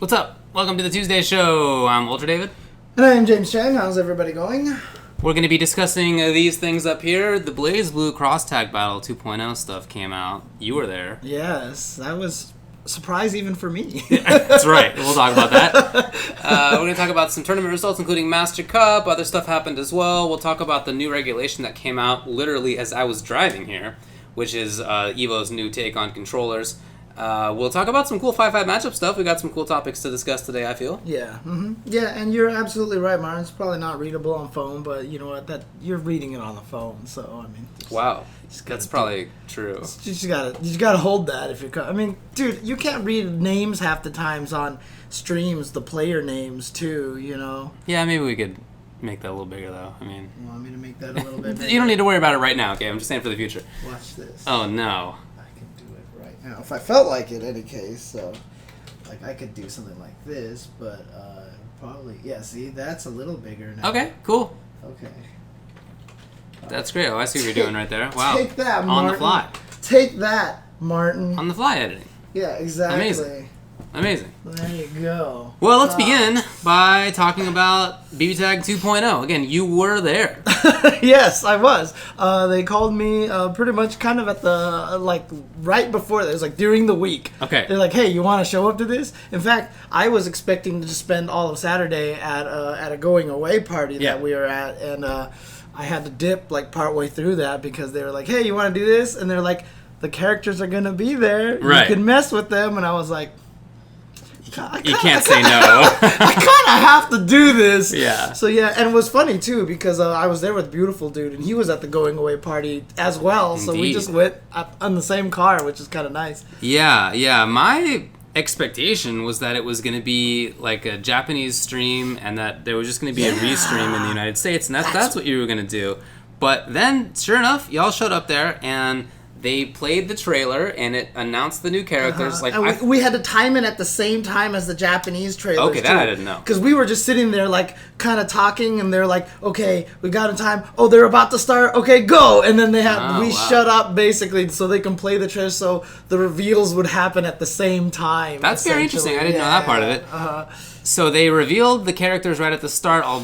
What's up? Welcome to the Tuesday show. I'm Ultra David. And I'm James Chang. How's everybody going? We're going to be discussing these things up here. The Blaze Blue Cross Tag Battle 2.0 stuff came out. You were there. Yes, that was a surprise even for me. That's right. We'll talk about that. We're going to talk about some tournament results, including Master Cup. Other stuff happened as well. We'll talk about the new regulation that came out literally as I was driving here, which is EVO's new take on controllers. We'll talk about some cool 5-5 matchup stuff. We got some cool topics to discuss today, I feel. Yeah. Mm-hmm. Yeah, and you're absolutely right, Martin. It's probably not readable on phone, but you know what? That you're reading it on the phone, so I mean. Wow. That's probably true. You just gotta hold that if you're. I mean, dude, you can't read names half the times on streams. The player names too, you know. Yeah, maybe we could make that a little bigger, though. I mean. You want me to make that a little bit bigger? You don't need to worry about it right now. Okay, I'm just saying for the future. Watch this. Oh no. Now, if I felt like it, in any case, so like I could do something like this, but probably see that's a little bigger now. Okay, cool. Okay, that's great. Oh, I see what you're doing right there. Wow. Take that, Martin. On the fly. Take that, Martin. On the fly editing. Yeah, exactly. Amazing. There you go. Well, let's begin by talking about BBTag 2.0. Again, you were there. Yes, I was. They called me pretty much kind of at the, right before this, during the week. Okay. They're like, hey, you want to show up to this? In fact, I was expecting to just spend all of Saturday at a going away party that we were at, and I had to dip, partway through that because they were like, hey, you want to do this? And they're like, the characters are going to be there. Right. You can mess with them. And I was like, you can't say no. I kind of have to do this. Yeah. So, yeah, and it was funny, too, because I was there with Beautiful Dude, and he was at the going-away party as well. Indeed. So we just went on the same car, which is kind of nice. Yeah. My expectation was that it was going to be like a Japanese stream and that there was just going to be a restream in the United States, and that's what you were going to do. But then, sure enough, y'all showed up there, and they played the trailer, and it announced the new characters. We had to time it at the same time as the Japanese trailers. Okay, that I didn't know. Because we were just sitting there, kind of talking, and they're like, okay, we got in time. Oh, they're about to start. Okay, go. And then shut up, basically, so they can play the trailer, so the reveals would happen at the same time. That's very interesting. I didn't know that part of it. So they revealed the characters right at the start. I'll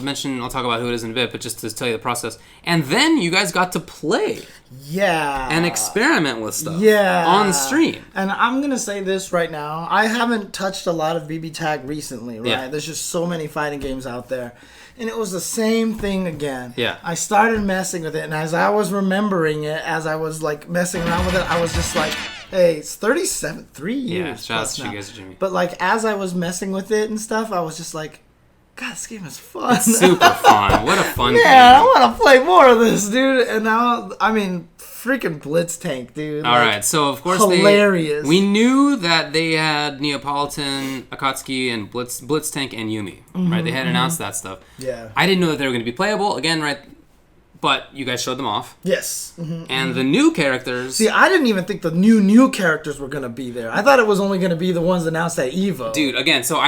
talk about who it is in a bit, but just to tell you the process. And then you guys got to play. Yeah. And experiment with stuff. Yeah. On stream. And I'm going to say this right now. I haven't touched a lot of BBTag recently, right? Yeah. There's just so many fighting games out there. And it was the same thing again. Yeah. I started messing with it, and as I was remembering it, as I was messing around with it, I was just like, hey, it's 3 years plus now. But as I was messing with it and stuff, I was just like, God, this game is fun. It's super fun. What a fun game. Yeah, I want to play more of this, dude. And now, freaking Blitz Tank, dude. All right, so of course hilarious. We knew that they had Neapolitan, Akatsuki, and Blitz Tank, and Yumi, right? They had announced that stuff. Yeah. I didn't know that they were going to be playable, again, right? But you guys showed them off. Yes. And the new characters... See, I didn't even think the new characters were going to be there. I thought it was only going to be the ones announced at EVO. Dude, again, so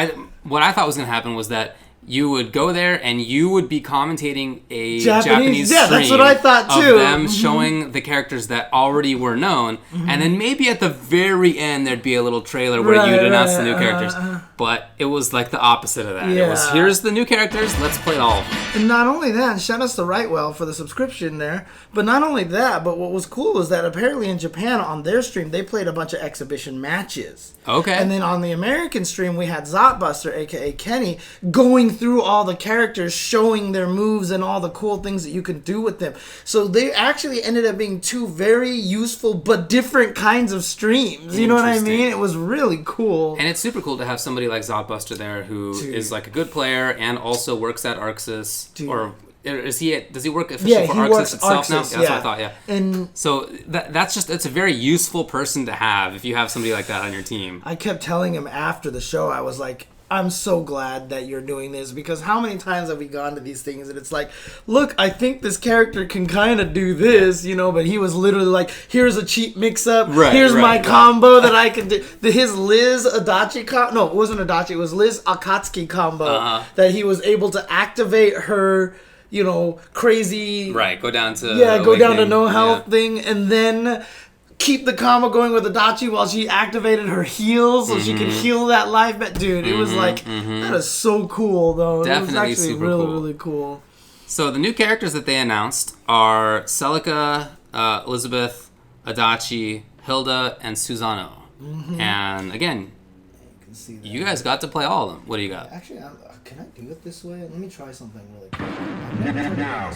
what I thought was going to happen was that you would go there and you would be commentating a Japanese stream. Yeah, that's what I thought too. Of them showing the characters that already were known, and then maybe at the very end there'd be a little trailer where you'd announce the new characters. But it was the opposite of that. Yeah. It was, here's the new characters, let's play all of them. And not only that, shout outs to Rightwell for the subscription there, but not only that, but what was cool is that apparently in Japan on their stream, they played a bunch of exhibition matches. Okay. And then on the American stream, we had Zotbuster, aka Kenny, going through all the characters, showing their moves and all the cool things that you can do with them. So they actually ended up being two very useful but different kinds of streams. You know what I mean? It was really cool. And it's super cool to have somebody like Zotbuster there who is a good player and also works at Arxis. Or does he work officially for Arxis itself now? That's what I thought, yeah. And so that's a very useful person to have if you have somebody like that on your team. I kept telling him after the show, I was like, I'm so glad that you're doing this, because how many times have we gone to these things and it's like, look, I think this character can kind of do this, but he was literally like, here's a cheap mix-up, here's my combo that I can do. His Liz Adachi combo, no, it wasn't Adachi, it was Liz Akatsuki combo that he was able to activate her, crazy... Right, go down to... Yeah, go down to no health thing, and then keep the combo going with Adachi while she activated her heal so she could heal that life. But dude, it was like, that is so cool, though. Definitely it was actually super really, cool. really cool. So the new characters that they announced are Celica, Elizabeth, Adachi, Hilda, and Susanoo. And again, See that. you guys got to play all of them. What do you got? Actually, can I do it this way? Let me try something really cool. Now,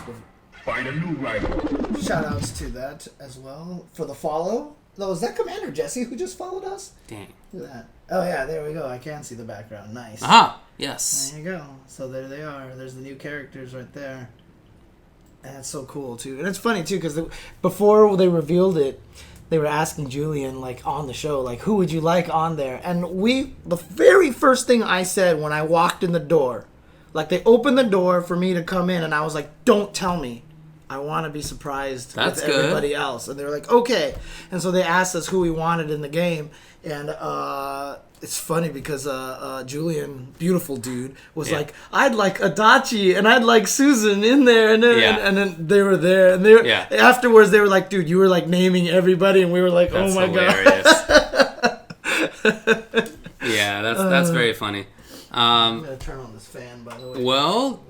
find a new rival. Shout outs to that as well for the follow. No, is that Commander Jesse who just followed us? Dang. Look at that. Oh yeah, there we go. I can see the background. Nice. Aha! Yes. There you go. So there they are. There's the new characters right there. And that's so cool too. And it's funny too because before they revealed it, they were asking Julian, like, on the show, like, who would you like on there? And the very first thing I said when I walked in the door, like, they opened the door for me to come in, and I was like, don't tell me. I want to be surprised with everybody else. And they were like, okay. And so they asked us who we wanted in the game. And it's funny because Julian, beautiful dude, was like, I'd like Adachi and I'd like Susan in there. And then they were there. And afterwards, they were like, dude, you were like naming everybody. And we were like, That's oh my hilarious. God. Yeah, that's very funny. I'm going to turn on this fan, by the way. Well,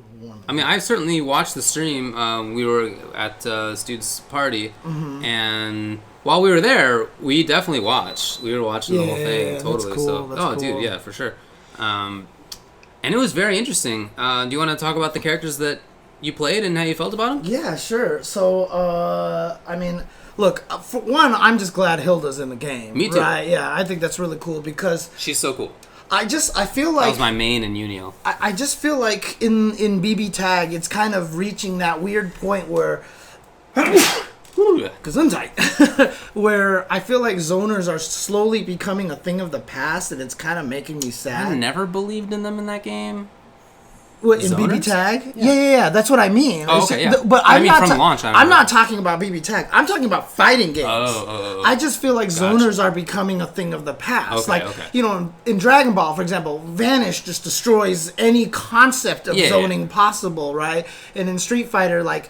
I mean, I certainly watched the stream. We were at Stu's party, and while we were there, we definitely watched. We were watching the whole thing, totally. That's cool. So, dude, yeah, for sure. And it was very interesting. Do you want to talk about the characters that you played and how you felt about them? Yeah, sure. So, I mean, look, for one, I'm just glad Hilda's in the game. Me too. Right? Yeah, I think that's really cool because She's so cool. I feel like That was my main in Unio. I just feel like in BBTag, it's kind of reaching that weird point where Gesundheit, where I feel like zoners are slowly becoming a thing of the past, and it's kind of making me sad. I never believed in them in that game. What, in Zoners? BBTag? Yeah. That's what I mean. Oh, okay, yeah. But I I'm mean, not from launch, I I'm know. not talking about BBTag. I'm talking about fighting games. Oh. I just feel like zoners are becoming a thing of the past. Okay, like, you know, in Dragon Ball, for example, Vanish just destroys any concept of zoning possible, right? And in Street Fighter, like,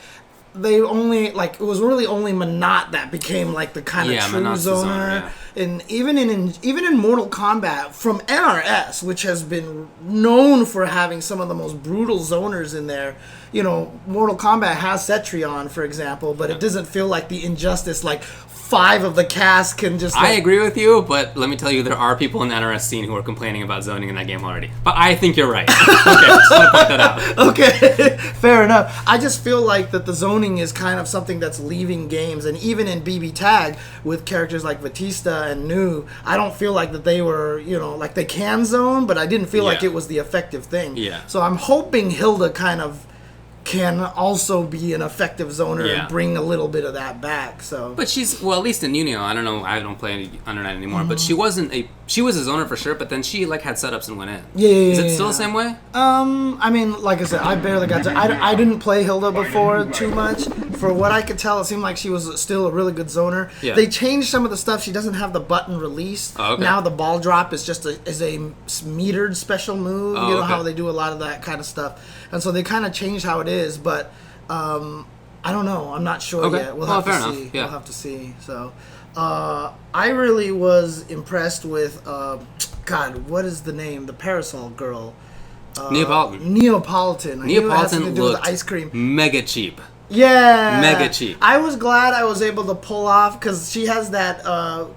they only, like, it was really only Monat that became, like, the kind of true Monat's the zoner. zoner, yeah. And even in Mortal Kombat, from NRS, which has been known for having some of the most brutal zoners in there, you know, Mortal Kombat has Cetrion, for example, but it doesn't feel like the Injustice, like, 5 of the cast can just, like, I agree with you, but let me tell you, there are people in the NRS scene who are complaining about zoning in that game already. But I think you're right. Okay, just want to point that out. Okay, fair enough. I just feel like that the zoning is kind of something that's leaving games, and even in BBTag with characters like Batista and Nu, I don't feel like that they were, you know, like they can zone, but I didn't feel like it was the effective thing. Yeah. So I'm hoping Hilda kind of can also be an effective zoner and bring a little bit of that back. So, but she's, well, at least in Unio, I don't know, I don't play any under night anymore, but she was a zoner for sure, but then she like had setups and went in. Is it still the same way? I mean, like I said, I barely got to, I didn't play Hilda before too much. For what I could tell, it seemed like she was still a really good zoner. Yeah. They changed some of the stuff. She doesn't have the button release. Oh, okay. Now the ball drop is just a metered special move. You know how they do a lot of that kind of stuff. And so they kind of changed how it is, but I don't know. I'm not sure yet. We'll have to see. Yeah. We'll have to see. So I really was impressed with, God, what is the name? The Parasol girl. Neapolitan. Neapolitan. I knew it had something to do with looked the ice cream. mega cheap. Yeah. Mega cheap. I was glad I was able to pull off, because she has that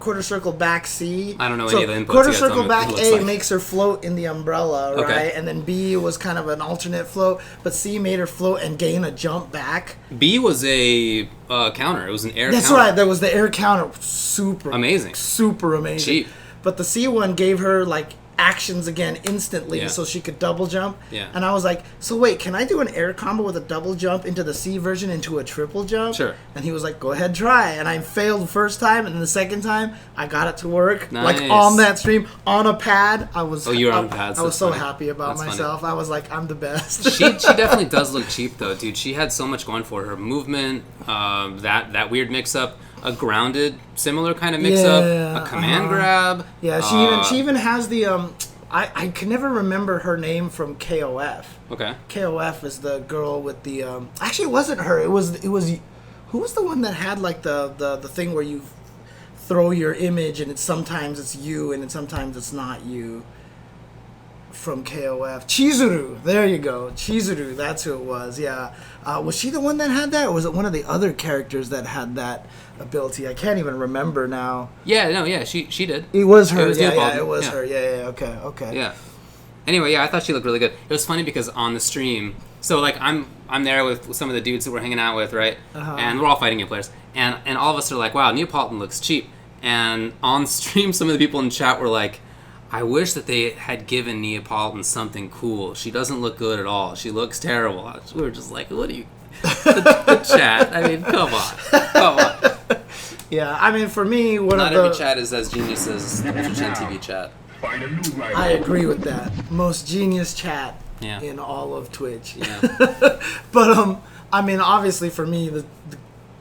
quarter circle back C. I don't know any of the inputs Quarter yet, tell circle me what back it looks A like. makes her float in the umbrella, right? Okay. And then B was kind of an alternate float, but C made her float and gain a jump back. B was a counter. It was an air That's counter. right. There was the air counter. Super Amazing. Super amazing. Cheap. But the C one gave her, like, actions again instantly, Yeah. so she could double jump. Yeah. And I was like, so wait, can I do an air combo with a double jump into the C version into a triple jump? Sure. And he was like, go ahead, try. And I failed the first time, and the second time I got it to work. Nice. Like on that stream, on a pad. I was you were on pads. I was That's so funny. happy about That's funny. myself. I was like, I'm the best. She definitely does look cheap though, dude. She had so much going for her. Movement, that weird mix up, a grounded similar kind of mix up, a command grab. Yeah, she even has the I can never remember her name from KOF. Okay. KOF is the girl with the actually it wasn't her. It was who was the one that had like the thing where you throw your image, and sometimes it's you, and sometimes it's not you. From KOF, Chizuru. There you go, Chizuru. That's who it was. Yeah, was she the one that had that, or was it one of the other characters that had that ability? I can't even remember now. Yeah, no, yeah, she did. It was her. It was It was her. Yeah. Okay. Yeah. Anyway, yeah, I thought she looked really good. It was funny because on the stream, so like I'm there with some of the dudes that we're hanging out with, right? And we're all fighting game players, and all of us are like, wow, Neapolitan looks cheap. And on stream, some of the people in chat were like, I wish that they had given Neapolitan something cool. She doesn't look good at all. She looks terrible. We were just like, what do you... the chat. I mean, come on. Yeah, I mean, for me, Not every chat is as genius as the UltraChenTV chat. Find a new rival. I agree with that. Most genius chat Yeah. in all of Twitch. Yeah. But, I mean, obviously for me, the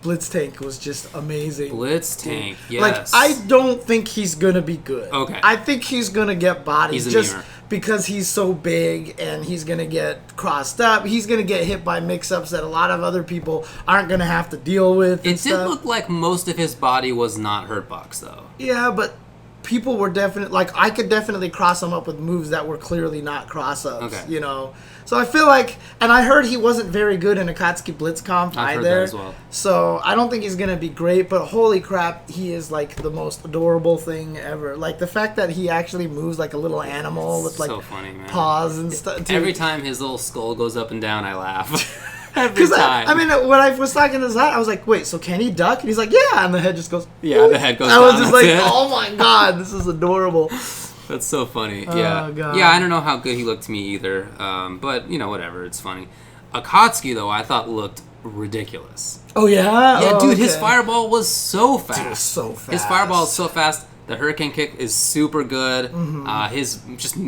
Blitz Tank was just amazing. Blitz Tank, yes. Like, I don't think he's gonna be good. Okay. I think he's gonna get bodied He's a just mirror. because he's so big, and he's gonna get crossed up. He's gonna get hit by mix-ups that a lot of other people aren't gonna have to deal with. It did look like most of his body was not hurt box, though. Yeah, but people were definitely, like, I could definitely cross him up with moves that were clearly not cross-ups, Okay. you know? So I feel like, and I heard he wasn't very good in Akatsuki Blitzkampf I've either. heard that as well. So I don't think he's going to be great, but holy crap, he is, like, the most adorable thing ever. Like, the fact that he actually moves like a little animal with, like, So funny, man. paws and stuff. Every time his little skull goes up and down, I laugh. Every Because time. I mean, when I was talking to Zach, I was like, "Wait, so can he duck?" And he's like, "Yeah," and the head just goes. Yeah, the head goes I was down, just that's like, it. "Oh my god, this is adorable." That's so funny. Oh, Yeah. God. Yeah, I don't know how good he looked to me either. But, you know, whatever. It's funny. Akatsuki, though, I thought looked ridiculous. Oh yeah, Yeah, oh, dude, okay. his fireball was so fast. Dude, so fast. His fireball is so fast. The hurricane kick is super good. Mm-hmm.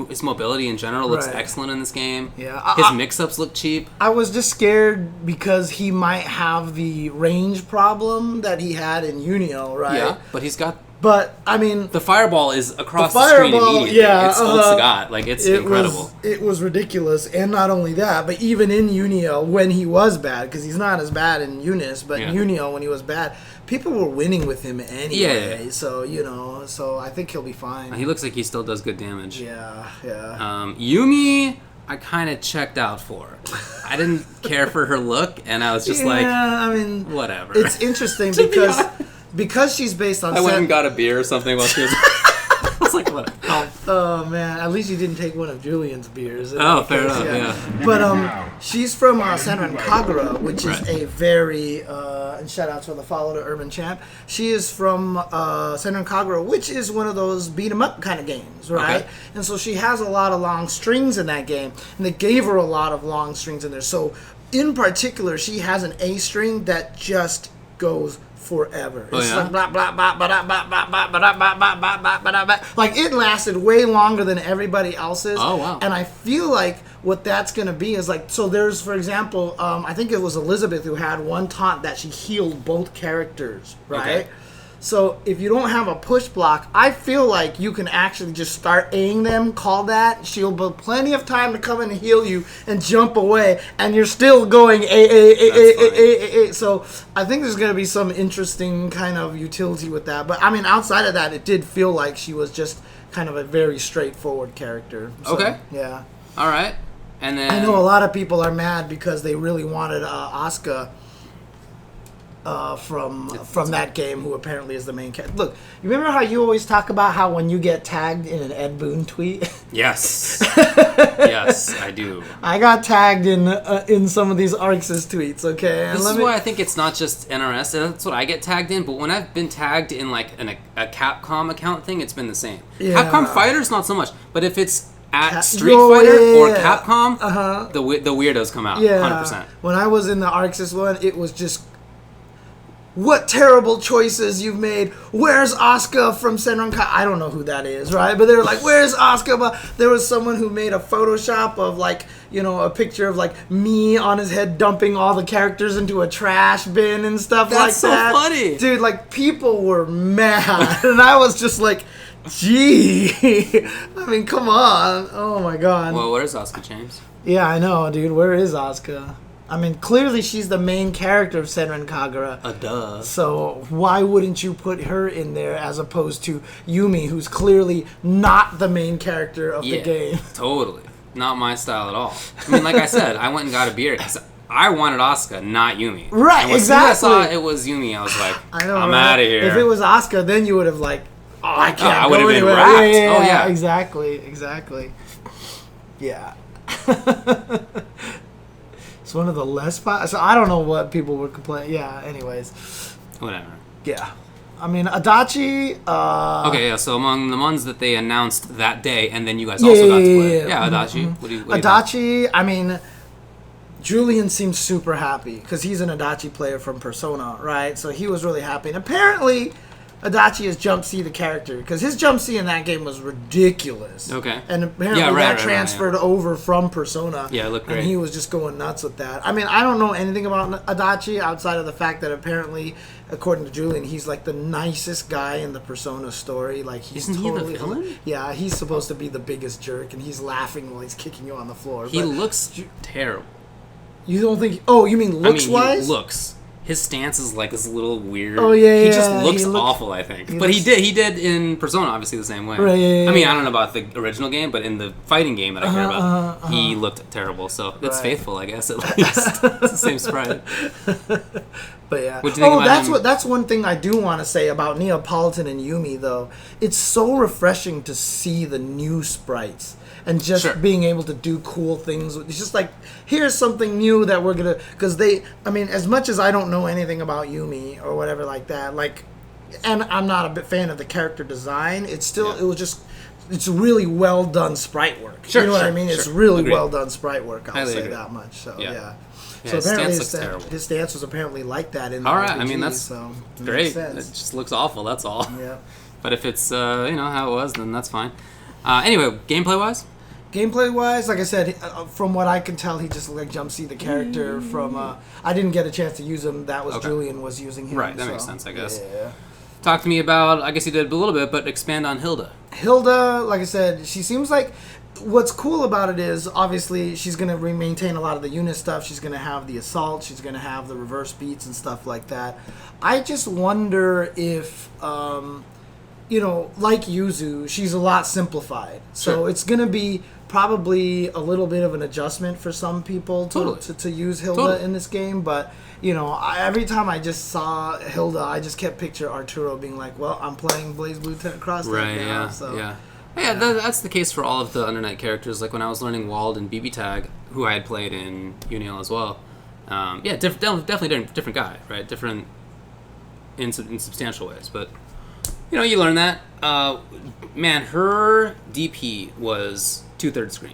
His mobility in general looks Right. excellent in this game. Yeah, His mix-ups look cheap. I was just scared because he might have the range problem that he had in Unio, right? Yeah, but he's got... But I mean, The fireball is across The the screen fireball, immediately. yeah, It's old Sagat. Like, it's incredible. It was ridiculous, and not only that, but even in Unio when he was bad, because he's not as bad in Unis, but in Yeah. Unio when he was bad, people were winning with him anyway. Yeah. So you know, so I think he'll be fine. He looks like he still does good damage. Yeah. Yumi, I kind of checked out for. I didn't care for her look, and I was just like, I mean, whatever. it's interesting To be because honest. because she's based on. I went and got a beer or something while she was... I was like, what? Oh man, at least you didn't take one of Julian's beers. Oh, fair enough, yeah. But she's from Senran Kagura, which is Right. a very and shout out to the follow to Urban Champ. She is from Senran Kagura, which is one of those beat 'em up kind of games, right? Okay. And so she has a lot of long strings in that game, and they gave her a lot of long strings in there. So in particular, she has an A string that just goes forever. Oh, It's yeah? like blah blah blah blah blah blah blah blah blah blah blah blah blah blah blah. Like it lasted way longer than everybody else's. Oh, wow. And I feel like what that's gonna be is like, so there's, for example, I think it was Elizabeth who had one taunt that she healed both characters, right? Okay. So if you don't have a push block, I feel like you can actually just start Aing them, call that, she'll have plenty of time to come in and heal you and jump away, and you're still going A. So I think there's going to be some interesting kind of utility with that. But I mean, outside of that, it did feel like she was just kind of a very straightforward character. So, Okay. Yeah. All right. And then... I know a lot of people are mad because they really wanted Asuka from that game, who apparently is the main character. Look, you remember how you always talk about how when you get tagged in an Ed Boon tweet? Yes. Yes, I do. I got tagged in some of these Arxis tweets, okay? And This let is me- why I think it's not just NRS. That's what I get tagged in. But when I've been tagged in like a Capcom account thing, it's been the same. Yeah. Capcom Fighters, not so much. But if it's at Street Yo, Fighter yeah, or yeah. Capcom, the weirdos come out. Yeah. 100%. When I was in the Arxis one, it was just, what terrible choices you've made. Where's Asuka from Senran I don't know who that is, right? But they were like, where's Asuka? But there was someone who made a Photoshop of, like, you know, a picture of, like, me on his head dumping all the characters into a trash bin and stuff like That's so that. funny. Dude, like, people were mad. And I was just like, gee. I mean, come on. Oh, my God. Well, where's Asuka, James? Yeah, I know, dude. Where is Asuka? I mean, clearly she's the main character of Senran Kagura. Duh. So why wouldn't you put her in there as opposed to Yumi, who's clearly not the main character of the game? Totally. Not my style at all. I mean, like I said, I went and got a beer because I wanted Asuka, not Yumi. Right, and exactly. As soon as I saw it was Yumi, I was like, I'm out of here. If it was Asuka, then you would have like, I can't I go would have been anywhere. wrapped. Yeah, exactly. Yeah. It's one of the less... So I don't know what people would complain. Yeah, anyways. Whatever. Yeah. I mean, Adachi... okay, yeah, so among the ones that they announced that day, and then you guys also got to play. Yeah, Adachi. Mm-hmm. What do you think? Adachi, I mean... Julian seems super happy because he's an Adachi player from Persona, right? So he was really happy. And apparently... Adachi is Jump C the character because his Jump C in that game was ridiculous. Okay. And apparently that transferred over from Persona. Yeah, it looked great. And he was just going nuts with that. I mean, I don't know anything about Adachi outside of the fact that apparently, according to Julian, he's like the nicest guy in the Persona story. Like he's Isn't totally he the villain? Yeah, he's supposed to be the biggest jerk, and he's laughing while he's kicking you on the floor. He looks terrible. You don't think? Oh, you mean looks wise? He looks. His stance is like this little weird. Oh yeah, he just looks awful. I think, but he did in Persona obviously the same way. Right, yeah, I mean, I don't know about the original game, but in the fighting game that I care about, he looked terrible. So it's faithful, I guess. At least it's the same sprite. But yeah. What do you think about him? That's one thing I do want to say about Neapolitan and Yumi though. It's so refreshing to see the new sprites. And just being able to do cool things. It's just like, here's something new that we're going to... Because I mean, as much as I don't know anything about Yumi or whatever like that, like... And I'm not a big fan of the character design. It's still... It was just... It's really well done sprite work. You know what I mean? It's really well done sprite work. I'll say that much. So, yeah. So apparently his stance was apparently like that in the RPG, I mean, that's so great. It just looks awful, that's all. Yeah. But if it's, how it was, then that's fine. Anyway, gameplay-wise? Gameplay-wise, like I said, from what I can tell, he just like Jump C the character from... I didn't get a chance to use him. That was Julian was using him. Right, that makes sense, I guess. Yeah. Talk to me about... I guess you did a little bit, but expand on Hilda. Hilda, like I said, she seems like... What's cool about it is, obviously, she's going to maintain a lot of the unit stuff. She's going to have the assault. She's going to have the reverse beats and stuff like that. I just wonder if... like Yuzu, she's a lot simplified. So it's going to be probably a little bit of an adjustment for some people to use Hilda in this game. But, every time I just saw Hilda, I just kept picture Arturo being like, well, I'm playing Blaze Blue Cross now. Yeah, so, yeah. That's the case for all of the Undernight characters. Like when I was learning Wald and BBTag, who I had played in Uniel as well. Definitely different guy, right? Different in substantial ways, but... you learn that. Man, her DP was 2/3 screen.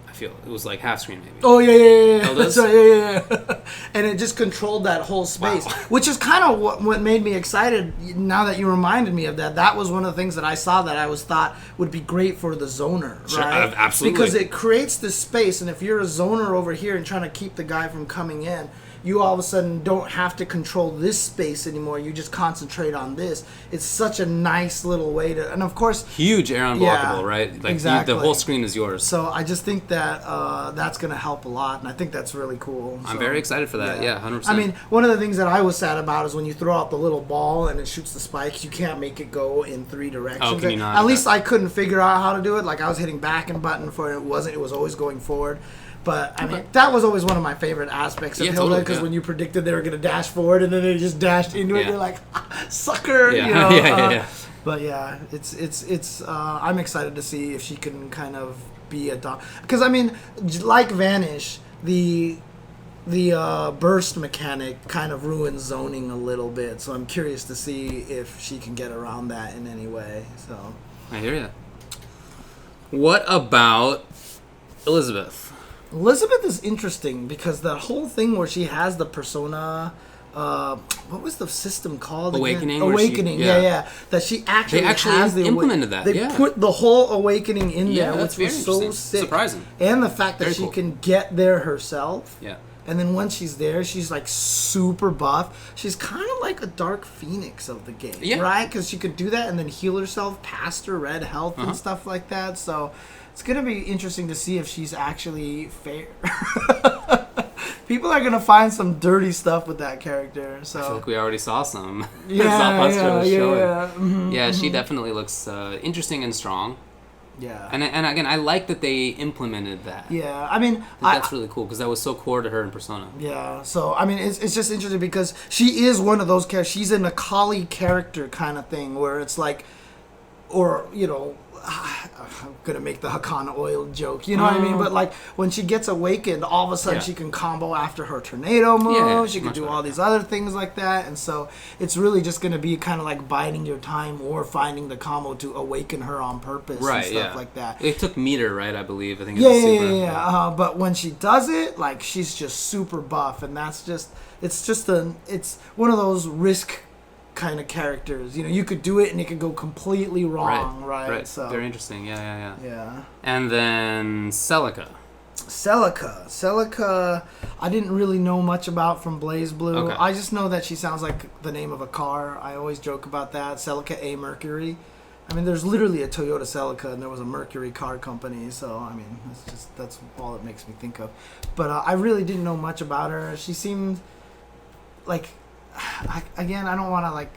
I feel it was like half screen maybe. Oh yeah. That's right, yeah. And it just controlled that whole space, which is kind of what made me excited. Now that you reminded me of that, that was one of the things that I saw that I thought would be great for the zoner, right? Sure, absolutely. Because it creates this space, and if you're a zoner over here and trying to keep the guy from coming in, you all of a sudden don't have to control this space anymore. You just concentrate on this. It's such a nice little way to... And of course... Huge air unblockable, right? Like exactly. The whole screen is yours. So I just think that that's going to help a lot. And I think that's really cool. I'm very excited for that. Yeah, 100%. I mean, one of the things that I was sad about is when you throw out the little ball and it shoots the spikes, you can't make it go in 3 directions. Oh, can you not? At least I couldn't figure out how to do it. Like I was hitting back and button for it. It was always going forward. But, I mean, that was always one of my favorite aspects of Hilda, because when you predicted they were going to dash forward and then they just dashed into it, you're like, sucker, Yeah. But, yeah, it's I'm excited to see if she can kind of be a... Because, I mean, like Vanish, the burst mechanic kind of ruins zoning a little bit, so I'm curious to see if she can get around that in any way, so... I hear you. What about Elizabeth? Elizabeth is interesting because the whole thing where she has the persona, what was the system called? Awakening. Awakening, yeah. That she actually has the implemented that. They put the whole awakening in there, which was so sick. Surprising. And the fact that she can get there herself. Yeah. And then once she's there, she's like super buff. She's kind of like a Dark Phoenix of the game, right? Because she could do that and then heal herself past her red health and stuff like that. So... It's going to be interesting to see if she's actually fair. people are gonna find some dirty stuff with that character. So I feel like we already saw some. Yeah. Yeah, she definitely looks interesting and strong. Yeah. And again, I like that they implemented that. Yeah, I mean, That's really cool because that was so core to her in Persona. Yeah, so I mean, it's just interesting because she is one of those characters. She's an Akali character kind of thing where it's like, or you know, I'm gonna make the Hakana oil joke, you know what I mean? But like when she gets awakened, all of a sudden she can combo after her tornado move. She can do all these other things like that, and so it's really just gonna be kind of like biding your time or finding the combo to awaken her on purpose and stuff like that. It took meter, right? I believe. I think. But when she does it, like she's just super buff, and that's just it's one of those risk kind of characters. You know, you could do it and it could go completely wrong, right? So very interesting. Yeah. Yeah. And then Celica, I didn't really know much about from Blaze Blue. Okay. I just know that she sounds like the name of a car. I always joke about that. Celica A Mercury. I mean, there's literally a Toyota Celica and there was a Mercury car company. So, I mean, that's all it makes me think of. But I really didn't know much about her. She seemed like, I don't want to like,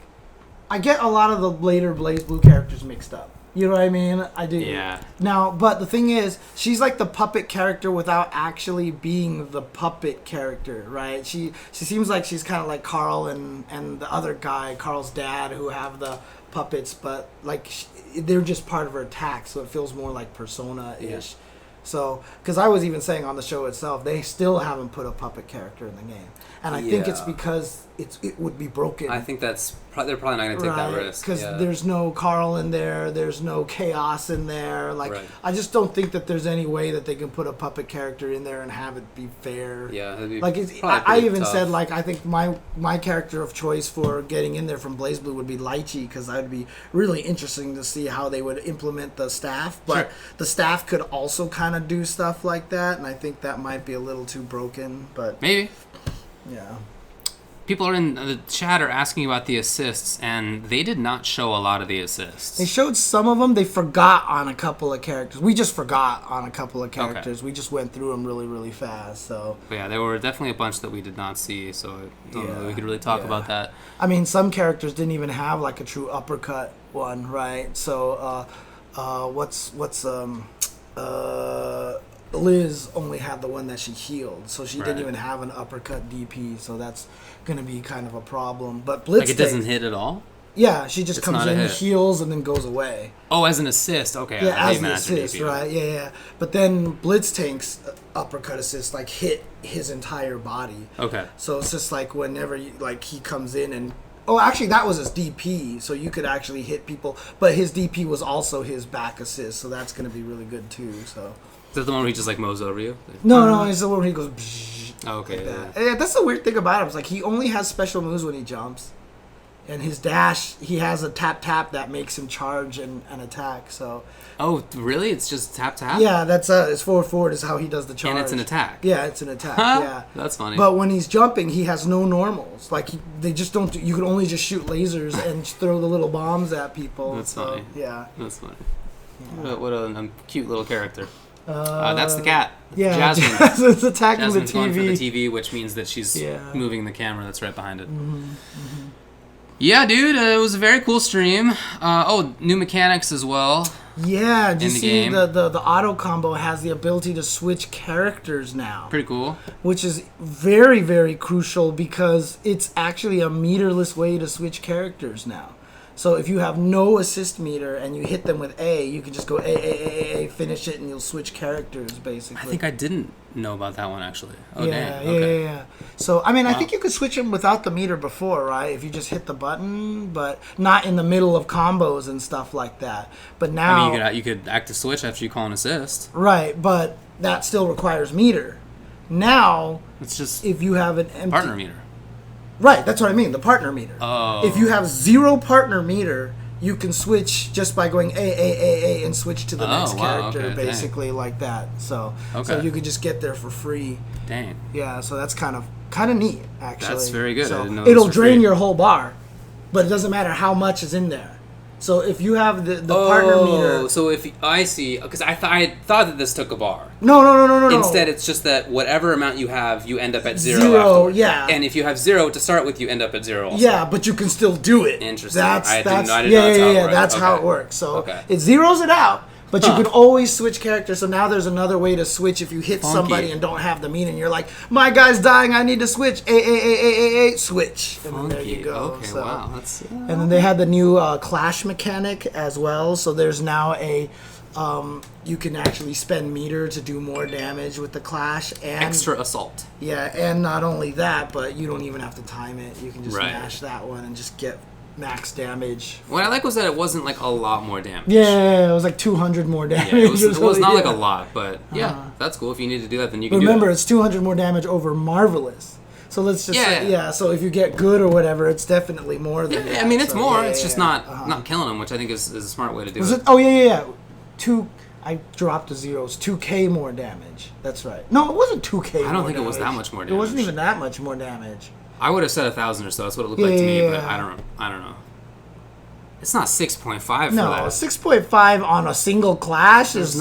I get a lot of the later Blaze Blue characters mixed up. You know what I mean? I do. Yeah. Now, but the thing is, she's like the puppet character without actually being the puppet character, right? She seems like she's kind of like Carl and the other guy, Carl's dad, who have the puppets, but like they're just part of her attack, so it feels more like Persona-ish. Yeah. So, because I was even saying on the show itself, they still haven't put a puppet character in the game, and I think it's because it would be broken. I think they're probably not going to take that risk because there's no Carl in there, there's no Chaos in there. Like I just don't think that there's any way that they can put a puppet character in there and have it be fair. Yeah, it'd be like I even said like I think my character of choice for getting in there from Blaze Blue would be Lychee, because that would be really interesting to see how they would implement the staff. But the staff could also kind of do stuff like that, and I think that might be a little too broken. But maybe. Yeah. People are in the chat are asking about the assists, and they did not show a lot of the assists. They showed some of them. They forgot on a couple of characters. We just forgot on a couple of characters. Okay. We just went through them really, really fast. So. But yeah, there were definitely a bunch that we did not see, so I don't know that we could really talk about that. I mean, some characters didn't even have like a true uppercut one, right? So, Liz only had the one that she healed, so she didn't even have an uppercut DP, so that's going to be kind of a problem. But Blitz, like, it doesn't hit at all? Yeah, she just comes in, heals, and then goes away. Oh, as an assist. Okay. Yeah, as an assist, DP, right? Yeah. But then Blitz Tank's uppercut assist like hit his entire body. Okay. So it's just like whenever he comes in and actually that was his DP, so you could actually hit people, but his DP was also his back assist, so that's going to be really good too. So. Is that the one where he just like mows over you? No, it's the one where he goes. Bzz, okay. Like that. Yeah, that's the weird thing about him. It's like he only has special moves when he jumps, and his dash he has a tap that makes him charge and attack. So. Oh, really? It's just tap? Yeah, that's it's forward is how he does the charge. And it's an attack. Yeah, it's an attack. Yeah, that's funny. But when he's jumping, he has no normals. Like they just don't. You can only just shoot lasers and throw the little bombs at people. That's funny. Yeah, that's funny. Yeah. What a cute little character. That's the cat. Jasmine. Jasmine's attacking Jasmine's the TV. going for the TV, which means that she's moving the camera that's right behind it. Mm-hmm. Yeah, dude, it was a very cool stream. New mechanics as well. Yeah, do you see the auto combo has the ability to switch characters now. Pretty cool. Which is very, very crucial because it's actually a meterless way to switch characters now. So if you have no assist meter and you hit them with A, you can just go A, finish it, and you'll switch characters, basically. I think I didn't know about that one, actually. Yeah. So, I mean, I think you could switch them without the meter before, right? If you just hit the button, but not in the middle of combos and stuff like that. But now... I mean, you could active switch after you call an assist. Right, but that still requires meter. Now, it's just if you have an empty... partner meter. Right, that's what I mean, the partner meter. Oh. If you have 0 partner meter, you can switch just by going A, and switch to the next character, basically, like that. So you could just get there for free. Dang. Yeah, so that's kind of neat, actually. That's very good. So I didn't know it'll drain your whole bar, but it doesn't matter how much is in there. So if you have the partner meter... so if I see... Because I thought that this took a bar. No. Instead, it's just that whatever amount you have, you end up at zero afterwards. Yeah. And if you have 0 to start with, you end up at 0 also. Yeah, but you can still do it. Interesting. I didn't know that's how it works. So okay. it zeroes it out. But you can always switch characters, so now there's another way to switch if you hit somebody and don't have the meter, and you're like, my guy's dying, I need to switch. Switch. And then there you go. Okay, so, wow. That's, and then they had the new clash mechanic as well, so there's now you can actually spend meter to do more damage with the clash. And extra assault. Yeah, and not only that, but you don't even have to time it. You can just mash that one and just get max damage. What I like was that it wasn't like a lot more damage. Yeah, it was like 200 more damage. Yeah, it was not like a lot, but yeah, that's cool. If you need to do that, then you can Remember, do it. it's 200 more damage over Marvelous. So let's just say, so if you get good or whatever, it's definitely more than that. I mean, it's more. Yeah, it's just not killing them, which I think is a smart way to do it. Oh, yeah. I dropped the zeros. 2K more damage. That's right. No, it wasn't 2K I don't think it was that much more damage. It wasn't even that much more damage. I would have said 1,000 or so. That's what it looked like to me, but I don't know. It's not 6.5 for that. No, 6.5 on a single clash is...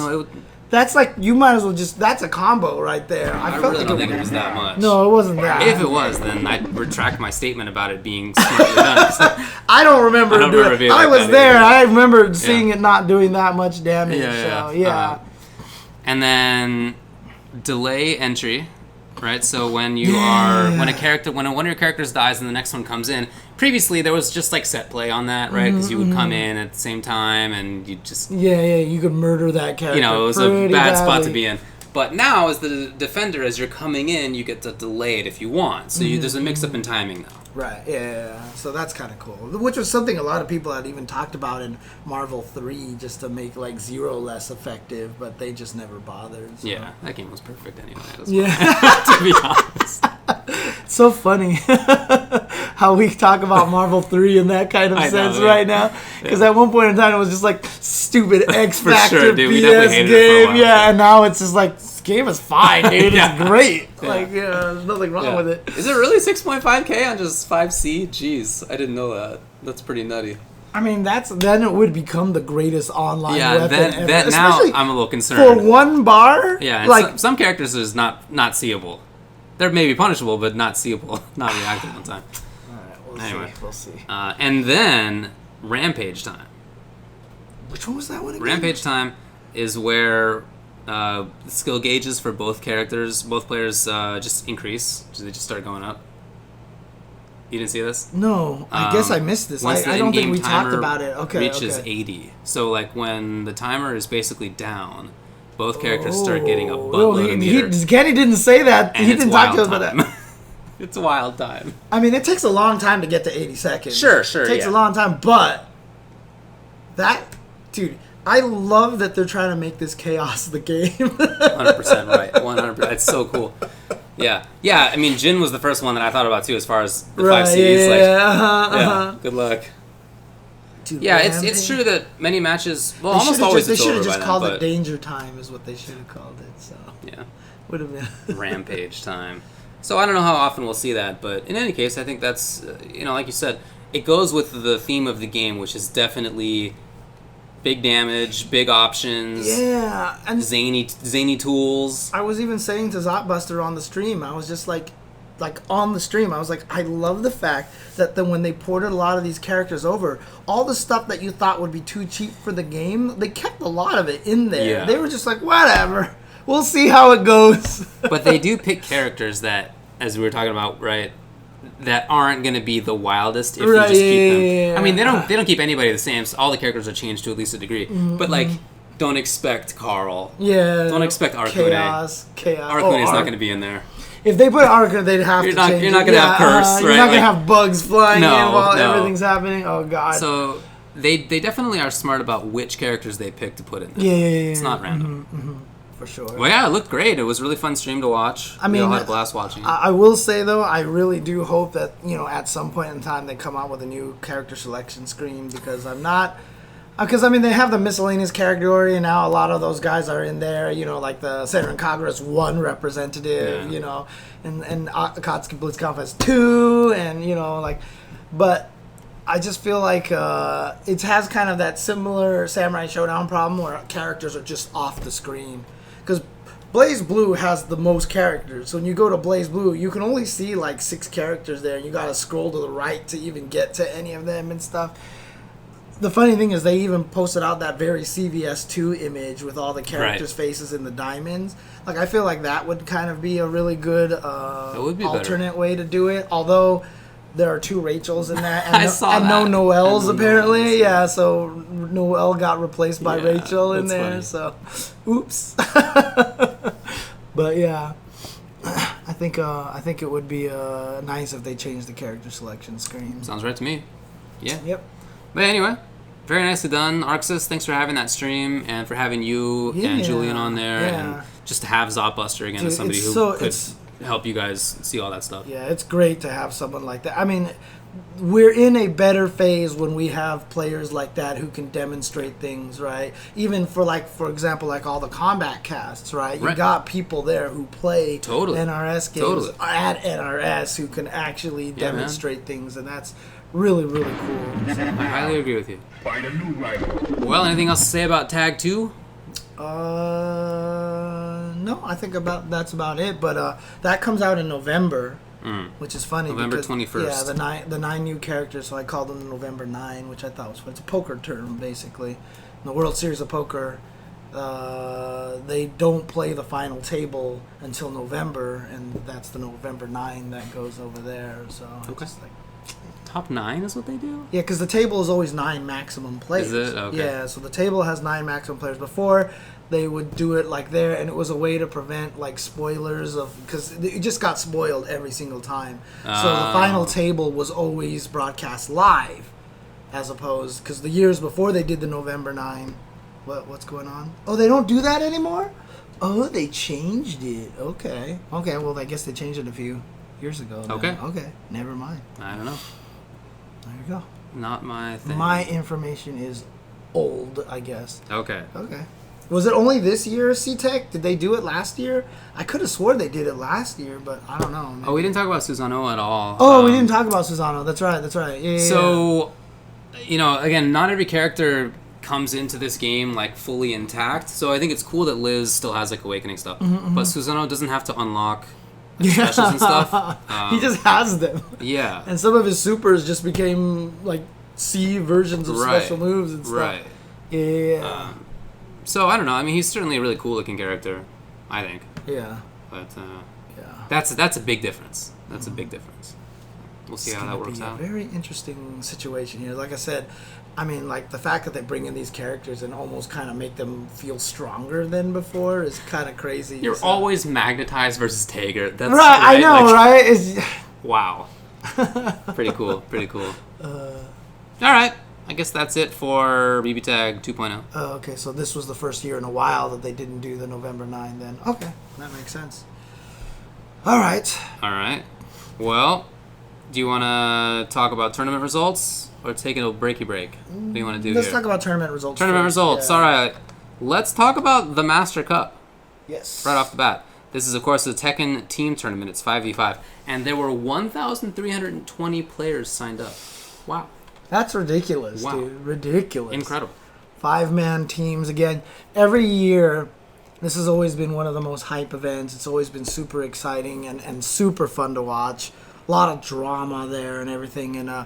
That's like, you might as well just... That's a combo right there. I really don't think it was that much. No, it wasn't that. If it was, then I'd retract my statement about it being smartly done. I don't remember it doing it. I was there. I remember seeing it not doing that much damage. Yeah. And then delay entry, right? So when one of your characters dies and the next one comes in, previously there was just like set play on that, right? Because you would come in at the same time and you just you could murder that character. It was a bad spot to be in. But now, as the defender, as you're coming in, you get to delay it if you want. So there's a mix-up in timing now. Right, yeah. So that's kind of cool. Which was something a lot of people had even talked about in Marvel 3, just to make, like, Zero less effective, but they just never bothered. So. Yeah, that game was perfect anyway. To be honest. So funny how we talk about Marvel 3 in that kind of sense right now. Because at one point in time, it was just, like, stupid X Factor BS game. Yeah, and now it's just like, this game is fine, dude. It's great. Like, there's nothing wrong with it. Is it really 6.5K on just 5C? Jeez, I didn't know that. That's pretty nutty. I mean, then it would become the greatest online weapon ever. That now I'm a little concerned. For one bar? Yeah, and like some characters is not seeable. They're maybe punishable, but not seeable, not reactive on time. Alright, we'll see. And then Rampage time. Which one was that one again? Rampage time is where skill gauges for both players just increase. They just start going up. You didn't see this? No, I guess I missed this. I don't think we talked about it. Okay, reaches 80. So like when the timer is basically down, both characters start getting a buttload of meter. Kenny didn't say that. He didn't talk to us about that. It's a wild time. I mean, it takes a long time to get to 80 seconds. Sure. It takes a long time, but dude, I love that they're trying to make this chaos the game. 100% right. 100%. It's so cool. Yeah. I mean, Jin was the first one that I thought about too, as far as the 5Cs. Good luck. Dude, it's true that many matches. Well, almost always they it's should over have just by called then, it Danger Time, is what they should have called it. So would have been Rampage time. So I don't know how often we'll see that, but in any case, I think that's like you said, it goes with the theme of the game, which is definitely big damage, big options. Yeah, and zany tools. I was even saying to Zotbuster on the stream, I was just like on the stream, I was like, I love the fact that when they ported a lot of these characters over, all the stuff that you thought would be too cheap for the game, they kept a lot of it in there. Yeah. They were just like, whatever, we'll see how it goes. But they do pick characters that, as we were talking about, right, that aren't going to be the wildest if you just keep them. Yeah. I mean, they don't keep anybody the same. So all the characters are changed to at least a degree. Mm-hmm. But like, don't expect Carl. Yeah. Don't expect Arcade. Chaos. Arcade's not going to be in there. If they put Arcade, they'd have to change. You're not going to have Curse, right? You're not going to have bugs flying in while everything's happening. Oh God. So they definitely are smart about which characters they pick to put in there. Yeah. It's not random. Mm-hmm. For sure. Well, yeah, it looked great. It was a really fun stream to watch. I mean, we all had a blast watching it. I will say, though, I really do hope that, at some point in time they come out with a new character selection screen, because they have the miscellaneous category, and now a lot of those guys are in there, like the Senator Congress 1 representative, and Akatsuki Blitzkampf has 2, and, but I just feel like it has kind of that similar Samurai Showdown problem where characters are just off the screen. Because Blaze Blue has the most characters. So when you go to Blaze Blue, you can only see like 6 characters there. And you got to scroll to the right to even get to any of them and stuff. The funny thing is they even posted out that very CVS2 image with all the characters' faces in the diamonds. Like, I feel like that would kind of be a really good alternate way to do it. Although there are 2 Rachels in that. And no Noels, apparently. Yeah, so Noel got replaced by Rachel in there. Funny. So, oops. But yeah, I think it would be nice if they changed the character selection screen. Sounds right to me. Yeah. Yep. But anyway, very nicely done. Arxis, thanks for having that stream and for having you and Julian on there. And just to have Zopbuster again as somebody who could help you guys see all that stuff. Yeah, it's great to have someone like that. I mean, we're in a better phase when we have players like that who can demonstrate things, right? Even for example, like all the Kombat casts, right? You got people there who play NRS games at NRS who can actually demonstrate things, and that's really, really cool. So, I highly agree with you. Find a new rival. Well, anything else to say about Tag 2? No, I think that's about it. But that comes out in November, which is funny. November because, 21st. Yeah, the 9 new characters. So I called them November 9, which I thought was fun. It's a poker term, basically. In the World Series of Poker, they don't play the final table until November, and that's the November 9 that goes over there. So just like. Top 9 is what they do? Yeah, because the table is always 9 maximum players. Is it? Okay. Yeah, so the table has 9 maximum players. Before, they would do it like there, and it was a way to prevent like spoilers of, because it just got spoiled every single time. So the final table was always broadcast live, as opposed, because the years before they did the November 9. What's going on? Oh, they don't do that anymore? Oh, they changed it. Okay. Well, I guess they changed it a few years ago. Then. Okay. Never mind. I don't know. There you go. Not my thing. My information is old, I guess. Okay. Was it only this year, C-Tech? Did they do it last year? I could have sworn they did it last year, but I don't know. Maybe. Oh, we didn't talk about Susanoo at all. Oh, we didn't talk about Susanoo. That's right. Yeah. So, again, not every character comes into this game like fully intact. So I think it's cool that Liz still has like awakening stuff. But Susanoo doesn't have to unlock specials and stuff. He just has them. Yeah. And some of his supers just became like C versions of special moves and stuff. Right. Yeah. So I don't know. I mean, he's certainly a really cool looking character, I think. Yeah. But that's a big difference. That's a big difference. We'll see how that works out. Very interesting situation here. Like I said, I mean, like the fact that they bring in these characters and almost kind of make them feel stronger than before is kind of crazy. You're always magnetized versus Tager. That's right. I know, right? Wow. Pretty cool. All right. I guess that's it for BBTag 2.0. Oh, okay. So this was the first year in a while that they didn't do the November 9 then. Okay. That makes sense. All right. Well, do you want to talk about tournament results or take a breaky break? What do you want to do Let's talk about tournament results. Yeah. All right. Let's talk about the Master Cup. Yes. Right off the bat. This is, of course, the Tekken team tournament. It's 5v5. And there were 1,320 players signed up. Wow. That's ridiculous, dude. Ridiculous. Incredible. 5-man teams. Again, every year, this has always been one of the most hype events. It's always been super exciting and super fun to watch. A lot of drama there and everything. And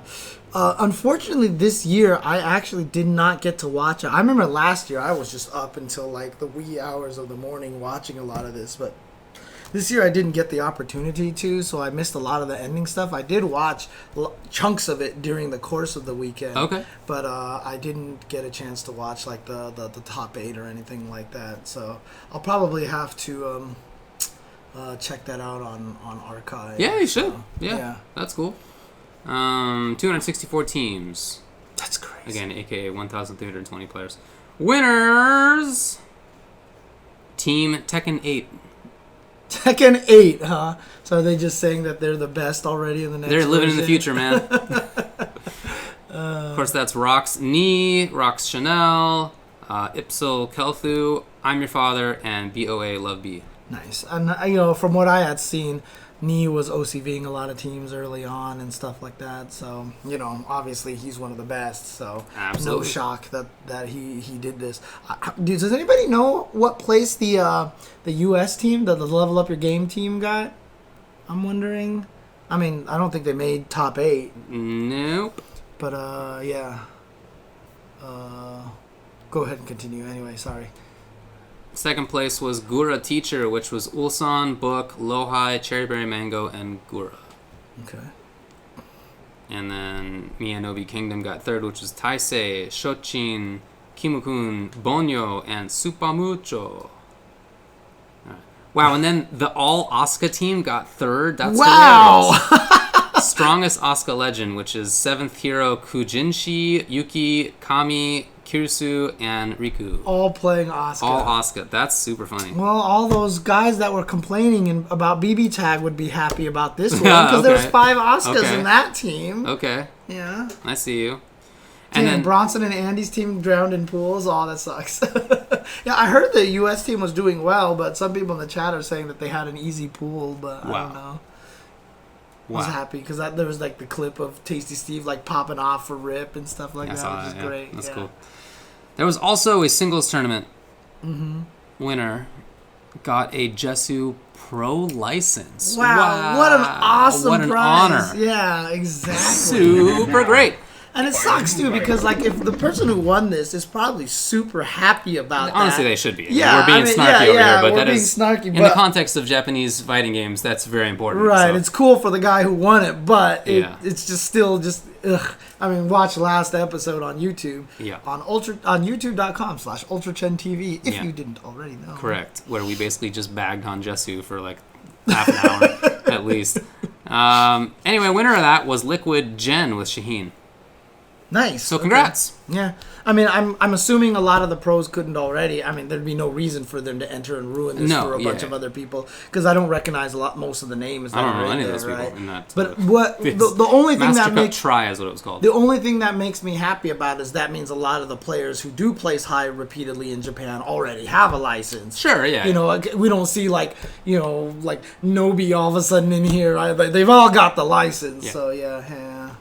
unfortunately, this year, I actually did not get to watch it. I remember last year, I was just up until like the wee hours of the morning watching a lot of this. But this year, I didn't get the opportunity to, so I missed a lot of the ending stuff. I did watch chunks of it during the course of the weekend. Okay. But I didn't get a chance to watch like the top 8 or anything like that. So I'll probably have to check that out on Archive. Yeah, you should. Yeah. That's cool. 264 teams. That's crazy. Again, aka 1,320 players. Winners! Team Tekken 8. Tekken 8, huh? So are they just saying that they're the best already in the next They're living version? in the future, man. Of course, that's Rox Knee, Rox Chanel, Ipsil Kelthu, I'm Your Father, and BOA Love B. Nice. And, from what I had seen, Nee was OCVing a lot of teams early on and stuff like that. So, obviously he's one of the best. So, Absolutely. No shock that he did this. Does anybody know what place the U.S. team, the Level Up Your Game team got? I'm wondering. I mean, I don't think they made top 8. Nope. But, yeah. Go ahead and continue. Anyway, sorry. Second place was Gura Teacher, which was Ulsan, Book, Lohai, Cherryberry Mango, and Gura. Okay. And then Miyanobi Kingdom got third, which was Taisei, Shochin, Kimukun, Bonyo, and Supamucho. Wow, and then the all Asuka team got third. That's wow! hilarious. Strongest Asuka legend, which is 7th hero Kujinshi, Yuki, Kami, Kirisu, and Riku. All playing Asuka. All Asuka. That's super funny. Well, all those guys that were complaining about BBTag would be happy about this one because there was 5 Asukas in that team. Okay. Yeah. I see you. And then Bronson and Andy's team drowned in pools. Oh, that sucks. Yeah, I heard the U.S. team was doing well, but some people in the chat are saying that they had an easy pool, but I don't know. I was happy because there was like the clip of Tasty Steve like popping off for Rip and stuff like that, which is great. That's cool. There was also a singles tournament winner got a Jesu Pro license. Wow, what an awesome what an prize. honor. Yeah, exactly. Super great. And it sucks too because like if the person who won this is probably super happy about Honestly, that. they should be. Yeah, we're being snarky over here, but we're that being is snarky, in but, the context of Japanese fighting games. That's very important. Right, so. it's cool for the guy who won it, but it's just still just ugh. I mean, watch last episode on YouTube. Yeah. On youtube.com/UltraChenTV if you didn't already know. Correct. Where we basically just bagged on Jesu for like half an hour at least. Anyway, winner of that was Liquid Gen with Shaheen. Nice. So congrats. Okay. Yeah. I mean, I'm assuming a lot of the pros couldn't already. I mean, there'd be no reason for them to enter and ruin this for a bunch of other people because I don't recognize most of the names. I don't know any of those people in that. But the only thing Master that makes Try is what it was called. The only thing that makes me happy about is that means a lot of the players who do place high repeatedly in Japan already have a license. Sure, yeah. You know, we don't see like Nobi all of a sudden in here. They've all got the license. Yeah. So yeah.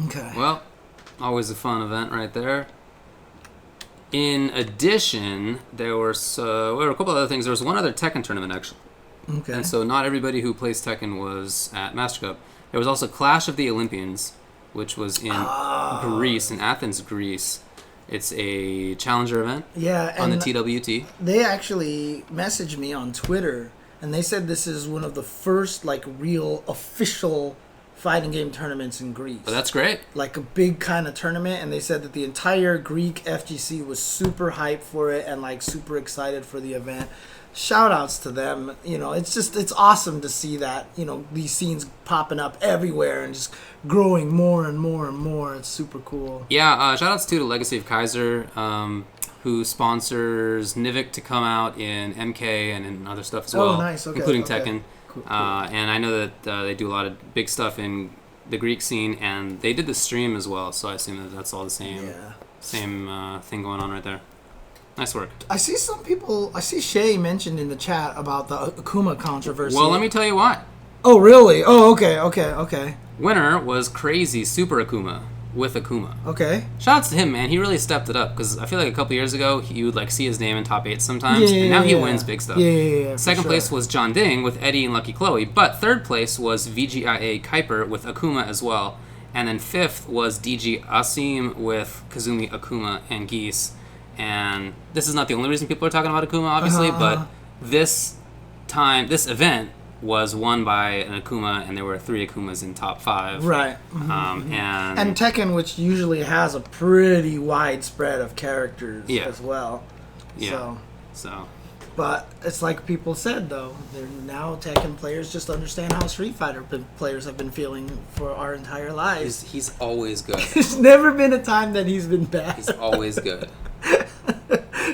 Okay. Well, always a fun event right there. In addition, there were a couple other things. There was one other Tekken tournament, actually. Okay. And so not everybody who plays Tekken was at Master Cup. There was also Clash of the Olympians, which was in Greece, in Athens, Greece. It's a challenger event on the TWT. They actually messaged me on Twitter, and they said this is one of the first real official fighting game tournaments in Greece. Oh, that's great. Like a big kind of tournament, and they said that the entire Greek FGC was super hyped for it and super excited for the event. Shout outs to them. It's awesome to see that, these scenes popping up everywhere and just growing more and more and more. It's super cool. Yeah, shout outs to Legacy of Kaiser, who sponsors Nivik to come out in MK and in other stuff as well. Oh, nice. Okay. Including Tekken. Cool. And I know that they do a lot of big stuff in the Greek scene, and they did the stream as well, so I assume that that's all the same thing going on right there. Nice work. I see Shay mentioned in the chat about the Akuma controversy. Well, let me tell you why. Oh, really? Oh, okay. Winner was Crazy Super Akuma with Akuma. Okay. Shoutouts to him, man. He really stepped it up because I feel like a couple years ago you would see his name in top 8 sometimes, and now he wins big stuff. Yeah. Second place was John Ding with Eddie and Lucky Chloe, but third place was VGIA Kuiper with Akuma as well, and then fifth was DG Asim with Kazumi Akuma and Geese. And this is not the only reason people are talking about Akuma, obviously, but this event was won by an Akuma, and there were 3 Akumas in top 5. Right. And Tekken, which usually has a pretty wide spread of characters as well. Yeah. So. But it's like people said, though. Now Tekken players just understand how Street Fighter players have been feeling for our entire lives. He's always good. There's never been a time that he's been bad. He's always good.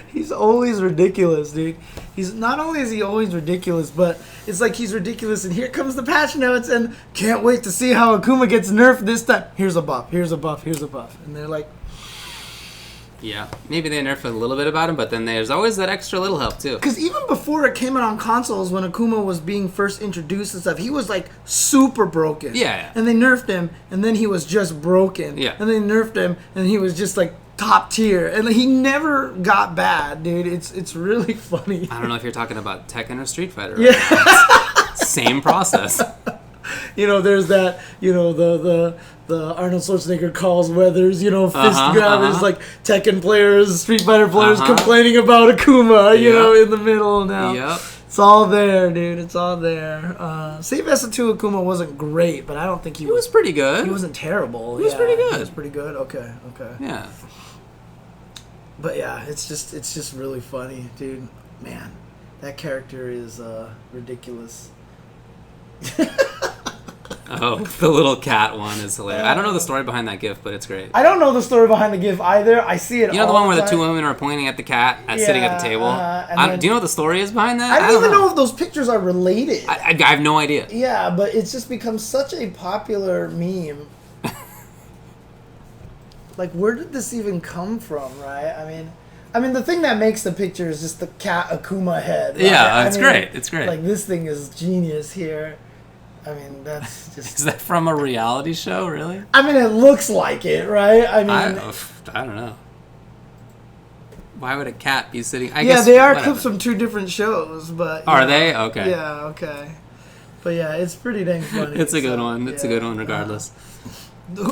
He's always ridiculous, dude. He's not only is he always ridiculous, but it's like he's ridiculous, and here comes the patch notes, and can't wait to see how Akuma gets nerfed this time. Here's a buff, and they're like, Yeah, maybe they nerfed a little bit about him, but then there's always that extra little help too. Because even before it came out on consoles, when Akuma was being first introduced and stuff, he was like super broken. Yeah. And they nerfed him, and then he was just broken. Yeah. And they nerfed him, and he was just like top tier, and he never got bad, dude. It's really funny. I don't know if you're talking about Tekken or Street Fighter. Yeah. Right? Same process. You know, there's that, you know, the Arnold Schwarzenegger calls Weathers, you know, fist grabbers, like Tekken players, Street Fighter players complaining about Akuma, you know, in the middle now. Yep. It's all there, dude. It's all there. CVS2 Akuma wasn't great, but I don't think he was pretty good. He wasn't terrible. He was pretty good. He was pretty good. Okay. Yeah. But yeah, it's just really funny, dude. Man, that character is ridiculous. Oh, the little cat one is hilarious. I don't know the story behind that GIF, but it's great. I don't know the story behind the GIF either. I see it. You know the one where the two women are pointing at the cat sitting at the table? Do you know what the story is behind that? I don't even know if those pictures are related. I have no idea. Yeah, but it's just become such a popular meme. Like, where did this even come from, right? I mean, the thing that makes the picture is just the cat Akuma head. Right? Yeah, it's great. It's great. Like, this thing is genius here. I mean, that's just... Is that from a reality show, really? I mean, it looks like it, right? I mean... I don't know. Why would a cat be sitting... I yeah, guess, they are whatever. clips from two different shows, but... Are they? Okay. Yeah, okay. But yeah, it's pretty dang funny. It's a good one. It's a good one regardless.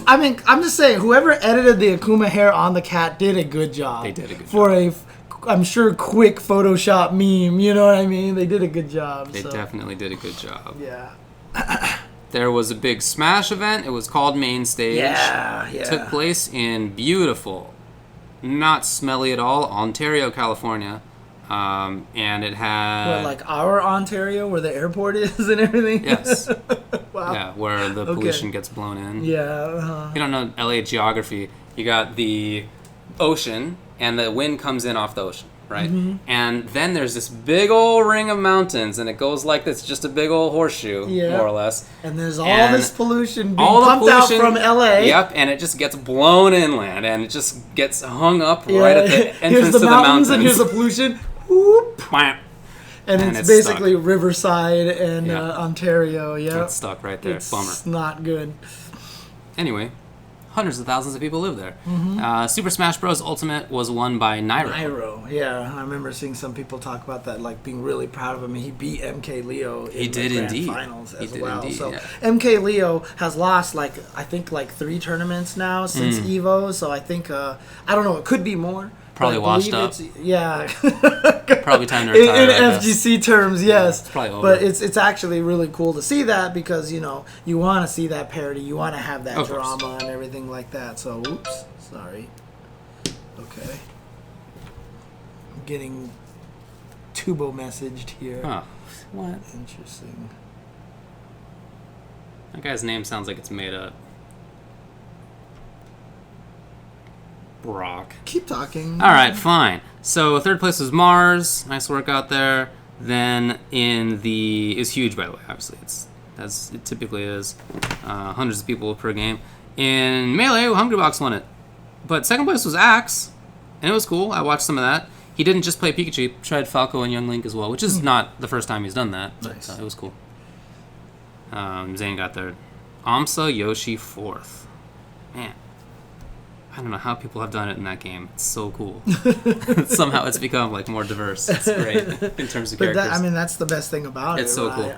I mean, I'm just saying, whoever edited the Akuma hair on the cat did a good job. They did a good job. For a, I'm sure, quick Photoshop meme, you know what I mean? They did a good job. They definitely did a good job. Yeah. There was a big Smash event. It was called Mainstage. Yeah. Took place in beautiful, not smelly at all, Ontario, California. And it had... What, like our Ontario, where the airport is and everything? Yes. Wow. Yeah, where the pollution gets blown in. Yeah. You don't know LA geography. You got the ocean, and the wind comes in off the ocean, right? Mm-hmm. And then there's this big old ring of mountains, and it goes like this, just a big old horseshoe, more or less. And there's all this pollution being all pumped out from LA. Yep, and it just gets blown inland, and it just gets hung up right at the entrance here's the to mountains, the mountains. And here's the pollution. Whoop. And it's basically stuck. Riverside and Ontario. Yeah, it's stuck right there. It's Bummer. Not good. Anyway, hundreds of thousands of people live there. Mm-hmm. Super Smash Bros. Ultimate was won by Nairo. Yeah, I remember seeing some people talk about that, like being really proud of him. He beat MK Leo in the Grand Finals as well. So MK Leo has lost I think 3 tournaments now since Evo. So I think I don't know. It could be more. Probably washed up. Yeah. Probably time to retire. In FGC terms, yes. It's probably over. But it's actually really cool to see that because, you know, you want to see that parody. You want to have that drama and everything like that. So, oops. Sorry. Okay. I'm getting Tubo messaged here. Huh. What? Interesting. That guy's name sounds like it's made up. Brock. Keep talking. All right, fine. So third place was Mars. Nice work out there. Then is huge, by the way. Obviously, it's as it typically is. Hundreds of people per game. In Melee, Hungrybox won it. But second place was Axe, and it was cool. I watched some of that. He didn't just play Pikachu. He tried Falco and Young Link as well, which is not the first time he's done that. Nice. But, it was cool. Zane got third. Amsa Yoshi fourth. Man. I don't know how people have done it in that game. It's so cool. Somehow it's become more diverse. It's great in terms of characters. That's the best thing about it. It's so cool.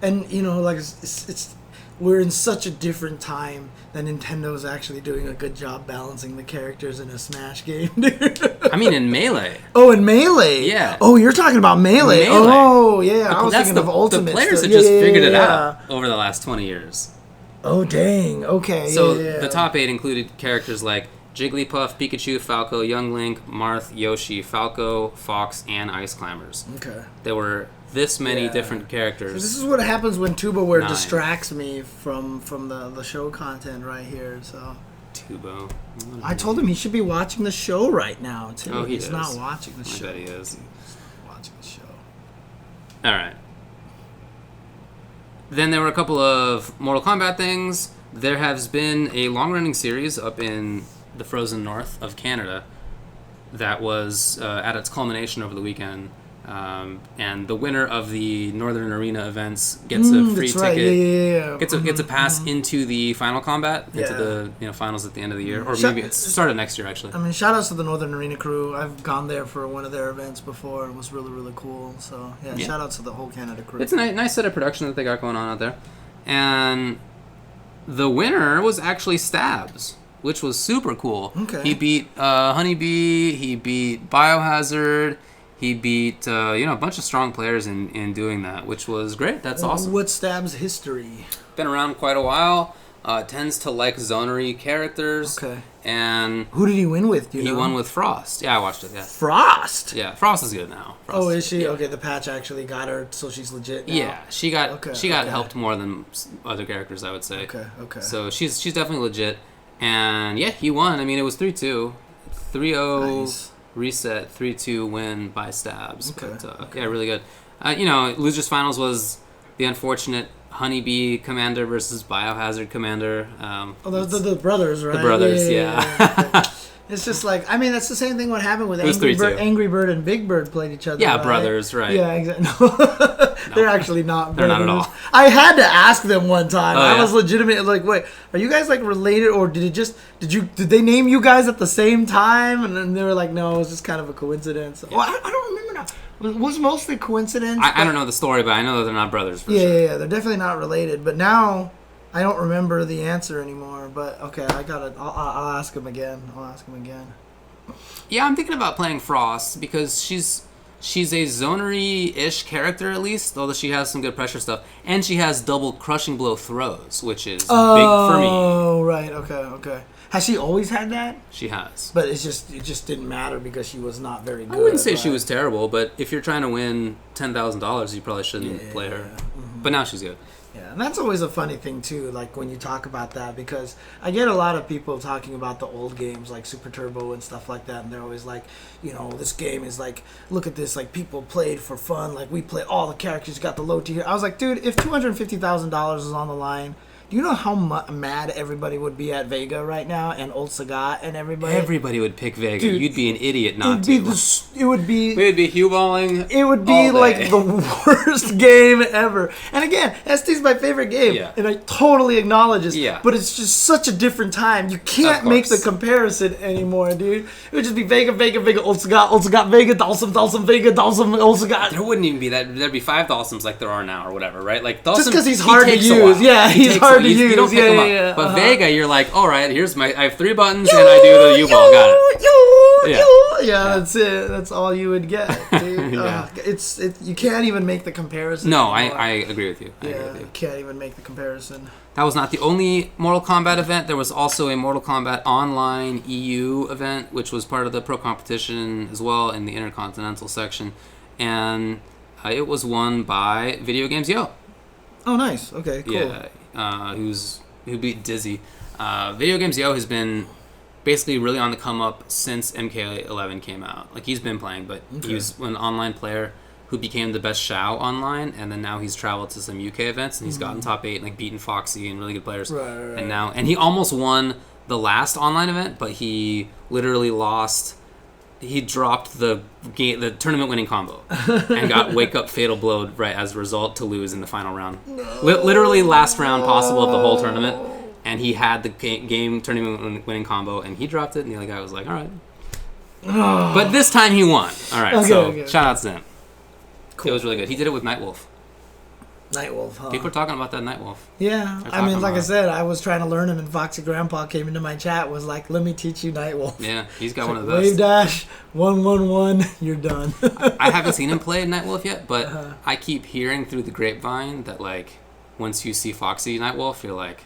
And you know, it's we're in such a different time that Nintendo's actually doing a good job balancing the characters in a Smash game, dude. I mean, in Melee. Oh, in Melee. Yeah. Oh, you're talking about Melee. Oh, yeah. I was thinking of Ultimate. The players have just figured it out over the last 20 years. Oh, dang. Okay. So the top 8 included characters like Jigglypuff, Pikachu, Falco, Young Link, Marth, Yoshi, Falco, Fox, and Ice Climbers. Okay. There were this many different characters. So this is what happens when Tubaware distracts me from the show content right here. So Tubo. I told him he should be watching the show right now, too. Oh, He's not watching the show. I bet he is. He's watching the show. All right. Then there were a couple of Mortal Kombat things. There has been a long-running series up in the frozen north of Canada that was at its culmination over the weekend. And the winner of the Northern Arena events gets a free ticket. Right. Yeah. Gets a pass into the final combat, into the finals at the end of the year, or maybe it's started next year actually. I mean, shout outs to the Northern Arena crew. I've gone there for one of their events before. It was really, really cool. So yeah. Shout outs to the whole Canada crew. It's a nice set of production that they got going on out there, and the winner was actually Stabs, which was super cool. Okay. He beat Honeybee. He beat Biohazard. He beat a bunch of strong players in doing that, which was great. That's awesome. What's Stab's history? Been around quite a while. Tends to like zonery characters. Okay. And who did he win with? He won with Frost. Yeah, I watched it. Yeah. Frost. Yeah, Frost is good now. Frost, is she? Yeah. Okay, the patch actually got her, so she's legit now. Yeah, she got helped more than other characters, I would say. Okay. So she's definitely legit. And yeah, he won. I mean, it was 3-2. 3-0. Nice. Reset 3-2 win by Stabs. Okay. But yeah, really good. Losers finals was the unfortunate Honeybee commander versus Biohazard commander. The brothers, right? The brothers, yeah. Okay. It's just like, I mean, that's the same thing what happened with Angry Bird and Big Bird played each other. Yeah, right? brothers, right. Yeah, exactly. No, they're actually not brothers. They're not at all. I had to ask them one time. I yeah? was legitimately like, wait, are you guys like related, or did they name you guys at the same time? And then they were like, no, it was just kind of a coincidence. Yeah. Well, I don't remember now. It was mostly coincidence. I don't know the story, but I know that they're not brothers for sure. Yeah, they're definitely not related. But now I don't remember the answer anymore. But okay, I'll ask him again. Yeah, I'm thinking about playing Frost because she's a zonery-ish character at least, although she has some good pressure stuff, and she has double crushing blow throws, which is big for me. Oh, right. Okay. Has she always had that? She has. But it just didn't matter because she was not very good. I wouldn't say she was terrible, but if you're trying to win $10,000, you probably shouldn't play her. Mm-hmm. But now she's good. Yeah, and that's always a funny thing too, like when you talk about that, because I get a lot of people talking about the old games like Super Turbo and stuff like that, and they're always like, this game is like, look at this, like people played for fun, like we play all the characters, got the low tier. I was like, dude, if $250,000 is on the line, do you know how mad everybody would be at Vega right now and Old Sagat and everybody? Everybody would pick Vega. Dude, you'd be an idiot not to. We would be Hugh balling. It would be like the worst game ever. And again, ST's my favorite game, and I totally acknowledge this. Yeah. But it's just such a different time. You can't make the comparison anymore, dude. It would just be Vega, Old Sagat, Vega, Dalsum, Vega, Dalsum, Old Sagat. There wouldn't even be that. There'd be 5 Dalsums like there are now or whatever, right? Like Dalsum, just because he's hard to use. Yeah, he's hard to use. You don't pick him up. Yeah. But Vega, you're like, all right, I have 3 buttons and I do the U-ball. Got it. Yeah, that's it. That's all you would get, dude. You can't even make the comparison. No, I agree with you. You can't even make the comparison. That was not the only Mortal Kombat event. There was also a Mortal Kombat Online EU event, which was part of the pro competition as well in the Intercontinental section. And it was won by Video Games Yo. Oh, nice. Okay, cool. Yeah, who beat Dizzy. Video Games Yo has been basically really on the come up since MK11 came out. Like, he's been playing, but he was an online player who became the best Shao online, and then now he's traveled to some UK events and he's gotten top 8 and like beaten Foxy and really good players. Right. And he almost won the last online event, but he literally lost. He dropped the tournament winning combo and got wake up fatal blowed right as a result to lose in the final round. No. Literally last round possible of the whole tournament, and he had the game tournament winning combo and he dropped it, and the other guy was like, all right. But this time he won. All right, shout out to him. Cool. It was really good. He did it with Nightwolf. Nightwolf, huh? People are talking about that Nightwolf. Yeah, I mean, like I said, I was trying to learn him, and Foxy Grandpa came into my chat, was like, let me teach you Nightwolf. Yeah, he's got one of those. Wave dash, 111, you're done. I haven't seen him play Nightwolf yet, but I keep hearing through the grapevine that, like, once you see Foxy Nightwolf, you're like,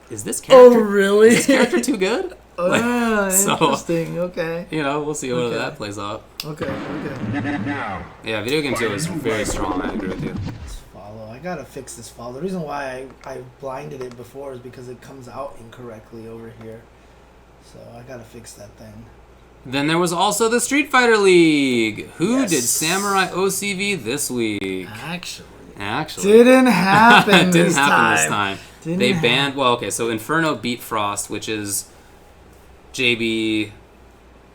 is this character character too good? Interesting. Okay. We'll see whether that plays out. Okay. Yeah, Video Games Yo is very strong. I agree with you. I gotta fix this follow. The reason why I blinded it before is because it comes out incorrectly over here. So I gotta fix that thing. Then there was also the Street Fighter League. Who did Samurai OCV this week? Actually. Didn't happen this time. They banned... Well, okay, so Inferno beat Frost, which is JB,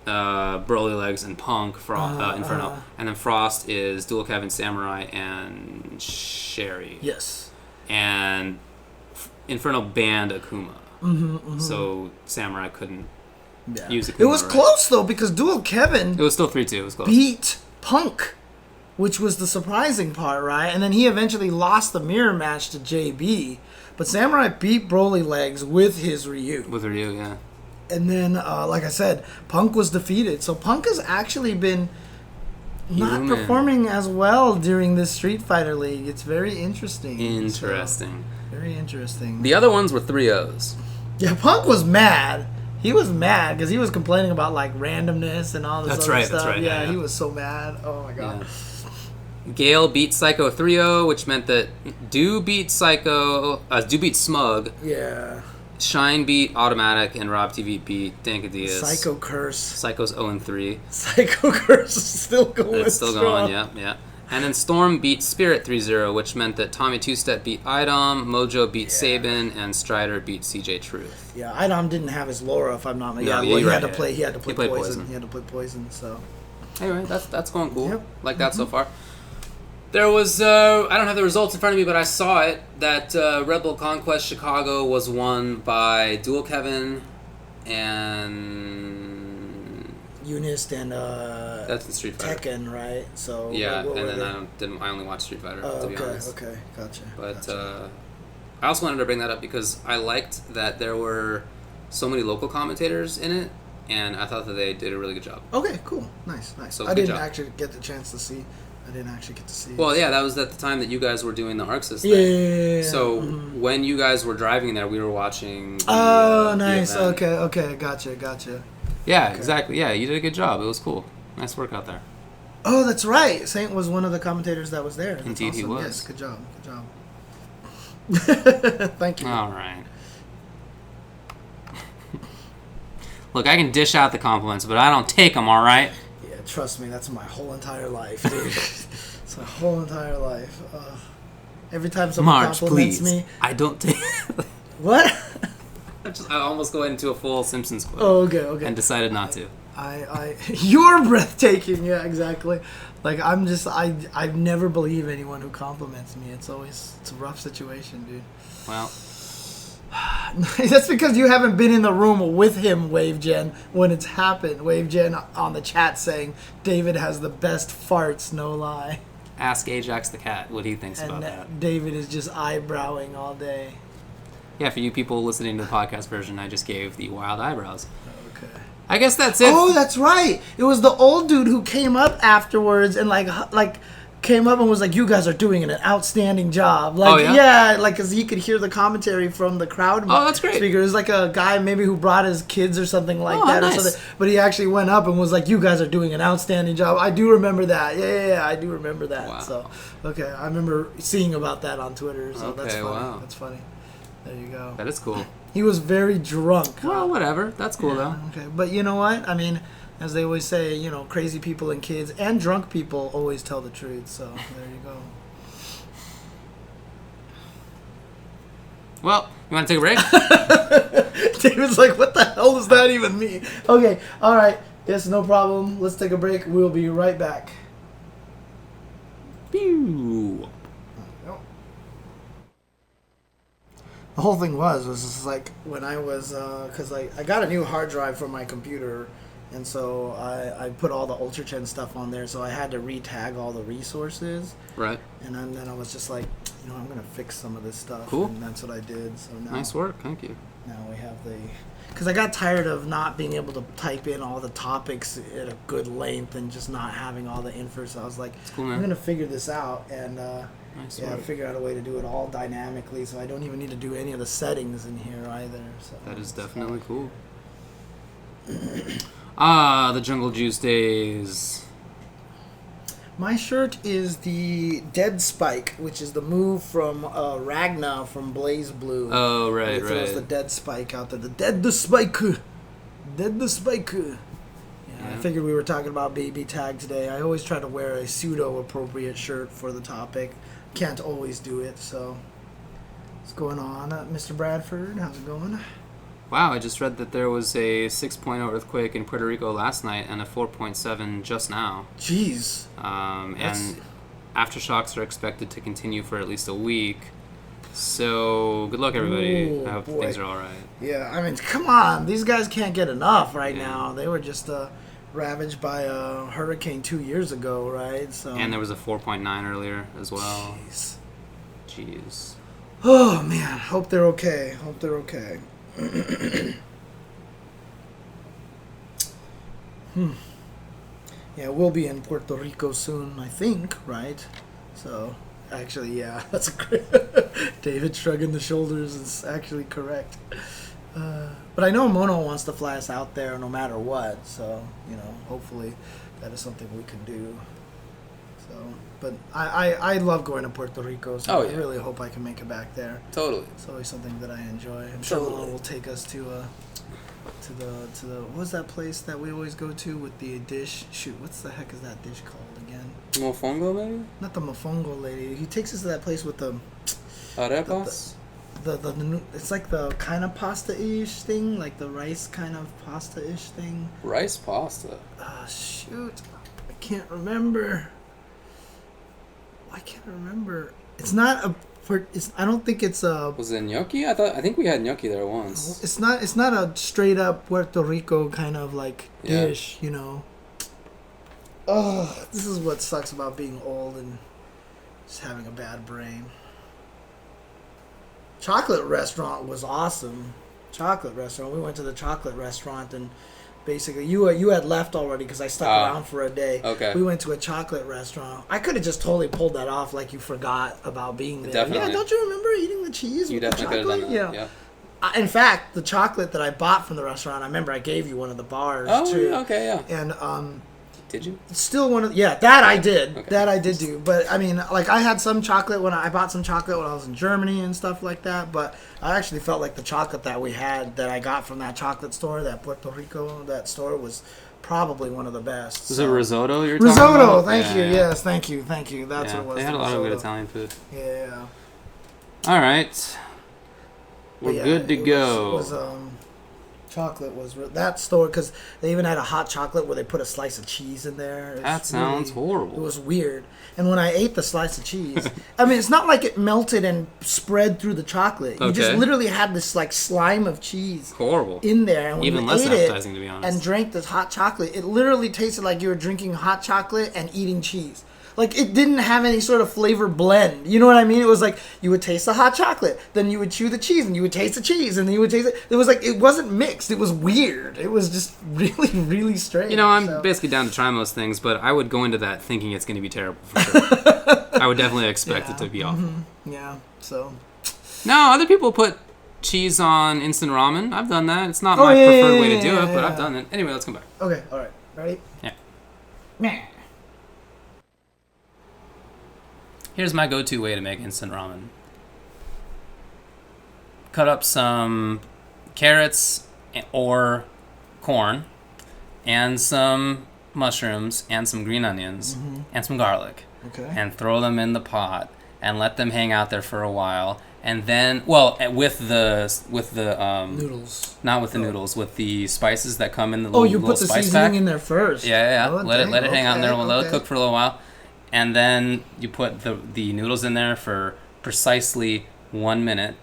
Broly Legs, and Punk, Inferno. And then Frost is Dual Kevin, Samurai, and Sherry. Yes. And Inferno banned Akuma. So Samurai couldn't use Akuma. It was close, though, because Dual Kevin... It was still 3-2. It was close. Beat Punk, which was the surprising part, right? And then he eventually lost the mirror match to JB. But Samurai beat Broly Legs with his Ryu. With Ryu, yeah. And then, like I said, Punk was defeated. So Punk has actually been not performing as well during this Street Fighter League. It's very interesting. Interesting. So, very interesting. The other ones were 3-0s. Yeah, Punk was mad. He was mad because he was complaining about like randomness and all this other stuff. That's right. Yeah, he was so mad. Oh my god. Yeah. Gale beat Psycho 3-0, which meant that Do beat Smug. Yeah. Shine beat Automatic, and Rob TV beat Dankadias. Psycho Curse. Psycho's 0-3. Psycho Curse is still going. It's still going, yeah. And then Storm beat Spirit 3-0, which meant that Tommy Two-Step beat Idom, Mojo beat Sabin, and Strider beat CJ Truth. Yeah, Idom didn't have his Laura, if I'm not mistaken. He had to play Poison. He had to play Poison, so... Anyway, that's going cool. Yep. Like that so far. There was, I don't have the results in front of me, but I saw it, that Red Bull Conquest Chicago was won by Dual Kevin and... Eunice and that's the Street Fighter. Tekken, right? So yeah, and then I only watched Street Fighter, to be honest. Okay, gotcha. But I also wanted to bring that up because I liked that there were so many local commentators in it, and I thought that they did a really good job. Okay, cool. Nice. So I didn't actually get the chance to see. Well, yeah, that was at the time that you guys were doing the Arxis thing. Yeah. So when you guys were driving there, we were watching the, nice. the event. Okay. Gotcha. Yeah, okay. Exactly. Yeah, you did a good job. It was cool. Nice work out there. Oh, that's right. Saint was one of the commentators that was there. That's Indeed, awesome. he was. Yes, good job. Thank you. All right. Look, I can dish out the compliments, but I don't take them, all right? Yeah, trust me, that's my whole entire life, dude. It's my whole entire life. Every time someone compliments me... I don't take... What? I almost go into a full Simpsons quote. Oh, okay. And decided not to. You're breathtaking. Yeah, exactly. Like, I never believe anyone who compliments me. It's a rough situation, dude. Well... That's because you haven't been in the room with him, WaveGen, when it's happened. WaveGen on the chat saying David has the best farts, no lie. Ask Ajax the cat what he thinks about that. And David is just eyebrowing all day. Yeah, for you people listening to the podcast version, I just gave the wild eyebrows. Okay. I guess that's it. Oh, that's right. It was the old dude who came up afterwards and came up and was like, "You guys are doing an outstanding job." Like, because he could hear the commentary from the crowd. Oh, that's great. Speaker. It was like a guy maybe who brought his kids or something like that. Nice. Or something. But he actually went up and was like, "You guys are doing an outstanding job." I do remember that. Yeah, I do remember that. Wow. So, okay, I remember seeing about that on Twitter. So that's funny. Wow. That's funny. There you go. That is cool. He was very drunk. Well, whatever. That's cool, though. Okay, but you know what? I mean, as they always say, crazy people and kids and drunk people always tell the truth. So there you go. Well, you want to take a break? David's like, what the hell does that even mean? Okay, all right. Yes, no problem. Let's take a break. We'll be right back. Pew. The whole thing was just like when I was, because I got a new hard drive for my computer, and so I put all the UltraChen stuff on there, so I had to retag all the resources. Right. And then I was just like, I'm going to fix some of this stuff. Cool. And that's what I did. So now, nice work. Thank you. Now we have because I got tired of not being able to type in all the topics at a good length and just not having all the info. So I was like, cool, man. I'm going to figure this out and figure out a way to do it all dynamically, so I don't even need to do any of the settings in here either. So that is definitely cool. The Jungle Juice days. My shirt is the Dead Spike, which is the move from Ragna from Blaze Blue. Oh, right. It was the Dead Spike out there. The Spike. Yeah, I figured we were talking about BBTag today. I always try to wear a pseudo-appropriate shirt for the topic. Can't always do it, so... What's going on, Mr. Bradford? How's it going? Wow, I just read that there was a 6.0 earthquake in Puerto Rico last night and a 4.7 just now. Jeez. And aftershocks are expected to continue for at least a week. So, good luck, everybody. Ooh, I hope boy. things are all right. Yeah, I mean, come on. These guys can't get enough right now. They were just ravaged by a hurricane 2 years ago, right? So. And there was a 4.9 earlier as well. Jeez. Oh, man. Hope they're okay. Yeah, we'll be in Puerto Rico soon, I think, right? So, actually, yeah, that's great. David shrugging the shoulders is actually correct. But I know Mono wants to fly us out there no matter what, so, hopefully that is something we can do. So, but I love going to Puerto Rico, so I really hope I can make it back there. Totally. It's always something that I enjoy. I'm sure Mono will take us to the what was that place that we always go to with the dish? Shoot, what's the heck is that dish called again? Mofongo, maybe? Not the mofongo lady. He takes us to that place with the Arepas? the it's like the kind of pasta-ish thing, like the rice kind of pasta-ish thing. Rice pasta. Shoot, I can't remember. It's not a. I don't think it's a. Was it gnocchi? I think we had gnocchi there once. It's not a straight up Puerto Rico kind of like dish, Oh, this is what sucks about being old and just having a bad brain. Chocolate restaurant was awesome. We went to the chocolate restaurant and basically you had left already because I stuck around for a day. Okay. We went to a chocolate restaurant. I could have just totally pulled that off, like you forgot about being there. Definitely. Yeah, don't you remember eating the cheese? You with definitely the could have chocolate? done that. Yeah. In fact, the chocolate that I bought from the restaurant, I remember I gave you one of the bars Oh, too. okay, yeah. And Did you? it's still one of that I did. Okay. That I did do. But I mean, like I had some chocolate when I bought some chocolate when I was in Germany and stuff like that. But I actually felt like the chocolate that we had that I got from that chocolate store, that Puerto Rico, that store was probably one of the best. Was it risotto you were talking about? Risotto, thank you. Yes, thank you. That's what it was. They had a lot of good Italian food. Yeah. All right. We're good to go. Chocolate was that store because they even had a hot chocolate where they put a slice of cheese in there. That sounds horrible. It was weird. And when I ate the slice of cheese, I mean, it's not like it melted and spread through the chocolate. You just literally had this like slime of cheese horrible in there. And when even you less ate appetizing, to be honest. and drank this hot chocolate, it literally tasted like you were drinking hot chocolate and eating cheese. Like, it didn't have any sort of flavor blend. You know what I mean? It was like, you would taste the hot chocolate, then you would chew the cheese, and you would taste the cheese, and then you would taste it. It was like, it wasn't mixed. It was weird. It was just really, really strange. I'm basically down to try most things, but I would go into that thinking it's going to be terrible for sure. I would definitely expect it to be awful. Mm-hmm. Yeah, so. No, other people put cheese on instant ramen. I've done that. It's not my preferred way to do it, but I've done it. Anyway, let's come back. Okay, all right. Ready? Yeah. Meh. Here's my go-to way to make instant ramen. Cut up some carrots or corn and some mushrooms and some green onions and some garlic. Okay. And throw them in the pot and let them hang out there for a while. And then, with the noodles. Not with the noodles, with the spices that come in the little, you put the spice seasoning pack. in there first. Yeah. Oh, let it hang out in there. Let it cook for a little while. And then you put the noodles in there for precisely 1 minute.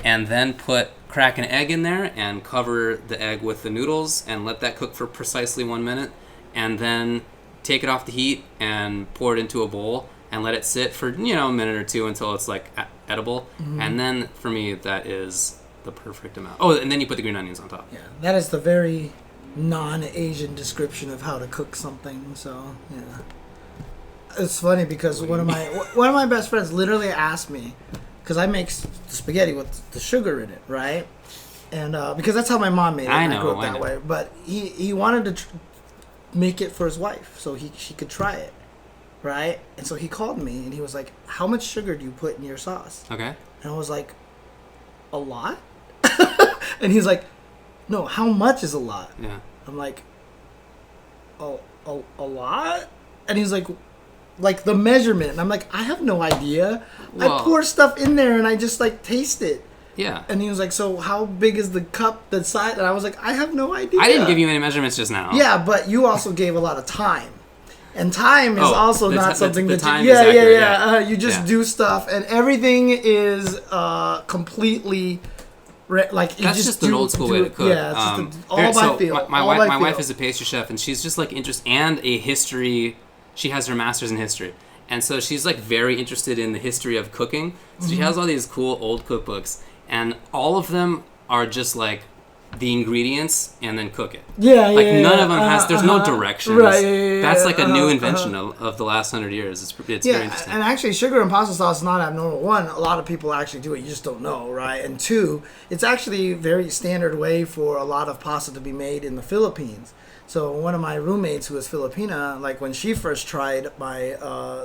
And then crack an egg in there and cover the egg with the noodles and let that cook for precisely 1 minute. And then take it off the heat and pour it into a bowl and let it sit for, a minute or two until it's like edible. Mm-hmm. And then for me, that is the perfect amount. Oh, and then you put the green onions on top. Yeah, that is the very non-Asian description of how to cook something. So, yeah. It's funny because one of my best friends literally asked me, because I make spaghetti with the sugar in it, right? And because that's how my mom made it. I grew up that way. But he wanted to make it for his wife so she could try it, right? And so he called me and he was like, "How much sugar do you put in your sauce?" Okay. And I was like, "A lot?" And he's like, "No, how much is a lot?" Yeah. I'm like, "A lot?" And he's like the measurement. And I'm like, I have no idea. Well, I pour stuff in there and I just like taste it. Yeah. And he was like, so how big is the cup, the size? And I was like, I have no idea. I didn't give you any measurements just now. Yeah, but you also gave a lot of time. And time is also not something the that time you... is accurate, you just do stuff, and everything is completely... Like that's just an old school way to cook. Yeah, it's just all by feel. My wife is a pastry chef, and she's just like interested, and a history. She has her master's in history, and so she's like very interested in the history of cooking. So she has all these cool old cookbooks, and all of them are just like the ingredients and then cook it. Yeah, like none of them has. There's no directions. Right, that's like a new invention of the last 100 years. It's very interesting. And actually, sugar and pasta sauce is not abnormal. One, a lot of people actually do it. You just don't know, right? And two, it's actually a very standard way for a lot of pasta to be made in the Philippines. So one of my roommates who is Filipina, like when she first tried my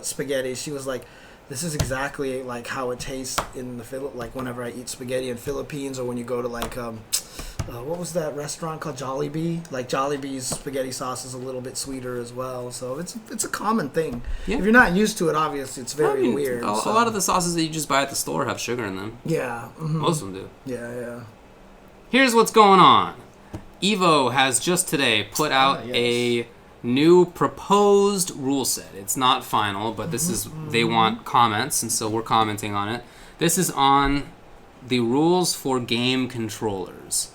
spaghetti, she was like, this is exactly like how it tastes in the like whenever I eat spaghetti in Philippines, or when you go to like what was that restaurant called, Jollibee? Like Jollibee's spaghetti sauce is a little bit sweeter as well, so it's a common thing. Yeah. If you're not used to it, obviously it's very weird. A lot of the sauces that you just buy at the store have sugar in them. Yeah, most of them do. Yeah. Here's what's going on. Evo has just today put out a new proposed rule set. It's not final, but this is they want comments, and so we're commenting on it. This is on the rules for game controllers.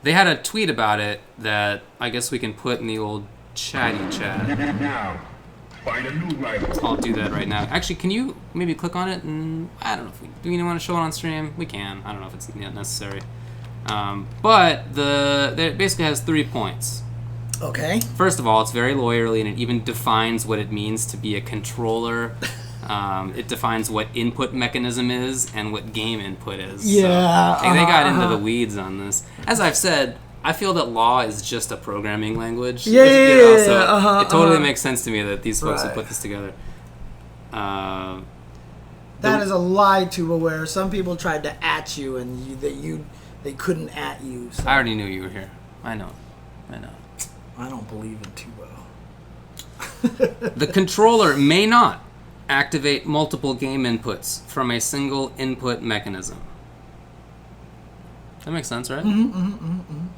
They had a tweet about it that I guess we can put in the old chatty chat. Now, find a new rival. I'll do that right now. Actually, can you maybe click on it? And I don't know if do we want to show it on stream? We can. I don't know if it's necessary. But it basically has 3 points. Okay. First of all, it's very lawyerly, and it even defines what it means to be a controller. It defines what input mechanism is and what game input is. Yeah. So, they got into the weeds on this. As I've said, I feel that law is just a programming language. So it totally makes sense to me that these folks have put this together. That is a lie to where some people tried to at you and they couldn't at you. So. I already knew you were here. I know. I don't believe in too well. The controller may not activate multiple game inputs from a single input mechanism. That makes sense, right? And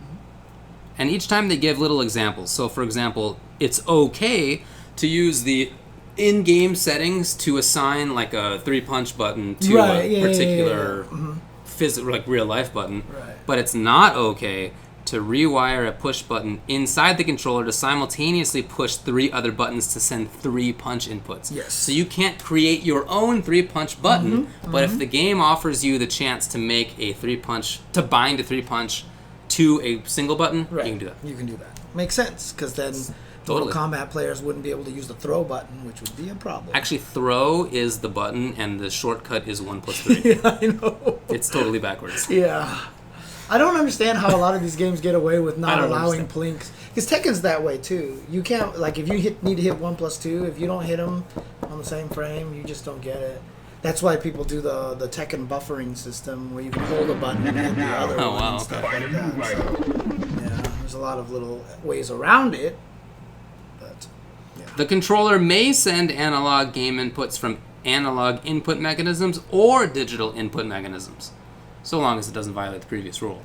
each time they give little examples. So, for example, it's okay to use the in-game settings to assign like a 3-punch button to a particular like real-life button. Right. But it's not okay to rewire a push button inside the controller to simultaneously push 3 other buttons to send 3 punch inputs. Yes. So you can't create your own 3-punch button, but if the game offers you the chance to make a 3-punch, to bind a 3-punch to a single button, you can do that. You can do that. Makes sense, because then Mortal Kombat players wouldn't be able to use the throw button, which would be a problem. Actually, throw is the button, and the shortcut is 1 plus 3. Yeah, I know. It's totally backwards. Yeah. I don't understand how a lot of these games get away with not allowing plinks. Because Tekken's that way too. You can't, like, if you need to hit 1 plus 2, if you don't hit them on the same frame, you just don't get it. That's why people do the Tekken buffering system, where you can hold a button and hit the other one and stuff like that. So, yeah, there's a lot of little ways around it. But yeah. The controller may send analog game inputs from analog input mechanisms or digital input mechanisms, so long as it doesn't violate the previous rule.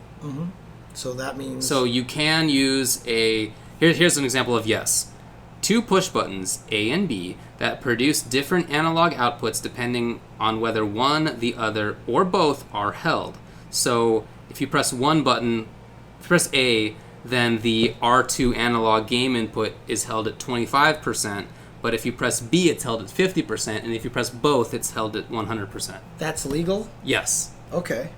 So that means... So you can use a... Here's an example of yes. 2 push buttons, A and B, that produce different analog outputs depending on whether one, the other, or both are held. So if you press one button, if you press A, then the R2 analog game input is held at 25%, but if you press B, it's held at 50%, and if you press both, it's held at 100%. That's legal? Yes. Okay.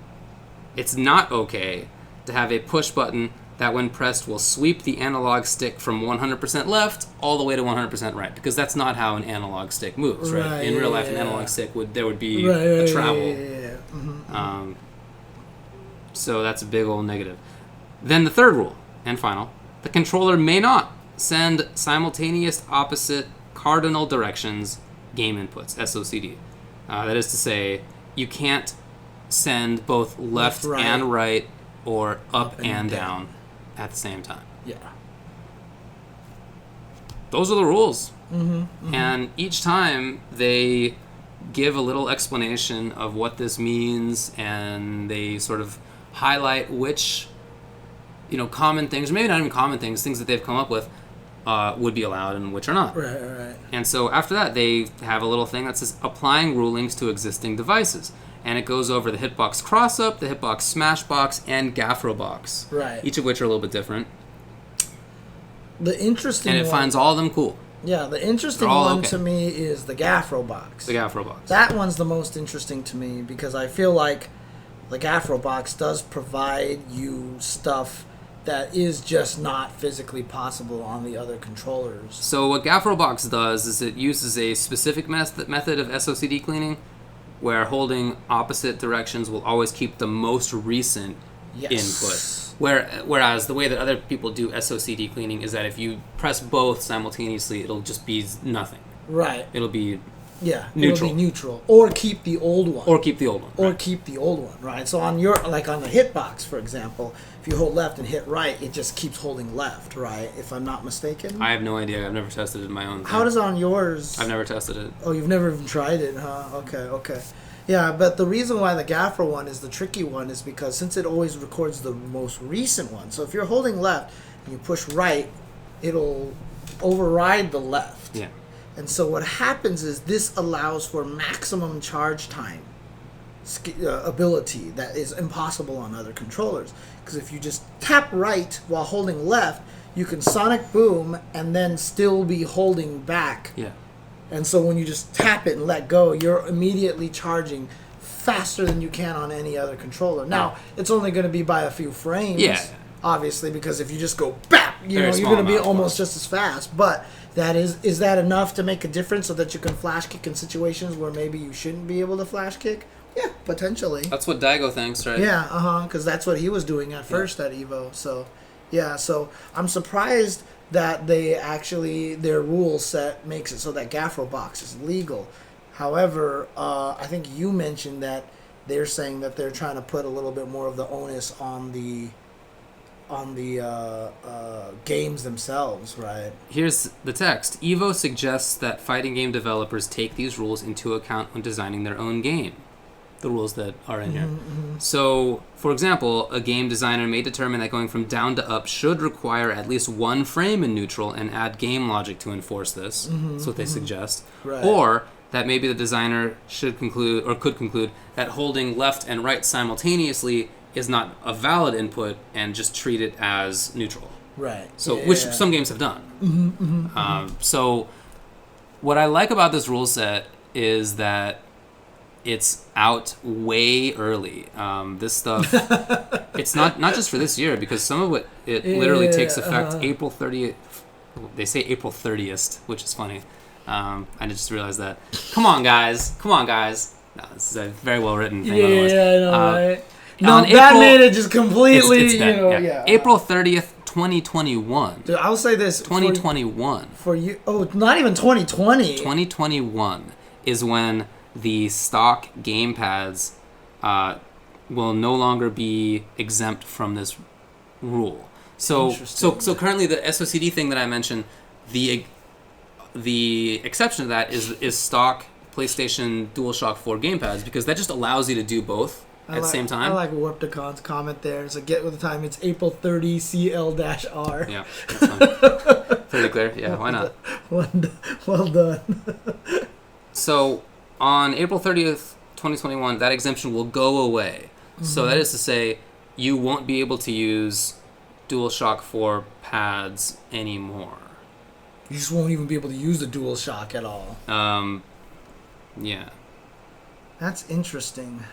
It's not okay to have a push button that when pressed will sweep the analog stick from 100% left all the way to 100% right, because that's not how an analog stick moves, right? In real life, an analog stick would be a travel. So that's a big old negative. Then the third rule, and final, the controller may not send simultaneous opposite cardinal directions game inputs, SOCD. That is to say, you can't send both left and right or up and down at the same time. Yeah. Those are the rules. And each time they give a little explanation of what this means, and they sort of highlight which, common things, or maybe not even common things that they've come up with, would be allowed and which are not. Right. And so after that, they have a little thing that says applying rulings to existing devices. And it goes over the hitbox cross-up, the hitbox smashbox, and Gaffro box. Right. Each of which are a little bit different. The interesting And it finds all of them cool. Yeah, the interesting one to me is the Gaffro box. The Gaffro box. That one's the most interesting to me because I feel like the Gaffro box does provide you stuff that is just not physically possible on the other controllers. So what Gaffro box does is it uses a specific method of SOCD cleaning where holding opposite directions will always keep the most recent input. Whereas the way that other people do SOCD cleaning is that if you press both simultaneously, it'll just be nothing. Right. It'll be neutral. It'll be neutral. Or keep the old one. Right. Right. So on your, like on the hitbox, for example, if you hold left and hit right, it just keeps holding left, right? If I'm not mistaken. I have no idea. I've never tested it in my own thing. How does it on yours? I've never tested it. Oh, you've never even tried it, huh? Okay. Yeah, but the reason why the Gaffro one is the tricky one is because since it always records the most recent one, so if you're holding left and you push right, it'll override the left. Yeah. And so what happens is this allows for maximum charge time ability that is impossible on other controllers. Because if you just tap right while holding left, you can sonic boom and then still be holding back. Yeah. And so when you just tap it and let go, you're immediately charging faster than you can on any other controller. Now, it's only going to be by a few frames, obviously, because if you just go bap, you're going to be almost just as fast. But is that enough to make a difference so that you can flash kick in situations where maybe you shouldn't be able to flash kick? Yeah, potentially. That's what Daigo thinks, right? Yeah, because that's what he was doing at first at EVO. So, so I'm surprised that their rule set makes it so that Gaffro box is legal. However, I think you mentioned that they're saying that they're trying to put a little bit more of the onus on the games themselves, right? Here's the text. EVO suggests that fighting game developers take these rules into account when designing their own game. The rules that are in here. Mm-hmm. So, for example, a game designer may determine that going from down to up should require at least one frame in neutral and add game logic to enforce this. That's what they suggest. Right. Or that maybe the designer could conclude that holding left and right simultaneously is not a valid input and just treat it as neutral. Right. So, which some games have done. So, what I like about this rule set is that it's out way early. This stuff, it's not just for this year, because some of it literally takes effect April 30th. They say April 30th, which is funny. I just realized that. Come on, guys. No, this is a very well written thing. I know, right? No, that made it just completely, it's April 30th, 2021. Dude, I'll say this. 2021. For you, not even 2020. 2021 is when the stock gamepads will no longer be exempt from this rule. So currently the SOCD thing that I mentioned, the exception to that is stock PlayStation DualShock 4 gamepads, because that just allows you to do both at the same time. I like Warpticon's comment there. So get with the time. It's April 30 CL-R. Yeah, that's fine. Pretty clear. Yeah, why not? Well done. So on April 30th, 2021, that exemption will go away. So that is to say, you won't be able to use DualShock 4 pads anymore. You just won't even be able to use the DualShock at all. Yeah. That's interesting.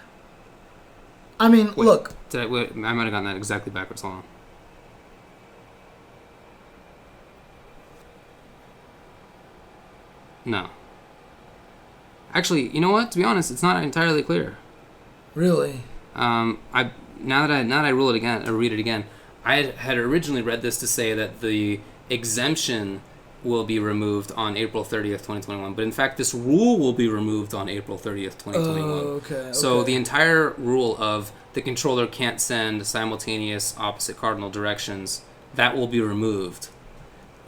I mean, look. I might have gotten that exactly backwards. Hold on. No. Actually, you know what? To be honest, it's not entirely clear. Really? Now that I read it again, I had originally read this to say that the exemption will be removed on April 30th, 2021. But in fact, this rule will be removed on April 30th, 2021. Okay. So the entire rule of the controller can't send simultaneous opposite cardinal directions, that will be removed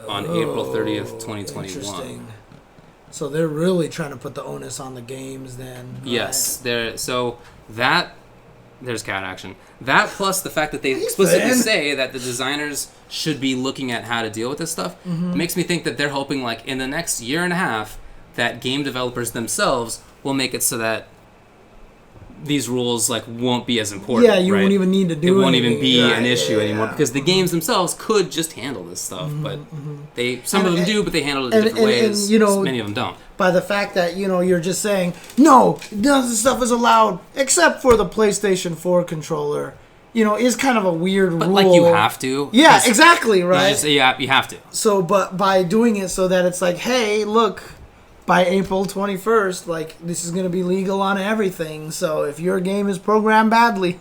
on April 30th, 2021. Interesting. So they're really trying to put the onus on the games then. Right? Yes, there's cat action. That plus the fact that they explicitly say that the designers should be looking at how to deal with this stuff makes me think that they're hoping, like, in the next year and a half, that game developers themselves will make it so that these rules, like, won't be as important. Yeah, you won't even need to do it. It won't even be an issue anymore because the games themselves could just handle this stuff, but some of them do, but they handle it in different ways. And, you know, many of them don't. By the fact that, you know, you're just saying, no, none of this stuff is allowed except for the PlayStation 4 controller, you know, is kind of a weird rule. But, like, you have to. Yeah, exactly, right? You have to. So, but by doing it so that it's like, hey, look, by April 21st, like, this is going to be legal on everything. So if your game is programmed badly,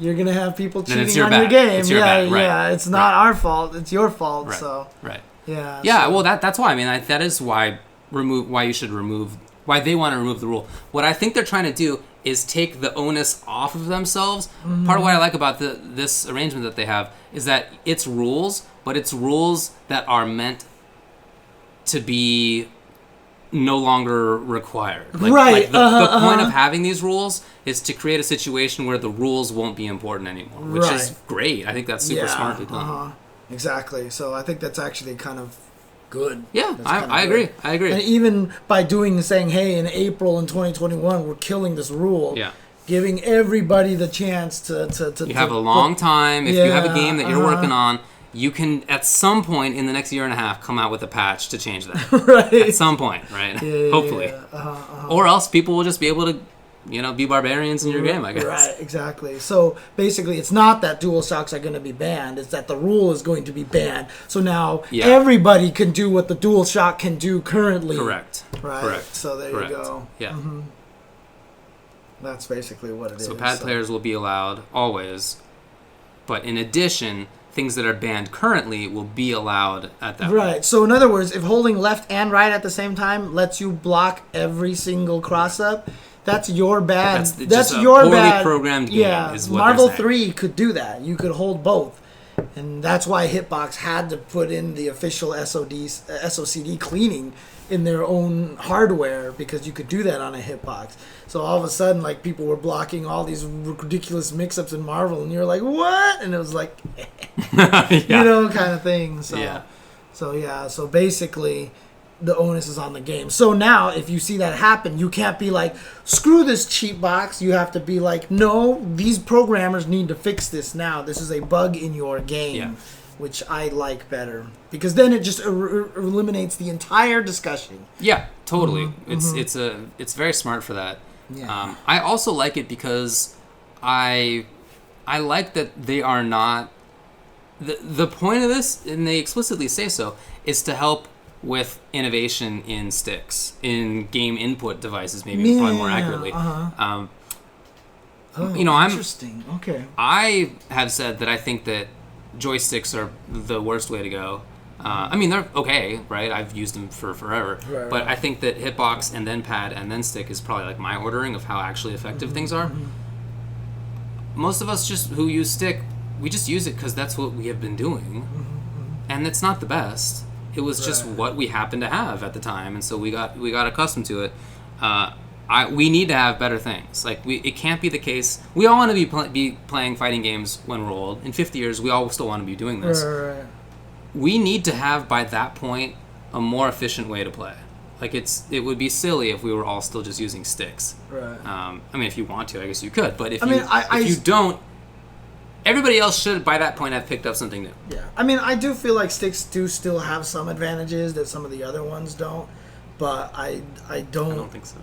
you're going to have people cheating on your game. It's your bad. Right. Yeah, it's not our fault. It's your fault. Right. So, right. Yeah. Yeah, well, that's why. I mean, that is why they want to remove the rule. What I think they're trying to do is take the onus off of themselves. Part of what I like about this arrangement that they have is that it's rules, but it's rules that are meant to be no longer required. Like the point of having these rules is to create a situation where the rules won't be important anymore, which is great. I think that's super smartly done. Exactly. So I think that's actually kind of good. Yeah, I agree. I agree. And even by saying, hey, in April in 2021, we're killing this rule. Yeah. Giving everybody the chance to you have a long time. If you have a game that you're working on, you can, at some point in the next year and a half, come out with a patch to change that. Right. At some point, right? Hopefully. Or else people will just be able to, you know, be barbarians in your game, I guess. Right, exactly. So basically, it's not that DualShocks are going to be banned. It's that the rule is going to be banned. So now everybody can do what the DualShock can do currently. Correct. Right. Correct. So there you go. Yeah. That's basically what it is. So pad players will be allowed always, but in addition, things that are banned currently will be allowed at that point. Right. So in other words, if holding left and right at the same time lets you block every single cross-up, that's your bad. That's your poorly bad. programmed game. Yeah. Is what Marvel they're saying. 3 could do that. You could hold both. And that's why Hitbox had to put in the official SOCD cleaning in their own hardware because you could do that on a Hitbox. So all of a sudden, like, people were blocking all these ridiculous mix-ups in Marvel, and you're like, what? And it was like, you know, kind of thing. So, so basically, the onus is on the game. So now, if you see that happen, you can't be like, screw this cheap box. You have to be like, no, these programmers need to fix this now. This is a bug in your game, which I like better. Because then it just eliminates the entire discussion. Yeah, totally. It's very smart for that. Yeah. I also like it because I like that they are not... The point of this, and they explicitly say so, is to help with innovation in sticks, in game input devices, probably more accurately. You know, interesting. Okay. I have said that I think that joysticks are the worst way to go. I mean, they're okay, right? I've used them for forever. But I think that hitbox and then pad and then stick is probably like my ordering of how actually effective things are. Most of us who use stick, we just use it because that's what we have been doing. And it's not the best. It was just what we happened to have at the time, and so we got accustomed to it. We need to have better things. Like it can't be the case. We all want to be playing fighting games when we're old. In 50 years, we all still want to be doing this. We need to have by that point a more efficient way to play. Like it would be silly if we were all still just using sticks. I mean, if you want to, I guess you could. But if you don't. Everybody else should, by that point, have picked up something new. Yeah. I mean, I do feel like sticks do still have some advantages that some of the other ones don't, but I don't... I don't think so.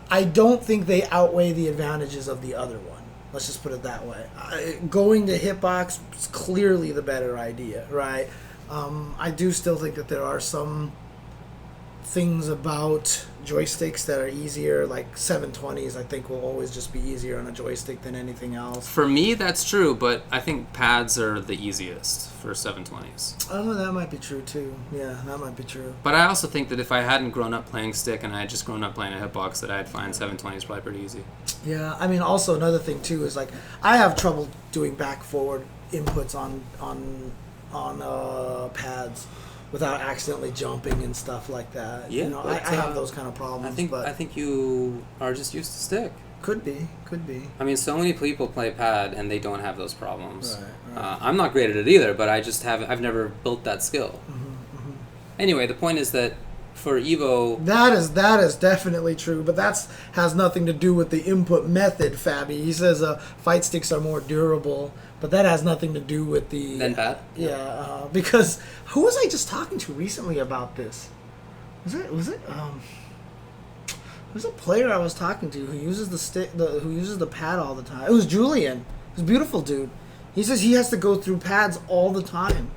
I don't think they outweigh the advantages of the other one. Let's just put it that way. Going to hitbox is clearly the better idea, right? I do still think that there are some things about joysticks that are easier, like 720s I think will always just be easier on a joystick than anything else. For me, that's true, but I think pads are the easiest for 720s. Oh, that might be true too. Yeah, that might be true. But I also think that if I hadn't grown up playing stick and I had just grown up playing a hitbox, that I'd find 720s probably pretty easy. Yeah, I mean, also another thing too is like I have trouble doing back forward inputs on pads. without accidentally jumping and stuff like that. Yeah, you know, but, I have those kind of problems. I think you are just used to stick. Could be. I mean, so many people play pad and they don't have those problems. Right. I'm not great at it either, but I've never built that skill. Anyway, the point is that for Evo, that is definitely true, but has nothing to do with the input method, Fabi. He says fight sticks are more durable, but that has nothing to do with the... Then pad? Yeah, because who was I just talking to recently about this? There's a player I was talking to who uses who uses the pad all the time. It was Julian. He's a beautiful dude. He says he has to go through pads all the time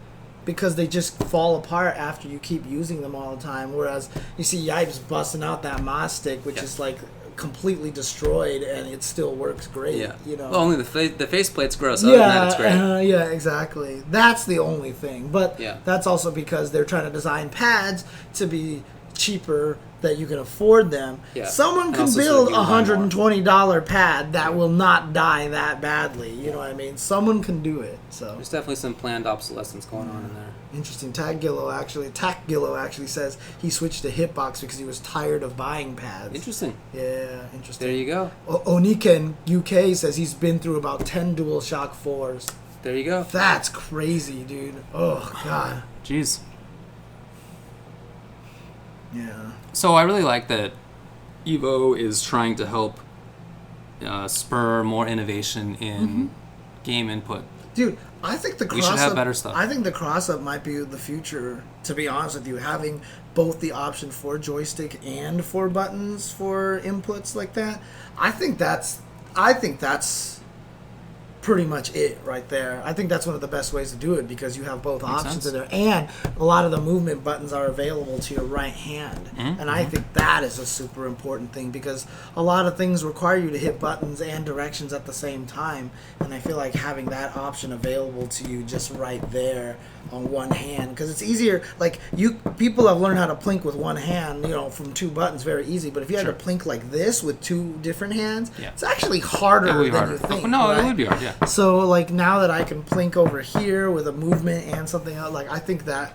because they just fall apart after you keep using them all the time. Whereas you see Yipes busting out that Moss stick, which is like completely destroyed, and it still works great. Yeah. You know. Well, only the faceplate's gross. Other than that, it's great. Yeah, exactly. That's the only thing. But that's also because they're trying to design pads to be cheaper, that you can afford them. Yeah. Someone can build a $120 pad that will not die that badly. You know what I mean? Someone can do it. So there's definitely some planned obsolescence going on in there. Interesting. Tack Gillo actually says he switched to Hitbox because he was tired of buying pads. Interesting. Yeah, interesting. There you go. Oniken UK says he's been through about 10 DualShock 4s. There you go. That's crazy, dude. Oh, God. Jeez. Yeah. So I really like that Evo is trying to help spur more innovation in game input. Dude, I think we should have better stuff. I think the cross-up might be the future, to be honest with you. Having both the option for joystick and for buttons for inputs like that. I think that's pretty much it right there. I think that's one of the best ways to do it because you have both options in there, and a lot of the movement buttons are available to your right hand. And I think that is a super important thing because a lot of things require you to hit buttons and directions at the same time, and I feel like having that option available to you just right there on one hand, because it's easier. Like people have learned how to plink with one hand, you know, from two buttons very easy, but if you had to plink like this with two different hands, it's actually harder than you think. It would be hard, yeah. So like now that I can plink over here with a movement and something else, like I think that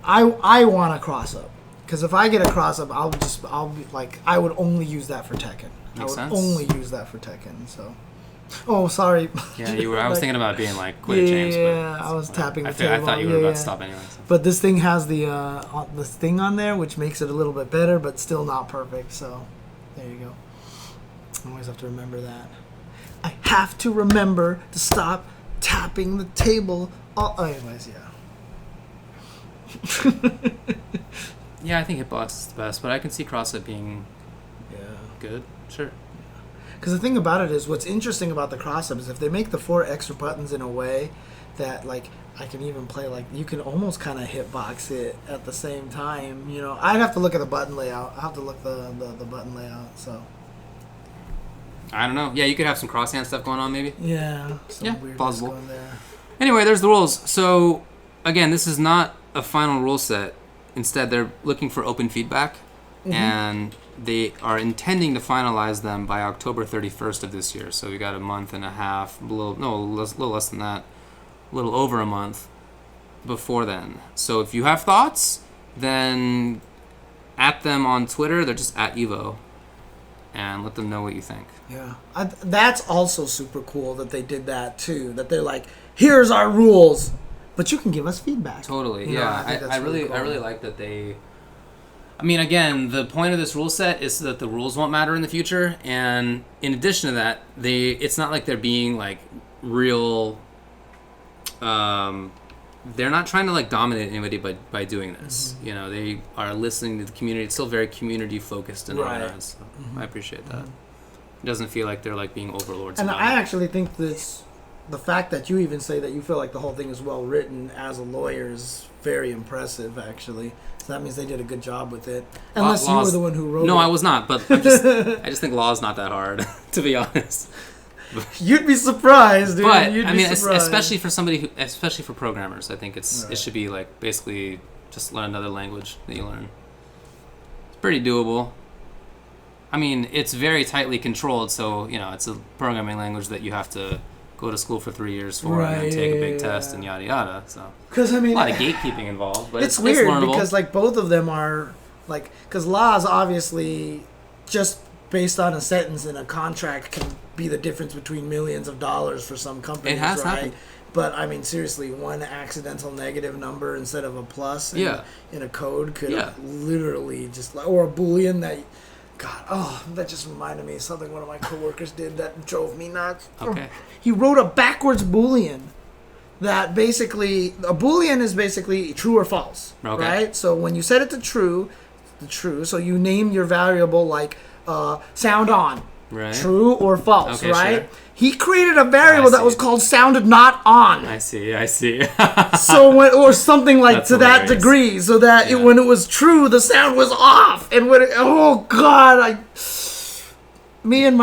I want a cross up, because if I get a cross up, I'll be like, I would only use that for Tekken. Makes sense. Only use that for Tekken. So, oh sorry. Yeah, you were. I was thinking about being like, quit James. Yeah, I was tapping the table. I thought you were about to stop anyway. So. But this thing has the thing on there, which makes it a little bit better, but still not perfect. So, there you go. I always have to remember that. I have to remember to stop tapping the table. Anyways, yeah. Yeah, I think Hitbox is the best, but I can see cross-up being good. Sure. Because the thing about it is, what's interesting about the cross-up is if they make the 4 extra buttons in a way that, like, I can even play, like, you can almost kind of hitbox it at the same time. You know, I'd have to look at the button layout. I'll have to look the button layout, so. I don't know. Yeah, you could have some cross-hand stuff going on, maybe. Yeah. Some plausible. Going there. Anyway, there's the rules. So, again, this is not a final rule set. Instead, they're looking for open feedback, and they are intending to finalize them by October 31st of this year. So we got a month and a half, a little less than that, a little over a month before then. So if you have thoughts, then at them on Twitter. They're just at Evo, and let them know what you think. Yeah, that's also super cool that they did that too. That they're like, here's our rules, but you can give us feedback. Totally, you know, yeah. I really like that they. I mean, again, the point of this rule set is so that the rules won't matter in the future, and in addition to that, it's not like they're being like real. They're not trying to like dominate anybody by doing this. You know, they are listening to the community. It's still very community focused and all that. So I appreciate that. It doesn't feel like they're like being overlords. And I actually think this, the fact that you even say that you feel like the whole thing is well written as a lawyer is very impressive, actually. So that means they did a good job with it. Unless you were the one who wrote it. No, I was not, but I just think law is not that hard, to be honest. You'd be surprised, dude. But You'd I mean, be surprised. especially for programmers, I think it should be like basically just learn another language that you learn. It's pretty doable. I mean, it's very tightly controlled, so you know it's a programming language that you have to go to school for 3 years for and then take a big test and yada yada. So because I mean, a lot of gatekeeping involved, but it's weird learnable. because like both of them are like because laws obviously just based on a sentence in a contract can be the difference between millions of dollars for some companies. It has right? happened. But I mean, seriously, one accidental negative number instead of a plus in a code could literally just or a Boolean that. God, that just reminded me of something one of my coworkers did that drove me nuts. Okay. He wrote a backwards Boolean that basically, a Boolean is basically true or false, right? So when you set it to true, so you name your variable like sound on, right? True or false, right? Sure. He created a variable that was called sounded not on. I see. So or something like That's to hilarious. that degree, so that when it was true, the sound was off, and when me and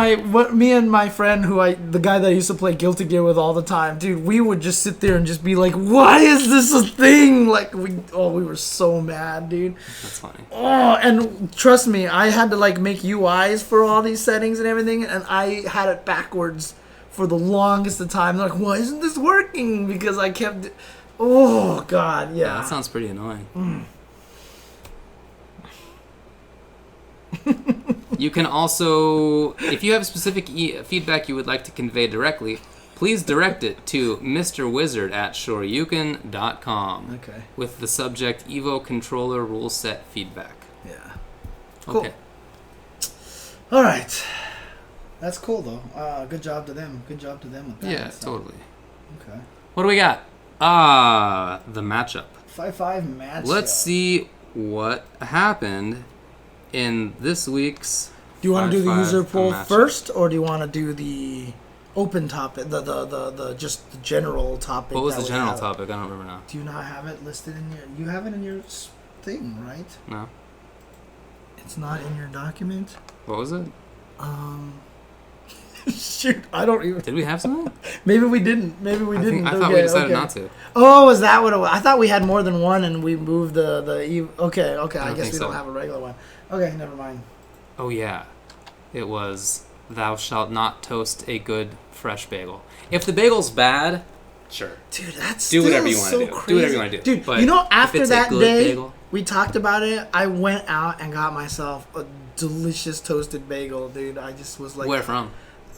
my friend the guy that I used to play Guilty Gear with all the time, dude, we would just sit there and just be like, why is this a thing? Like we were so mad, dude. That's funny. And trust me, I had to like make UIs for all these settings and everything, and I had it backwards for the longest of time. Like, why isn't this working? Because I kept. Oh God, yeah. That sounds pretty annoying. You can also, if you have specific feedback you would like to convey directly, please direct it to mrwizard@shoryuken.com. Okay. With the subject Evo Controller Rule Set Feedback. Yeah. Cool. Okay. All right. That's cool though. Good job to them. Good job to them with that. Yeah, totally. Okay. What do we got? The matchup. 5-5 matchup. Let's see what happened in this week's. Do you want to do the 5-5 user poll matchup. first, or do you want to do the open topic, the just the general topic? What was that the we general have? topic? I don't remember now. Do you not have it listed in your? You have it in your thing, right? No. It's not in your document. What was it? Shoot, I don't even. Did we have something? Maybe we didn't. Maybe we didn't. I thought we decided not to. Oh, is that what it was? I thought we had more than one, and we moved the. Okay. I guess we don't have a regular one. Okay, never mind. Oh yeah, it was. Thou shalt not toast a good fresh bagel. If the bagel's bad, sure. Dude, that's do whatever you want so to do. crazy. Do whatever you want to do. Dude, but you know, if after it's that a good day, bagel, we talked about it. I went out and got myself a delicious toasted bagel, dude. I just was like, where from?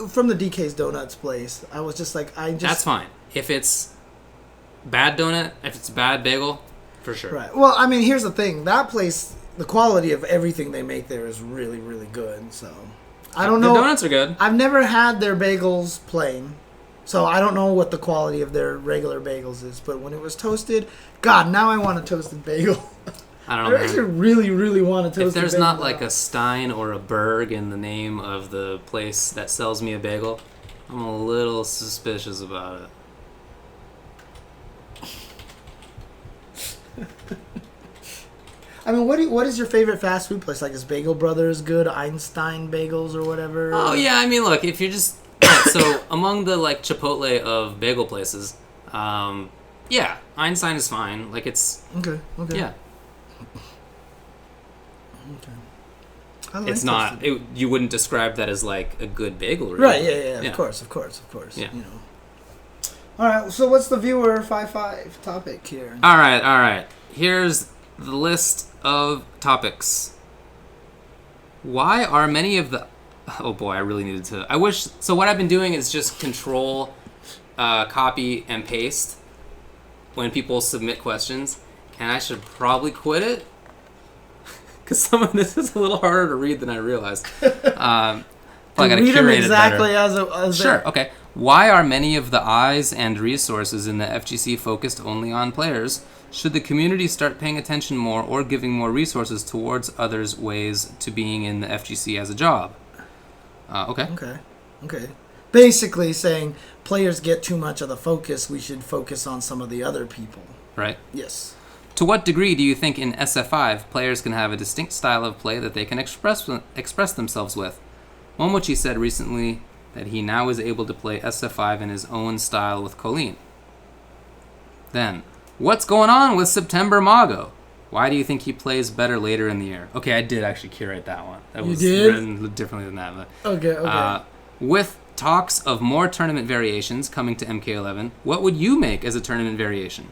From the DK's Donuts place. I was just like, That's fine. If it's bad donut, if it's bad bagel, for sure. Right. Well, I mean, here's the thing. That place, the quality of everything they make there is really, really good. So, I don't know. The donuts are good. I've never had their bagels plain, so I don't know what the quality of their regular bagels is. But when it was toasted, God, now I want a toasted bagel. I don't know. I actually really, really want a toasted bagel. If there's not like a Stein or a Berg in the name of the place that sells me a bagel, I'm a little suspicious about it. I mean, what is your favorite fast food place? Like, is Bagel Brothers good? Einstein Bagels or whatever? Oh yeah, I mean, look, if you're just so among the like Chipotle of bagel places, yeah, Einstein is fine. Like it's okay. Yeah. Okay. I like It's not. You wouldn't describe that as like a good bagel, right? Yeah. Of course. Yeah. You know. All right. So what's the viewer 5-5 topic here? All right. Here's the list of topics. Why are many of the? Oh boy, I really needed to. I wish. So what I've been doing is just control, copy and paste when people submit questions, and I should probably quit it. Because some of this is a little harder to read than I realized. I gotta read them curate exactly it better. as Sure. Okay. Why are many of the eyes and resources in the FGC focused only on players? Should the community start paying attention more or giving more resources towards others' ways to being in the FGC as a job? Okay. Okay. Basically saying players get too much of the focus. We should focus on some of the other people. Right. Yes. To what degree do you think in SF5 players can have a distinct style of play that they can express themselves with? Momochi said recently that he now is able to play SF5 in his own style with Colleen. Then, what's going on with September Mago? Why do you think he plays better later in the year? Okay, I did actually curate that one. That was did? written differently than that. But, Okay. with talks of more tournament variations coming to MK11. What would you make as a tournament variation?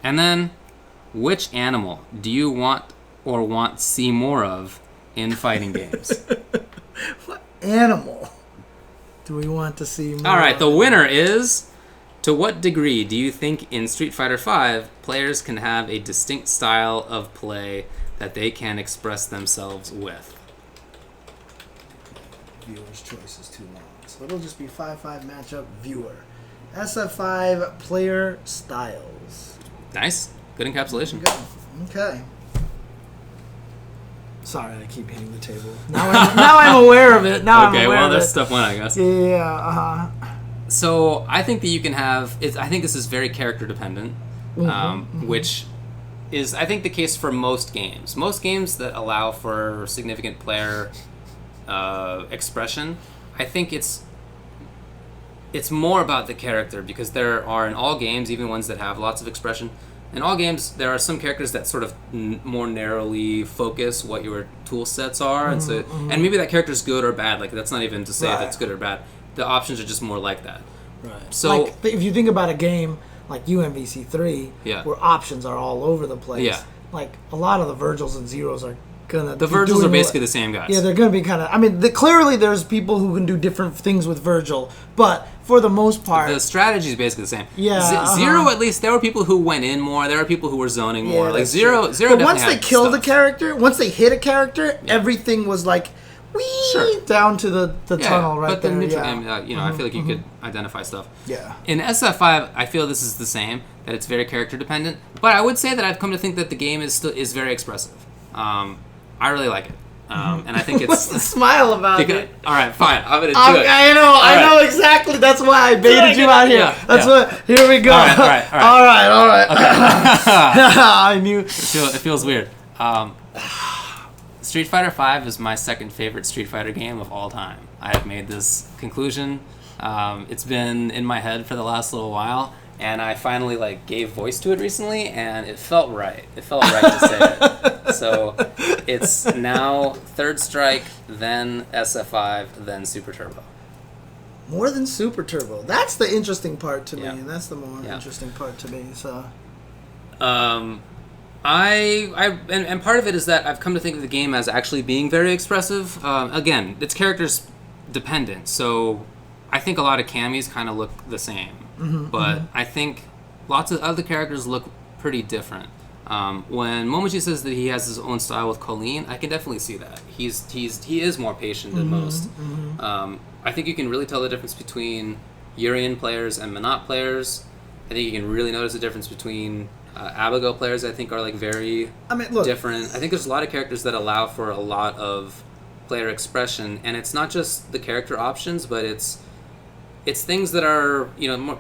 And then, which animal do you want to see more of in fighting games? What animal do we want to see more? All right, the winner is... To what degree do you think in Street Fighter V players can have a distinct style of play that they can express themselves with? Viewer's choice is too long, so it'll just be 5-5 matchup viewer. SF5 player styles. Nice. Good encapsulation. Good. Okay. Sorry, I keep hitting the table. Now I'm aware of it. Okay, well, that's step one, I guess. Yeah, So I think that you can have... I think this is very character dependent, which is, I think, the case for most games. Most games that allow for significant player expression, I think it's more about the character, because there are, in all games, even ones that have lots of expression, in all games there are some characters that sort of more narrowly focus what your tool sets are, and so and maybe that character's good or bad. Like, that's not even to say if it's good or bad. The options are just more like that. Right. So like, if you think about a game like UMVC3, where options are all over the place, like a lot of the Virgils and Zeros are gonna. The Virgils are basically the same guys. Yeah, they're gonna be kind of. I mean, clearly there's people who can do different things with Virgil, but for the most part, the strategy is basically the same. Yeah, Zero, at least there were people who went in more. There were people who were zoning more. Like Zero. But once they killed the character, once they hit a character, everything was like. Down to the tunnel right there. But the neutral game, I feel like you could identify stuff. Yeah. In SF5, I feel this is the same, that it's very character dependent. But I would say that I've come to think that the game is very expressive. I really like it. And I think it's... What's the smile about it? All right, fine. I'm going to do it. I know exactly. That's why I baited you out here. Here we go. All right. Okay. I knew. It feels weird. Street Fighter V is my second favorite Street Fighter game of all time. I have made this conclusion. It's been in my head for the last little while, and I finally gave voice to it recently, and it felt right. It felt right to say it. So it's now Third Strike, then SF5, then Super Turbo. More than Super Turbo. That's the interesting part to me. That's the more interesting part to me. So. And part of it is that I've come to think of the game as actually being very expressive. Again, it's characters dependent, so I think a lot of camis kind of look the same, but I think lots of other characters look pretty different. When Momochi says that he has his own style with Colleen, I can definitely see that. He is more patient than most. I think you can really tell the difference between Urien players and Menat players. I think you can really notice the difference between Abigail players. I think are very different. I think there's a lot of characters that allow for a lot of player expression, and it's not just the character options, but it's things that are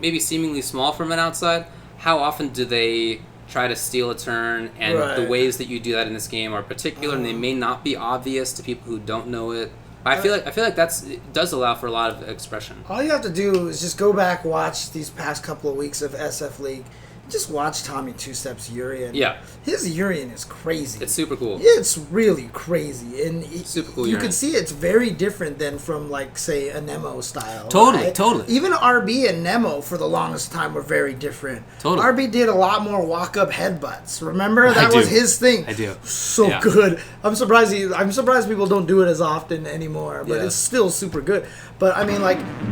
maybe seemingly small from an outside. How often do they try to steal a turn? And the ways that you do that in this game are particular, and they may not be obvious to people who don't know it. I feel like it does allow for a lot of expression. All you have to do is just go back, watch these past couple of weeks of SF League. Just watch Tommy Two Steps Urien. Yeah. His Urien is crazy. It's super cool. It's really crazy. And super cool you can see it's very different than from, say, a Nemo style. Totally. Even RB and Nemo, for the longest time, were very different. Totally. RB did a lot more walk-up headbutts. Remember? That was his thing. I do. So good. I'm surprised people don't do it as often anymore, but it's still super good. But, I mean,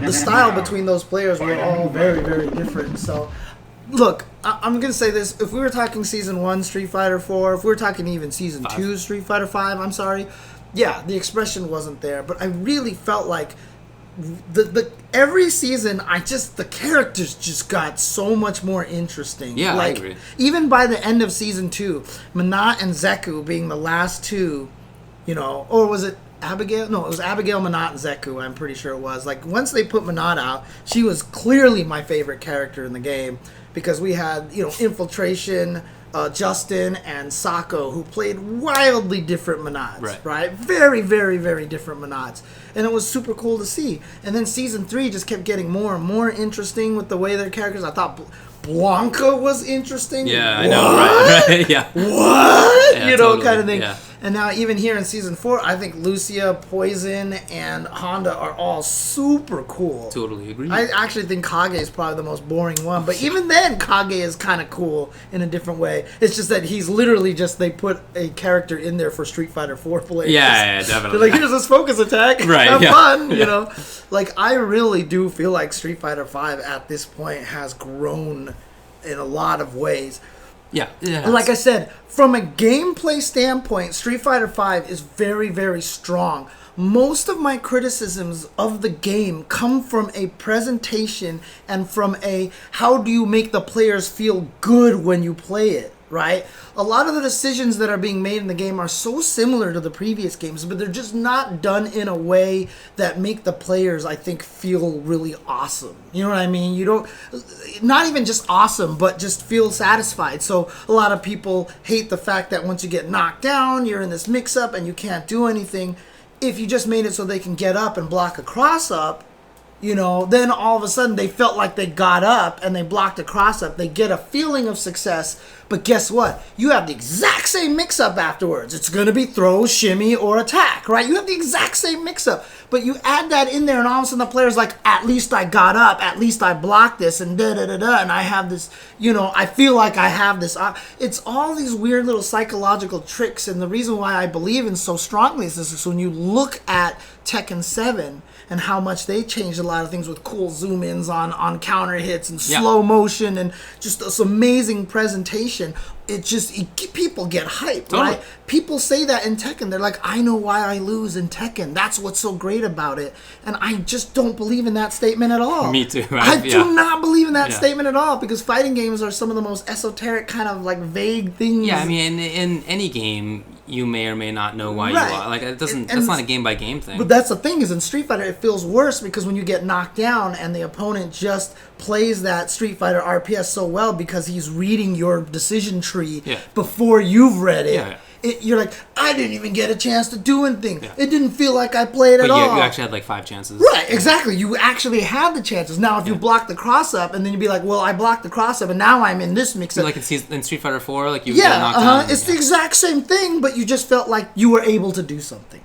the style between those players were all very, very different. So... Look, I'm going to say this. If we were talking Season 1 Street Fighter 4, if we were talking even Season 2 Street Fighter 5, I'm sorry, the expression wasn't there. But I really felt like every season, the characters just got so much more interesting. Yeah, I agree. Even by the end of Season 2, Menat and Zeku being the last two, or was it Abigail? No, it was Abigail, Menat, and Zeku, I'm pretty sure it was. Once they put Menat out, she was clearly my favorite character in the game. Because we had, Infiltration, Justin, and Sako, who played wildly different Menats, right? Very, very, very different Menats. And it was super cool to see. And then Season 3 just kept getting more and more interesting with the way their characters... I thought Blanca was interesting. Yeah, I know, right? Yeah. What? Yeah, totally. Kind of thing. Yeah. And now even here in Season 4, I think Lucia, Poison, and Honda are all super cool. Totally agree. I actually think Kage is probably the most boring one. But even then, Kage is kind of cool in a different way. It's just that he's literally just, they put a character in there for Street Fighter 4 players. Yeah, definitely. They're like, here's this focus attack. Right, Have yeah. fun, you know? Like, I really do feel like Street Fighter 5 at this point has grown in a lot of ways. Yeah. Like I said, from a gameplay standpoint, Street Fighter V is very, very strong. Most of my criticisms of the game come from a presentation and from a how do you make the players feel good when you play it, right? A lot of the decisions that are being made in the game are so similar to the previous games, but they're just not done in a way that make the players, I think, feel really awesome. You know what I mean? You don't, not even just awesome, but just feel satisfied. So a lot of people hate the fact that once you get knocked down, you're in this mix-up and you can't do anything. If you just made it so they can get up and block a cross-up, you know, then all of a sudden they felt like they got up and they blocked a cross-up. They get a feeling of success, but guess what? You have the exact same mix-up afterwards. It's going to be throw, shimmy, or attack, right? You have the exact same mix-up, but you add that in there and all of a sudden the player's like, at least I got up, at least I blocked this, and da-da-da-da, and I have this, you know, I feel like I have this. It's all these weird little psychological tricks, and the reason why I believe in so strongly is this is when you look at Tekken 7 and how much they changed a lot of things with cool zoom-ins on counter hits and slow motion and just this amazing presentation. People get hyped, Totally. right? People say that in Tekken. They're like, I know why I lose in Tekken. That's what's so great about it. And I just don't believe in that statement at all. Me too. I do not believe in that Yeah. statement at all because fighting games are some of the most esoteric kind of like vague things. Yeah, I mean, in any game, you may or may not know why Right. you are. Like, it doesn't. And That's not a game by game thing. But that's the thing is in Street Fighter it feels worse because when you get knocked down and the opponent just plays that Street Fighter RPS so well because he's reading your decision tree Yeah. before you've read it. Yeah. You're like, I didn't even get a chance to do anything. Yeah. It didn't feel like I played But at all. you actually had like 5 chances. Right, exactly. You actually had the chances. Now, if you block the cross up, and then you'd be like, well, I blocked the cross up, and now I'm in this mix up. Like in Street Fighter 4, like you get knocked down. It's the exact same thing, but you just felt like you were able to do something.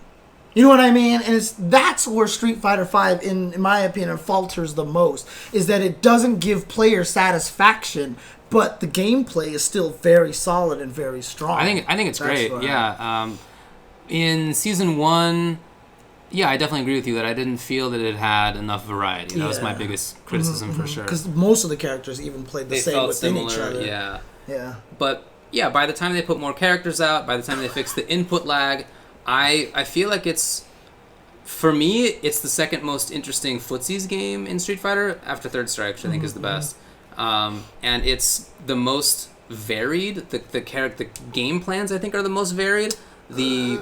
You know what I mean? And that's where Street Fighter V, in my opinion, falters the most, is that it doesn't give player satisfaction, but the gameplay is still very solid and very strong. I think it's That's great. what Yeah. In Season 1, yeah, I definitely agree with you that I didn't feel that it had enough variety. That was my Yeah. biggest criticism for sure. Because most of the characters even played the They same felt within similar, each other. yeah. Yeah. But yeah, by the time they put more characters out, by the time they fix the input lag, I feel like it's, for me, it's the second most interesting footsies game in Street Fighter after Third Strike, which I think is the best. And it's the most varied. The game plans I think are the most varied. The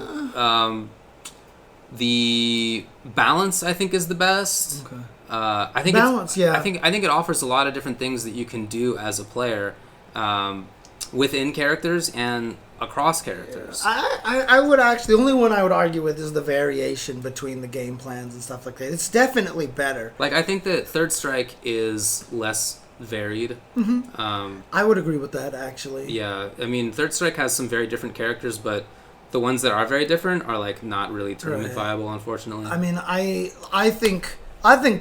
balance I think is the best. Okay. I think Balance, yeah. I think it offers a lot of different things that you can do as a player within characters and across characters. I would actually, the only one I would argue with is the variation between the game plans and stuff like that. It's definitely better. Like, I think that Third Strike is less varied. I would agree with that, actually. Yeah, I mean, Third Strike has some very different characters, but the ones that are very different are, like, not really tournament viable, unfortunately. I mean, I think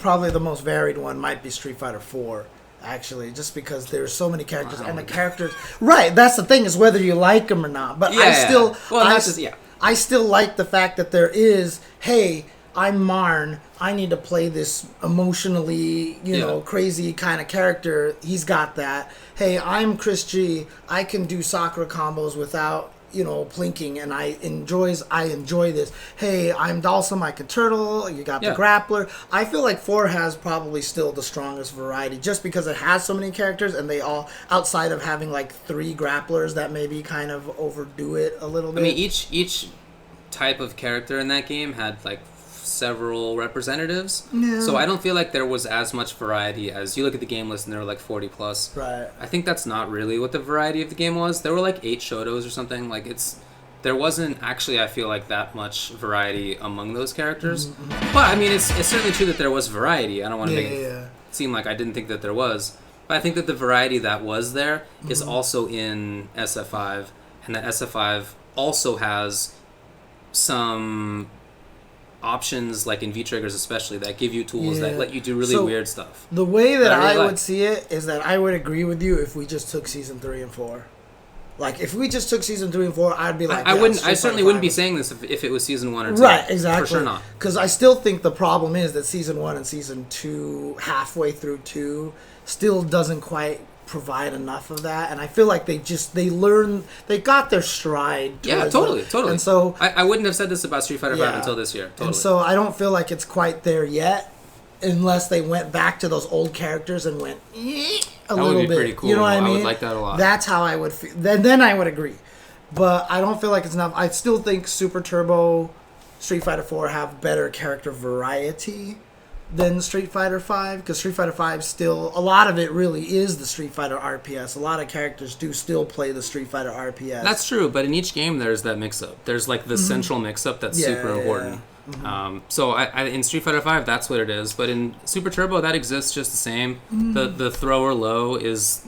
probably the most varied one might be Street Fighter 4. Actually, just because there's so many characters and the characters. Right, that's the thing is whether you like them or not. But I still, I still like the fact that there is. Hey, I'm Marn. I need to play this emotionally, you know, crazy kind of character. He's got that. Hey, I'm Chris G. I can do Sakura combos without, you know, plinking, and I enjoy this. Hey, I'm Dalsum, I can turtle, you got the grappler. I feel like 4 has probably still the strongest variety, just because it has so many characters, and they all, outside of having like 3 grapplers that maybe kind of overdo it a little bit. I mean, each type of character in that game had like several representatives. Yeah. So I don't feel like there was as much variety as you look at the game list and there were like 40 plus. Right. I think that's not really what the variety of the game was. There were like 8 Shotos or something. Like there wasn't actually, I feel like, that much variety among those characters. Mm-hmm. But I mean, it's certainly true that there was variety. I don't want to make it seem like I didn't think that there was. But I think that the variety that was there is also in SF5, and that SF5 also has some options, like in V-Triggers especially, that give you tools that let you do really weird stuff. The way that I really would see it is that I would agree with you if we just took season 3 and 4. Like, if we just took season 3 and 4, I'd be like, I certainly wouldn't be saying this if it was season 1 or 2. Right, exactly. For sure not. Because I still think the problem is that season 1 and season 2, halfway through 2, still doesn't quite provide enough of that, and I feel like they got their stride. Yeah, totally. And so I wouldn't have said this about Street Fighter V until this year. Totally. And so I don't feel like it's quite there yet, unless they went back to those old characters and went a that little would be bit. pretty cool. You know what I mean? I would like that a lot. That's how I would feel. Then I would agree, but I don't feel like it's enough. I still think Super Turbo, Street Fighter 4 have better character variety than Street Fighter 5, because Street Fighter 5 still, a lot of it really is the Street Fighter RPS. A lot of characters do still play the Street Fighter RPS. That's true, but in each game there's that mix-up. There's like the central mix-up that's super important. Mm-hmm. So I in Street Fighter 5 that's what it is, but in Super Turbo that exists just the same. The thrower low is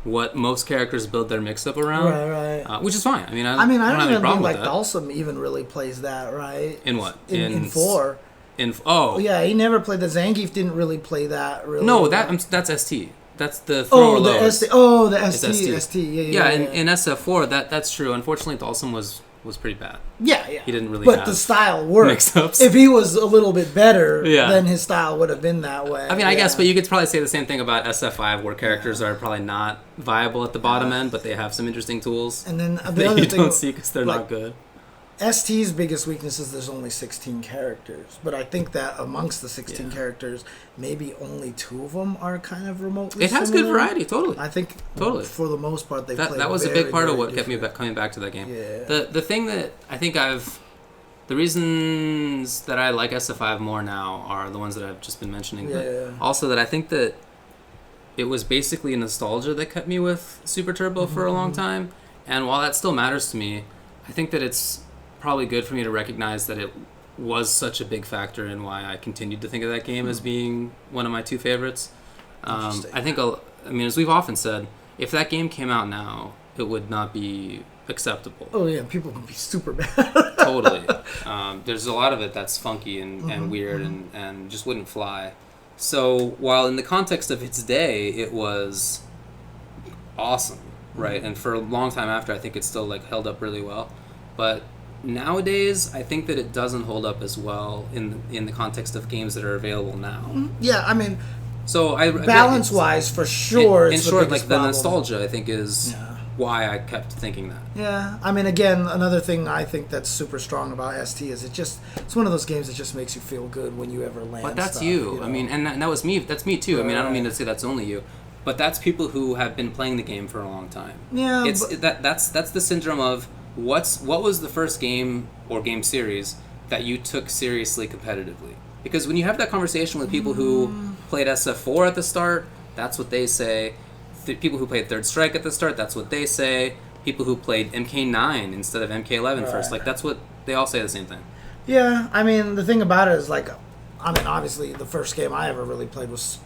what most characters build their mix-up around, right. Which is fine. I mean, I don't have any even problem think with like that. Dalsum even really plays that, right? In what? In 4. Yeah, he never played the Zangief. Didn't really play that. Really. No, that's ST. That's the thrower low. The ST. The ST. Yeah. In SF4 that's true. Unfortunately, Dalsum was pretty bad. Yeah. He didn't really. But have the style worked. Mix-ups. If he was a little bit better, then his style would have been that way. I mean, I guess, but you could probably say the same thing about SF5, where characters are probably not viable at the bottom end, but they have some interesting tools. And then the that other you thing, don't see because they're not good. ST's biggest weakness is there's only 16 characters, but I think that amongst the 16 characters, maybe only 2 of them are kind of remotely. It has similar. good variety, totally. I think for the most part they that was a big part of what kept me coming back to that game. Yeah. The thing that I think the reasons that I like SF5 more now are the ones that I've just been mentioning. Yeah. But also that I think that it was basically nostalgia that kept me with Super Turbo for a long time, and while that still matters to me, I think that it's probably good for me to recognize that it was such a big factor in why I continued to think of that game as being one of my 2 favorites. I think, as we've often said, if that game came out now, it would not be acceptable. Oh yeah, people would be super bad. Totally. There's a lot of it that's funky and weird and just wouldn't fly. So while in the context of its day, it was awesome, right? And for a long time after, I think it still like held up really well. But nowadays, I think that it doesn't hold up as well in the context of games that are available now. Yeah, I mean, so balance-wise, for sure. In it's short, the like the nostalgia, I think is why I kept thinking that. Yeah, I mean, again, another thing I think that's super strong about ST is it's one of those games that just makes you feel good when you ever land. But that's stuff, you. know? I mean, and that was me. That's me too. I mean, I don't mean to say that's only you. But that's people who have been playing the game for a long time. Yeah, that's the syndrome of what was the first game or game series that you took seriously competitively? Because when you have that conversation with people who played SF4 at the start, that's what they say. People who played Third Strike at the start, that's what they say. People who played MK9 instead of MK11 first, like that's what they all say the same thing. Yeah, I mean, the thing about it is like, I mean, obviously the first game I ever really played was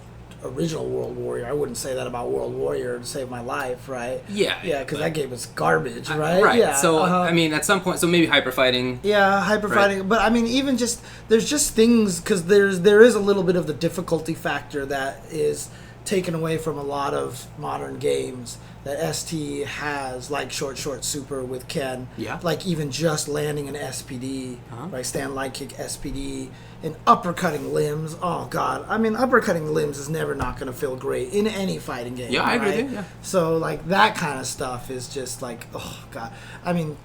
original World Warrior. I wouldn't say that about World Warrior to save my life, right? Yeah. Yeah, because that game is garbage, right? Right. Yeah. So, I mean, at some point, so maybe hyper fighting. Yeah, hyper fighting. Right. But I mean, even just, there's just things, because there is a little bit of the difficulty factor that is taken away from a lot of modern games that ST has, like Short Super with Ken. Yeah. Like even just landing an SPD, right? Stand light kick SPD, and uppercutting limbs. Oh God, I mean, uppercutting limbs is never not going to feel great in any fighting game. Yeah, I agree with you. Yeah. So like that kind of stuff is just like, oh God. I mean,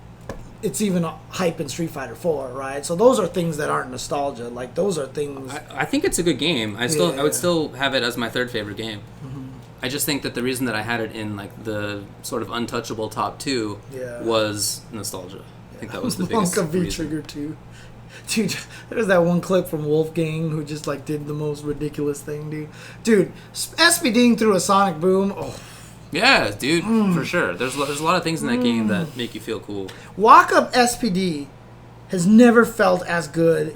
it's even hype in Street Fighter 4, right? So those are things that aren't nostalgia. Like those are things. I think it's a good game. I would still have it as my third favorite game. I just think that the reason that I had it in like the sort of untouchable top 2 was nostalgia. I think that was the biggest Wonka reason. V-Trigger 2. Dude, there's that one clip from Wolfgang who just like did the most ridiculous thing, dude. SPDing through a sonic boom. Oh. Yeah, dude, for sure. There's a lot of things in that game that make you feel cool. Walk up SPD has never felt as good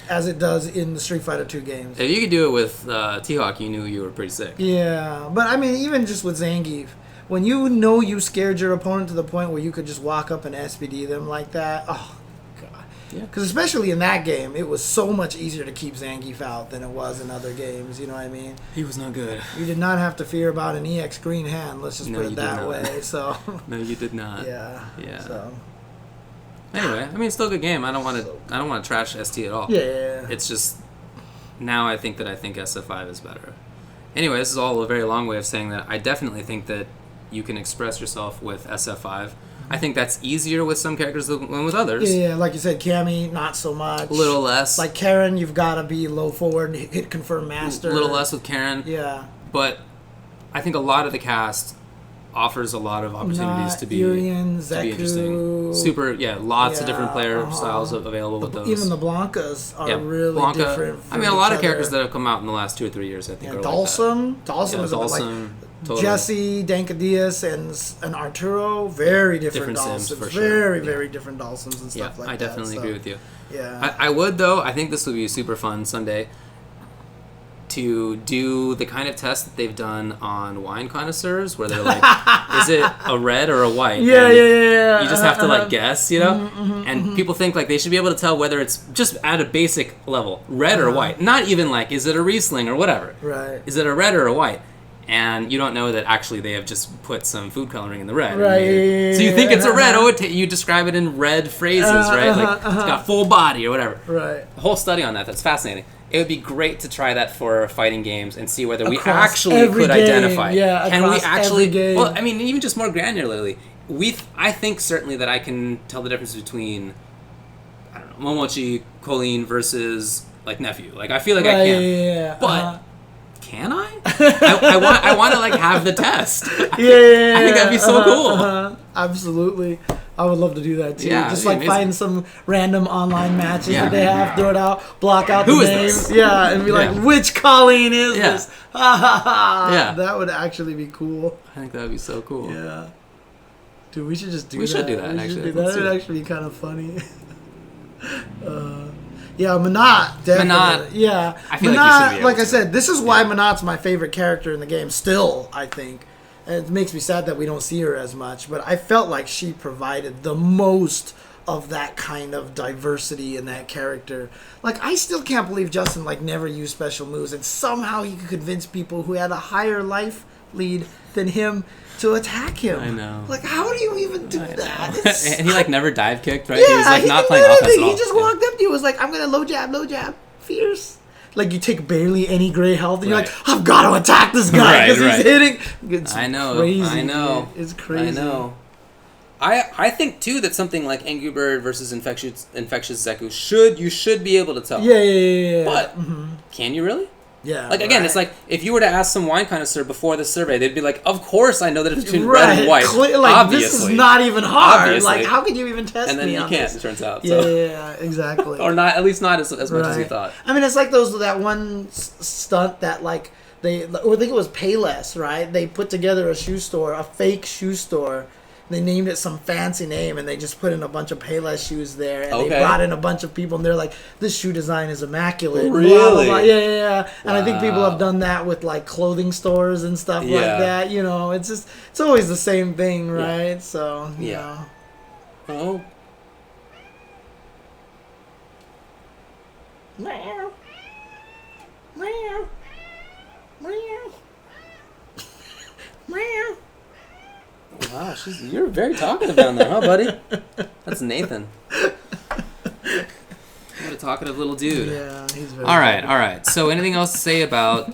as it does in the Street Fighter 2 games. If you could do it with T-Hawk, you knew you were pretty sick. Yeah, but I mean, even just with Zangief, when you know you scared your opponent to the point where you could just walk up and SPD them like that, oh God. Yeah. Because especially in that game, it was so much easier to keep Zangief out than it was in other games. You know what I mean? He was not good. You did not have to fear about an EX green hand. Let's just No, put it you did that not. way. So No, you did not. yeah. Yeah. So Anyway, I mean, it's still a good game. I don't want to trash ST at all. yeah. It's just now I think SF5 is better. Anyway, this is all a very long way of saying that I definitely think that you can express yourself with SF5. I think that's easier with some characters than with others. Yeah, like you said, Cammy, not so much. A little less. Like Karen, you've got to be low forward, hit confirm master. A little less with Karen. Yeah. But I think a lot of the cast offers a lot of opportunities to be interesting. Super, lots of different player styles available with those. Even the Blancas are really Blanca, different. I mean, a lot of characters that have come out in the last 2 or 3 years, I think, are Dalsum. like that. Dalsum is like totally. Jesse, Dankadias, and Arturo. Very different Sims, Dalsums. for sure. Very different Dalsums and stuff like that. I definitely agree with you. Yeah. I would, though, I think this would be super fun someday to do the kind of test that they've done on wine connoisseurs, where they're like, is it a red or a white? Yeah. You just have to like guess, you know? And people think like they should be able to tell whether it's just at a basic level, red or white. Not even like, is it a Riesling or whatever? Right. Is it a red or a white? And you don't know that actually they have just put some food coloring in the red. Right. So you think it's a red. You describe it in red phrases, right? Like it's got full body or whatever. Right. A whole study on that. That's fascinating. It would be great to try that for fighting games and see whether we Across actually every could game. identify. Yeah, can we across actually? every game. Well, I mean, even just more granularly, I think certainly that I can tell the difference between, I don't know, Momochi, Colleen versus like nephew. Like I feel like I can. Yeah. But can I? I want to like have the test. Yeah. I think that'd be so cool. Absolutely. I would love to do that too. Yeah, Just that'd like be amazing. find some random online matches Yeah. that they have, throw it out, block out Who the is names. this? Yeah, and be like, which Colleen is Yeah. this? Ha ha ha. Yeah. That would actually be cool. I think that would be so cool. Yeah. Dude, we should just do that. We should do that, We actually. should do Let's that. do That would it. actually be kind of funny. Yeah, Manat, definitely. Manat, Yeah. I feel like you should be able like I to. said, this is why Manat's my favorite character in the game still, I think. And it makes me sad that we don't see her as much, but I felt like she provided the most of that kind of diversity in that character. Like, I still can't believe Justin, like, never used special moves, and somehow he could convince people who had a higher life lead than him to attack him. I know. Like, how do you even do that? It's- And he like never dive kicked, right? yeah, he was like not didn't playing do offense anything. at all. He just walked up to you, was like, I'm gonna low jab, fierce. Like, you take barely any gray health, and you're Right. like, I've got to attack this guy because Right. he's hitting. It's I know. crazy, I know. dude. It's crazy. I know. I think too that something like Angry Bird versus Infectious Zeku should be able to tell. Yeah. But can you really? Yeah. Like again, right. it's like if you were to ask some wine connoisseur before the survey, they'd be like, "Of course, I know the difference between red and white. Like, obviously, this is not even hard. Obviously. Like, how could you even test and then me you on can't. this? It turns out. Yeah, So. exactly. Or not, at least not as much as you Right. thought. I mean, it's like that one stunt that like I think it was Payless, right? They put together a fake shoe store. They named it some fancy name, and they just put in a bunch of Payless shoes there, and they brought in a bunch of people, and they're like, "This shoe design is immaculate." Really? Blah, blah, blah. Yeah. And I think people Wow. have done that with like clothing stores and stuff like Yeah. that. You know, it's always the same thing, right? So you Yeah. know. Oh. Meow. Meow. Meow. Meow. Wow, you're very talkative down there, huh, buddy? That's Nathan. What a talkative little dude. Yeah, he's very All right. So, anything else to say about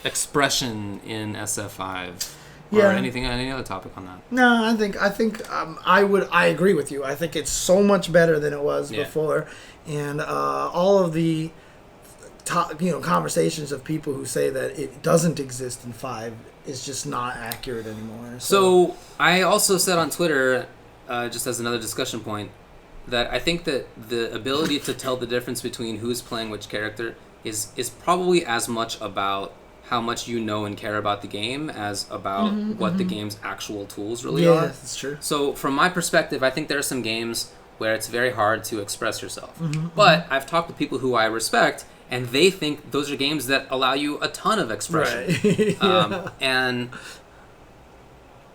expression in SF5? Or Yeah. any other topic on that? No, I think I agree with you. I think it's so much better than it was before, and all of the conversations of people who say that it doesn't exist in 5 is just not accurate anymore. So I also said on Twitter, just as another discussion point, that I think that the ability to tell the difference between who's playing which character is probably as much about how much you know and care about the game as about what the game's actual tools really are. Yeah, that's true. So from my perspective, I think there are some games where it's very hard to express yourself. But I've talked with people who I respect, and they think those are games that allow you a ton of expression. Right. And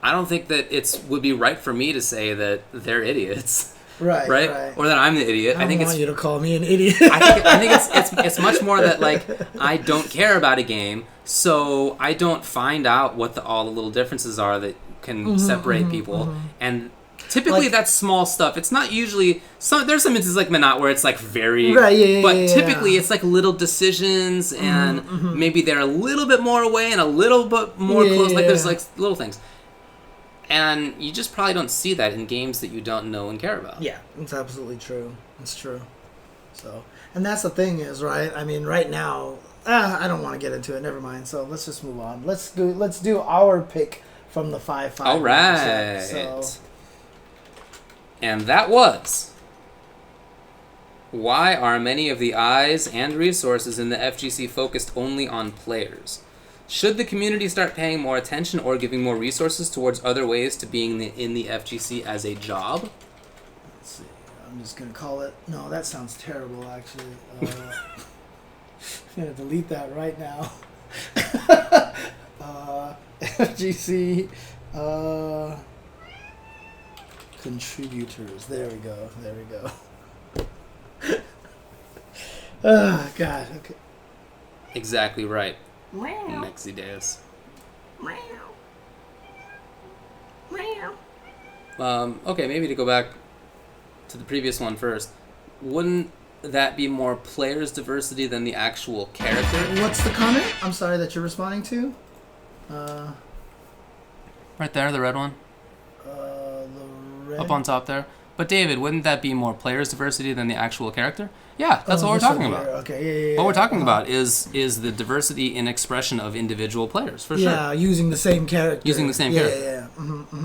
I don't think that would be right for me to say that they're idiots. Right. Or that I'm the idiot. I want you to call me an idiot. I think it's much more that like I don't care about a game, so I don't find out what all the little differences are that can separate people. And typically like, that's small stuff. It's not usually there's some instances like Minot where it's like very but typically it's like little decisions and maybe they're a little bit more away and a little bit more close. Like there's like little things. And you just probably don't see that in games that you don't know and care about. Yeah, it's absolutely true. It's true. So, and that's the thing is, right? I mean, right now, I don't want to get into it. Never mind. So let's just move on. Let's do our pick from the 5-5. All right. So. And that was, why are many of the eyes and resources in the FGC focused only on players? Should the community start paying more attention or giving more resources towards other ways to being in the FGC as a job? Let's see. I'm just going to call it... No, that sounds terrible, actually. I'm going to delete that right now. FGC... contributors. There we go. Oh, God. Okay. Exactly right. Wow. Mexi Deus. Okay, maybe to go back to the previous one first. Wouldn't that be more players diversity than the actual character? What's the comment? I'm sorry that you're responding to. Right there, the red one. The red. Up on top there. But David, wouldn't that be more players diversity than the actual character? Yeah, that's what we're talking about. Okay, yeah. What we're talking about is the diversity in expression of individual players, for sure. Yeah, using the same character. Yeah.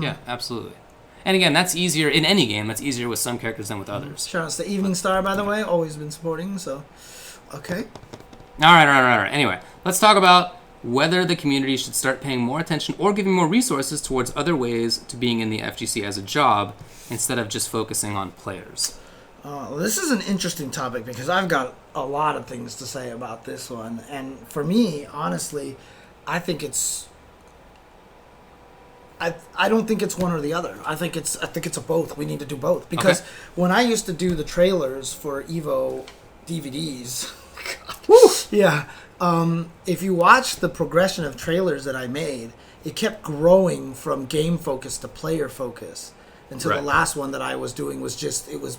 Yeah, absolutely. And again, that's easier in any game. That's easier with some characters than with others. Shout out to Evening Star, by the way. Always been supporting, so... Okay. All right. Anyway, let's talk about whether the community should start paying more attention or giving more resources towards other ways to being in the FGC as a job instead of just focusing on players. This is an interesting topic because I've got a lot of things to say about this one. And for me, honestly, I think it's... I don't think it's one or the other. I think it's a both. We need to do both. Because when I used to do the trailers for Evo DVDs... yeah. If you watch the progression of trailers that I made, it kept growing from game focus to player focus until the last one that I was doing was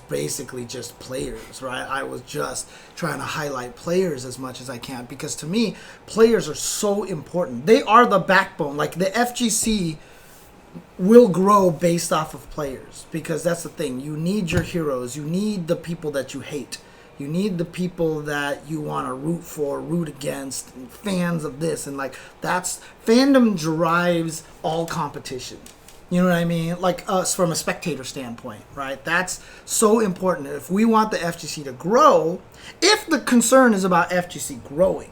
basically just players, right? I was just trying to highlight players as much as I can because to me, players are so important. They are the backbone. Like the FGC will grow based off of players because that's the thing. You need your heroes. You need the people that you hate. You need the people that you want to root for, root against, and fans of this. And like fandom drives all competition. You know what I mean? Like us from a spectator standpoint, right? That's so important. If we want the FGC to grow, if the concern is about FGC growing,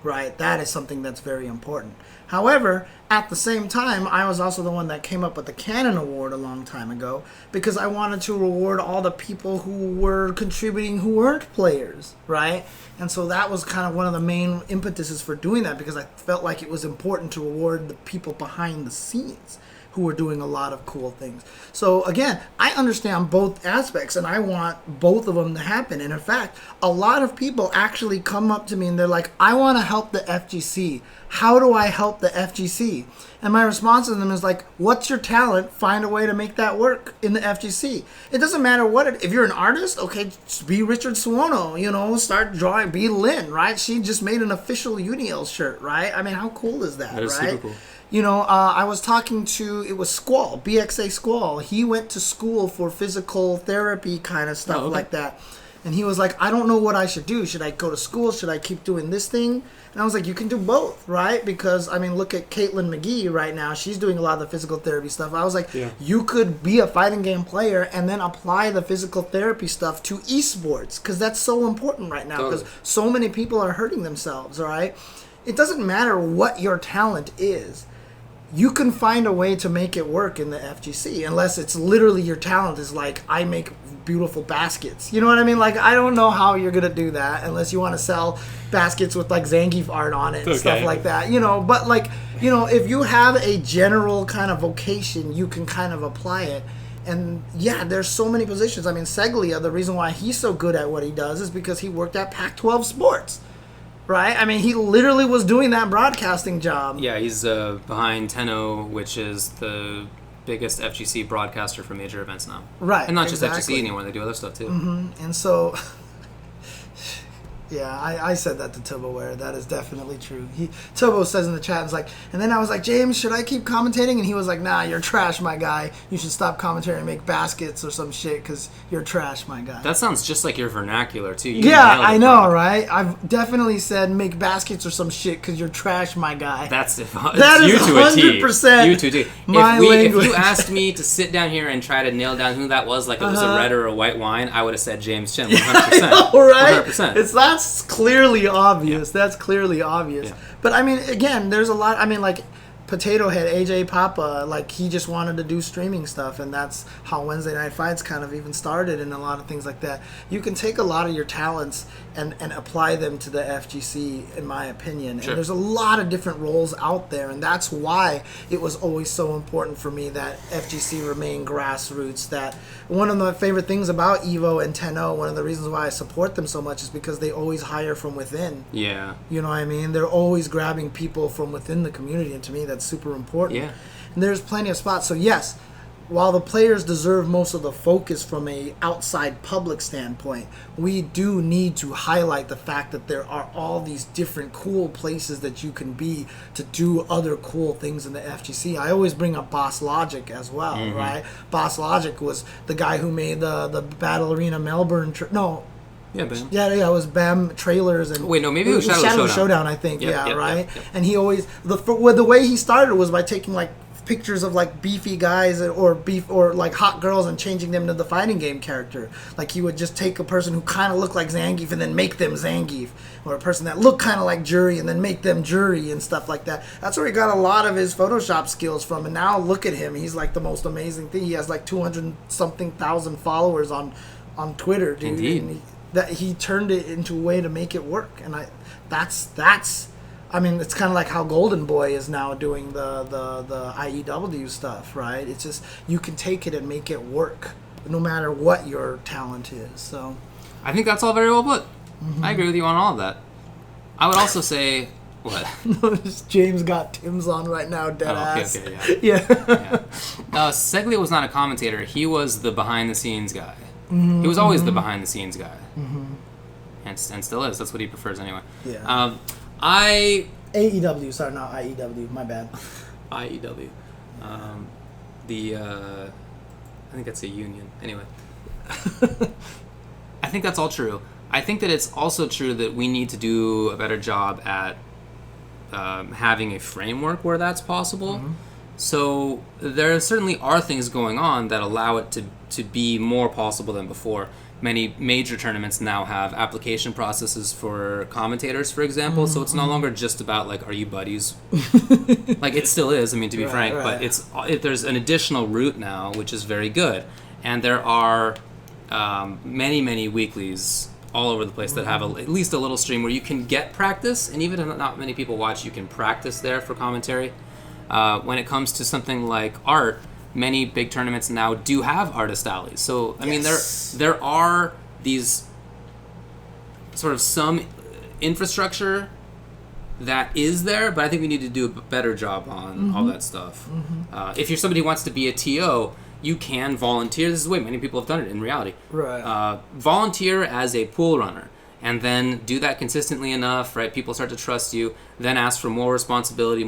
right? That is something that's very important. However, at the same time, I was also the one that came up with the Canon Award a long time ago because I wanted to reward all the people who were contributing who weren't players, right? And so that was kind of one of the main impetuses for doing that because I felt like it was important to reward the people behind the scenes who were doing a lot of cool things. So again, I understand both aspects and I want both of them to happen. And in fact, a lot of people actually come up to me and they're like, I want to help the FGC. How do I help the FGC? And my response to them is like, what's your talent? Find a way to make that work in the FGC. It doesn't matter if you're an artist, okay, just be Richard Susanoo, start drawing, be Lynn, right? She just made an official Uniel shirt, right? I mean, how cool is that, That is right? super cool. I was talking to, it was Squall, BXA Squall. He went to school for physical therapy kind of stuff like that. And he was like, I don't know what I should do. Should I go to school? Should I keep doing this thing? And I was like, you can do both, right? Because, I mean, look at Caitlin McGee right now. She's doing a lot of the physical therapy stuff. I was like, you could be a fighting game player and then apply the physical therapy stuff to esports because that's so important right now because so many people are hurting themselves, all right? It doesn't matter what your talent is. You can find a way to make it work in the FGC unless it's literally your talent is like, I make beautiful baskets. You know what I mean? Like, I don't know how you're going to do that unless you want to sell baskets with like Zangief art on it and stuff like that, but like, if you have a general kind of vocation, you can kind of apply it. And yeah, there's so many positions. I mean, Celica, the reason why he's so good at what he does is because he worked at Pac-12 Sports, right? I mean, he literally was doing that broadcasting job. Yeah, he's behind Tenno, which is the biggest FGC broadcaster for major events now. Right. And not just FGC anymore, they do other stuff too. And so, yeah, I said that to Tuboware. That is definitely true. Tubo says in the chat, it's like, and then I was like, James, should I keep commentating? And he was like, nah, you're trash, my guy. You should stop commentating and make baskets or some shit because you're trash, my guy. That sounds just like your vernacular too. Yeah, I know, right? I've definitely said make baskets or some shit because you're trash, my guy. That is you 100% you to a T. My language. If you asked me to sit down here and try to nail down who that was, like it was a red or a white wine, I would have said James Chen 100%. I know, right? 100%. That's clearly obvious. Yeah. That's clearly obvious. Yeah. But I mean, again, there's a lot. I mean, like Potato Head, AJ Papa, like he just wanted to do streaming stuff, and that's how Wednesday Night Fights kind of even started, and a lot of things like that. You can take a lot of your talents and apply them to the FGC, in my opinion. Sure. And there's a lot of different roles out there, and that's why it was always so important for me that FGC remain grassroots. That one of my favorite things about Evo and Tenno, one of the reasons why I support them so much is because they always hire from within. Yeah. You know what I mean? They're always grabbing people from within the community, and to me that's super important. Yeah. And there's plenty of spots. So yes, while the players deserve most of the focus from a outside public standpoint, we do need to highlight the fact that there are all these different cool places that you can be to do other cool things in the FGC. I always bring up Boss Logic as well, right? Boss Logic was the guy who made the Battle Arena Melbourne. Yeah, BAM. Yeah, it was BAM trailers and wait, no, maybe it was Shadow Showdown. I think. Yep, right. Yep. And he always the way he started was by taking like pictures of like beefy guys or like hot girls and changing them to the fighting game character. Like he would just take a person who kind of looked like Zangief and then make them Zangief, or a person that looked kind of like Jury and then make them Jury and stuff like that. That's where he got a lot of his Photoshop skills from. And now look at him, he's like the most amazing thing. He has like 200-something thousand followers on Twitter, dude. Indeed. And that he turned it into a way to make it work, and that's I mean, it's kind of like how Golden Boy is now doing the IEW stuff, right? It's just you can take it and make it work no matter what your talent is. So I think that's all very well put. I agree with you on all of that. I would also say what? James got Tim's on right now, dead ass. Okay, yeah. Celica was not a commentator. He was the behind the scenes guy. He was always the behind the scenes guy, and still is. That's what he prefers anyway. Yeah. AEW, sorry, not IEW. My bad. IEW, I think that's a union. Anyway, I think that's all true. I think that it's also true that we need to do a better job at having a framework where that's possible. So there certainly are things going on that allow it to be more possible than before. Many major tournaments now have application processes for commentators, for example, so it's no longer just about, like, are you buddies? Like, it still is, I mean, to be frank, but there's an additional route now, which is very good. And there are many, many weeklies all over the place that have at least a little stream where you can get practice, and even if not many people watch, you can practice there for commentary. When it comes to something like art, many big tournaments now do have artist alleys. So, I mean, there are these sort of some infrastructure that is there, but I think we need to do a better job on all that stuff. If you're somebody who wants to be a TO, you can volunteer. This is the way many people have done it in reality. Right. Volunteer as a pool runner. And then do that consistently enough, right? People start to trust you. Then ask for more responsibility,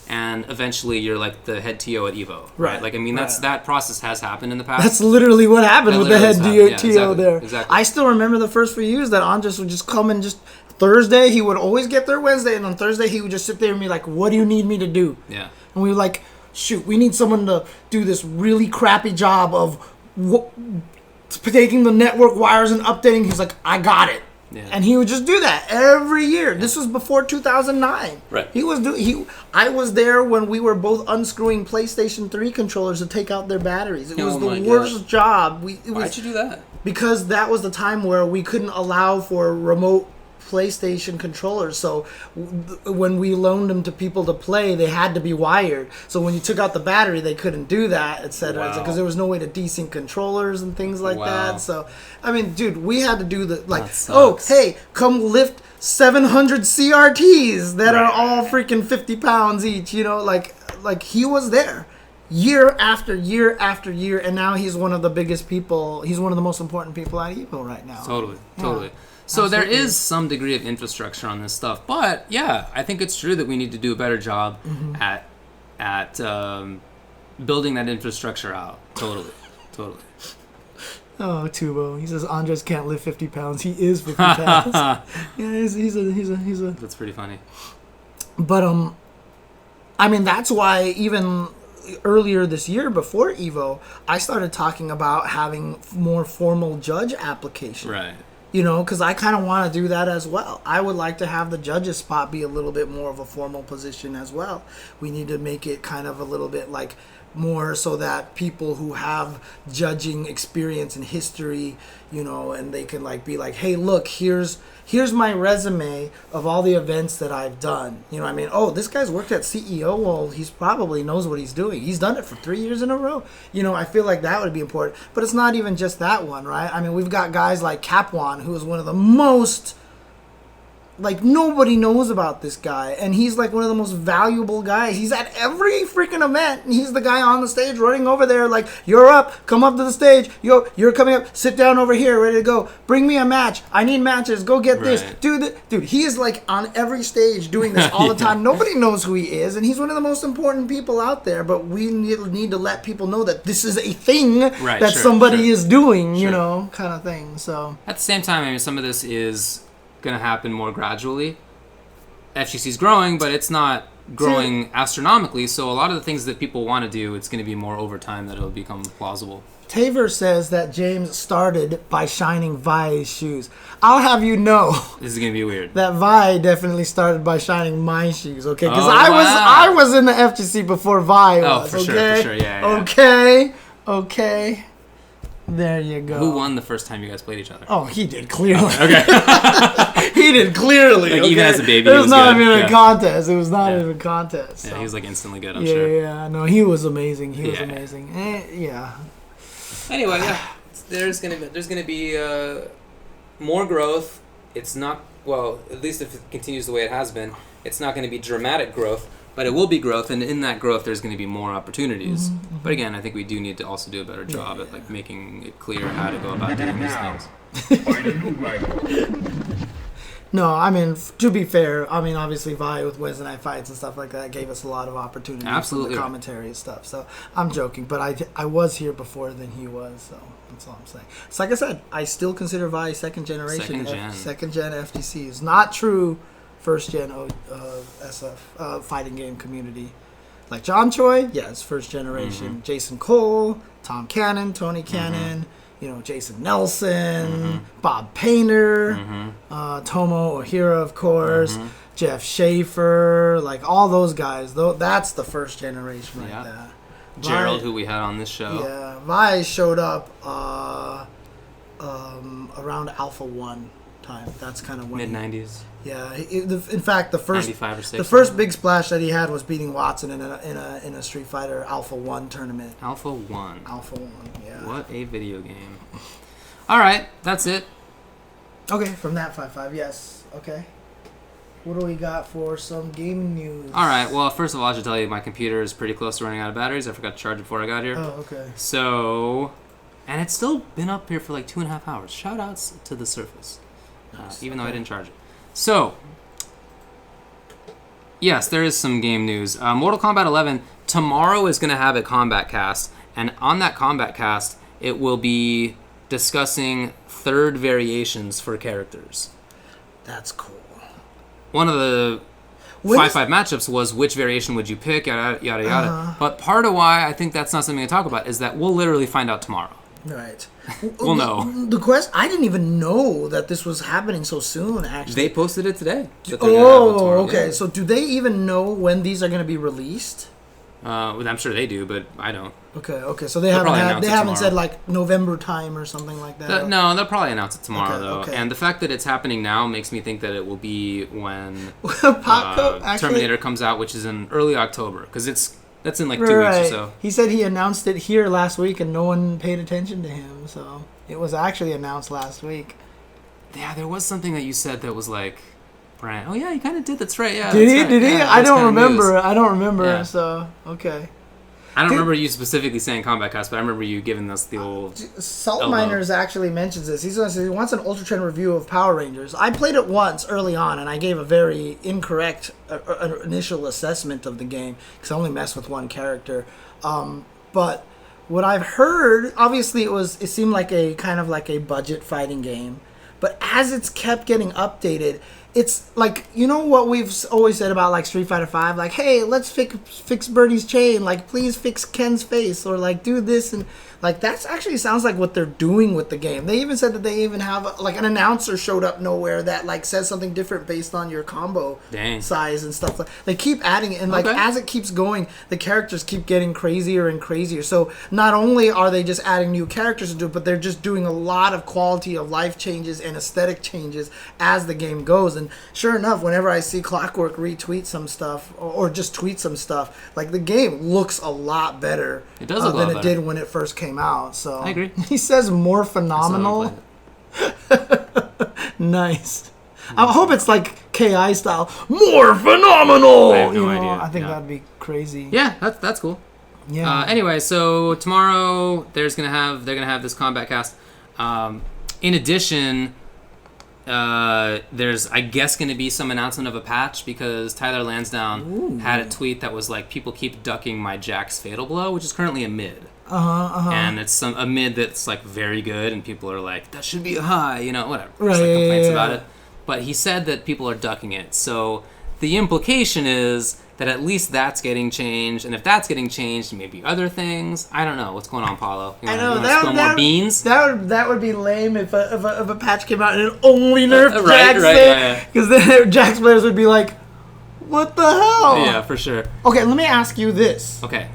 and eventually you're like the head TO at Evo, right? Like, I mean, that process has happened in the past. That's literally what happened with the head TO there. Exactly. I still remember the first few years that Andres would just come and just Thursday he would always get there Wednesday, and on Thursday he would just sit there and be like, "What do you need me to do?" Yeah. And we were like, "Shoot, we need someone to do this really crappy job of taking the network wires and updating." He's like, "I got it." Yeah. And he would just do that every year. This was before 2009. Right. I was there when we were both unscrewing PlayStation 3 controllers to take out their batteries. It was the worst job. Why'd you do that? Because that was the time where we couldn't allow for remote PlayStation controllers. So when we loaned them to people to play, they had to be wired. So when you took out the battery, they couldn't do that, etc. Wow. Because there was no way to desync controllers and things like that. So, I mean, dude, we had to do the, like, oh, hey, come lift 700 CRTs that are all freaking 50 pounds each, you know, like he was there year after year after year, and now he's one of the biggest people. He's one of the most important people at Evo right now. Totally. So Absolutely. there is some degree of infrastructure on this stuff, but yeah, I think it's true that we need to do a better job at building that infrastructure out. Totally. Oh, Tubo. He says Andres can't lift 50 pounds. He is 50 pounds. Yeah, he's a. That's pretty funny. But I mean, that's why even earlier this year, before Evo, I started talking about having more formal judge application. Right. You know, because I kind of want to do that as well. I would like to have the judge's spot be a little bit more of a formal position as well. We need to make it kind of a little bit like more so that people who have judging experience and history, you know, and they can like be like, hey, look, here's my resume of all the events that I've done. You know what I mean? Oh, this guy's worked at CEO. Well, he's probably knows what he's doing. He's done it for 3 years in a row. You know, I feel like that would be important. But it's not even just that one, right? I mean, we've got guys like Capwan, who is one of the most, like, nobody knows about this guy. And he's like one of the most valuable guys. He's at every freaking event. And he's the guy on the stage running over there like, you're up. Come up to the stage. You're coming up. Sit down over here. Ready to go. Bring me a match. I need matches. Go get this. Dude, he is like on every stage doing this all the time. Nobody knows who he is. And he's one of the most important people out there. But we need to let people know that this is a thing that somebody is doing, you know, kind of thing. So at the same time, I mean, some of this is going to happen more gradually. FGC's growing, but it's not growing astronomically, so a lot of the things that people want to do, it's going to be more over time that it'll become plausible. Taver says that James started by shining Vi's shoes. I'll have you know, this is going to be weird, that Vi definitely started by shining my shoes, okay? Because I was in the FGC before Vi was, for sure, yeah. Okay. There you go. Who won the first time you guys played each other? Oh, he did, clearly. Okay. He did, clearly. Like, even as a baby, it was not even a contest. It was not even a contest. So. Yeah, he was like instantly good, I'm sure. Yeah, no, he was amazing. He was amazing. Yeah. Anyway, there's gonna be more growth. It's not, well, at least if it continues the way it has been, it's not going to be dramatic growth, but it will be growth, and in that growth there's going to be more opportunities. But again, I think we do need to also do a better job at like making it clear how to go about doing these things. No, I mean, to be fair, I mean, obviously Vi with Wednesday Night Fights and stuff like that gave us a lot of opportunities. Absolutely. For the commentary and stuff. So I'm joking, but I was here before than he was, so that's all I'm saying. So like I said, I still consider Vi second gen FGC. It's not true first gen SF fighting game community. Like John Choi, yes, first generation. Jason Cole, Tom Cannon, Tony Cannon. You know, Jason Nelson, Bob Painter, Tomo Ohira, of course, Jeff Schaefer, like all those guys. Though that's the first generation right there. Gerald, who we had on this show. Yeah, Vi showed up around Alpha 1 time. That's kind of when mid-90s. Yeah, in fact, the first 95 or 6, the first big splash that he had was beating Watson in a Street Fighter Alpha 1 tournament. Alpha 1, yeah. What a video game. All right, that's it. Okay, from that 5-5, yes. Okay. What do we got for some gaming news? All right, well, first of all, I should tell you my computer is pretty close to running out of batteries. I forgot to charge it before I got here. Oh, okay. So, and it's still been up here for like 2.5 hours. Shout outs to the Surface. Even though I didn't charge it. So, yes, there is some game news. Mortal Kombat 11 tomorrow is going to have a Kombat cast, and on that Kombat cast, it will be discussing third variations for characters. That's cool. One of the 5-5 matchups was which variation would you pick, yada, yada, yada. But part of why I think that's not something to talk about is that we'll literally find out tomorrow. Right. We'll know. The quest. I didn't even know that this was happening so soon. Actually, they posted it today. Oh, okay. Yeah. So do they even know when these are going to be released? I'm sure they do, but I don't. Okay. So they They'll haven't said like November time or something like that. No, they'll probably announce it tomorrow though. Okay. And the fact that it's happening now makes me think that it will be when Actually, Terminator comes out, which is in early October, because that's in like 2 weeks or so. He said he announced it here last week, and no one paid attention to him. So it was actually announced last week. Yeah, there was something that you said that was like, Brian. Oh yeah, he kind of did. That's right. Yeah. Did he? Right. Did he? Yeah, I don't remember. News. I don't remember. Yeah. So okay. I don't remember you specifically saying Kombat Kast, but I remember you giving us the old... Salt Miners actually mentions this. He wants an Ultra Trend review of Power Rangers. I played it once early on, and I gave a very incorrect initial assessment of the game, because I only messed with one character. But what I've heard, obviously it seemed like a kind of like a budget fighting game. But as it's kept getting updated... It's like, you know what we've always said about like Street Fighter 5, like, hey, let's fix Birdie's chain, like, please fix Ken's face, or like do this, and like that's actually sounds like what they're doing with the game. They even said that they even have like an announcer showed up nowhere that like says something different based on your combo size and stuff. They keep adding it, and like as it keeps going, the characters keep getting crazier and crazier. So not only are they just adding new characters to it, but they're just doing a lot of quality of life changes and aesthetic changes as the game goes. And sure enough, whenever I see Clockwork retweet some stuff or just tweet some stuff, like the game looks a lot better than it did when it first came out. So I agree. He says more phenomenal. Nice. I hope it's like KI style. More phenomenal. I have no idea. I think that'd be crazy. Yeah, that's cool. Yeah. Anyway, so tomorrow they're gonna have this Kombat Kast. In addition, there's, I guess, going to be some announcement of a patch, because Tyler Lansdowne had a tweet that was like, people keep ducking my Jax Fatal Blow, which is currently a mid. And it's a mid that's like very good, and people are like, that should be a high, whatever. There's like complaints about it. But he said that people are ducking it. So the implication is that at least that's getting changed, and if that's getting changed, maybe other things. I don't know what's going on, Paulo. I know that more beans. That would be lame if a patch came out and it only nerfed Jax right, because then Jax players would be like, "What the hell?" Yeah, for sure. Okay, let me ask you this. Okay.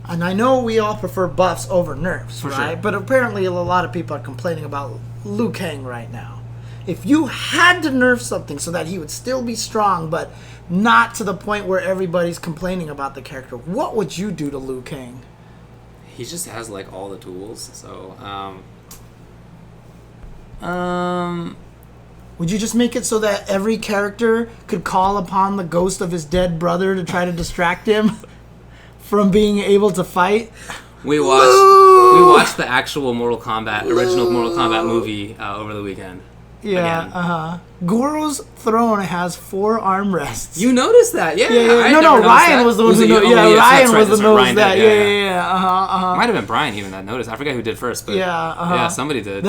And I know we all prefer buffs over nerfs, right? Sure. But apparently a lot of people are complaining about Liu Kang right now. If you had to nerf something so that he would still be strong, but not to the point where everybody's complaining about the character, what would you do to Liu Kang? He just has like all the tools, so would you just make it so that every character could call upon the ghost of his dead brother to try to distract him from being able to fight? We watched the actual original Mortal Kombat movie over the weekend. Yeah, Goro's throne has 4 armrests. You noticed that? Yeah. No, Ryan was the one who noticed. Yeah, Ryan was the one who noticed that. Yeah. Might have been Brian even that noticed. I forget who did first, but yeah, somebody did.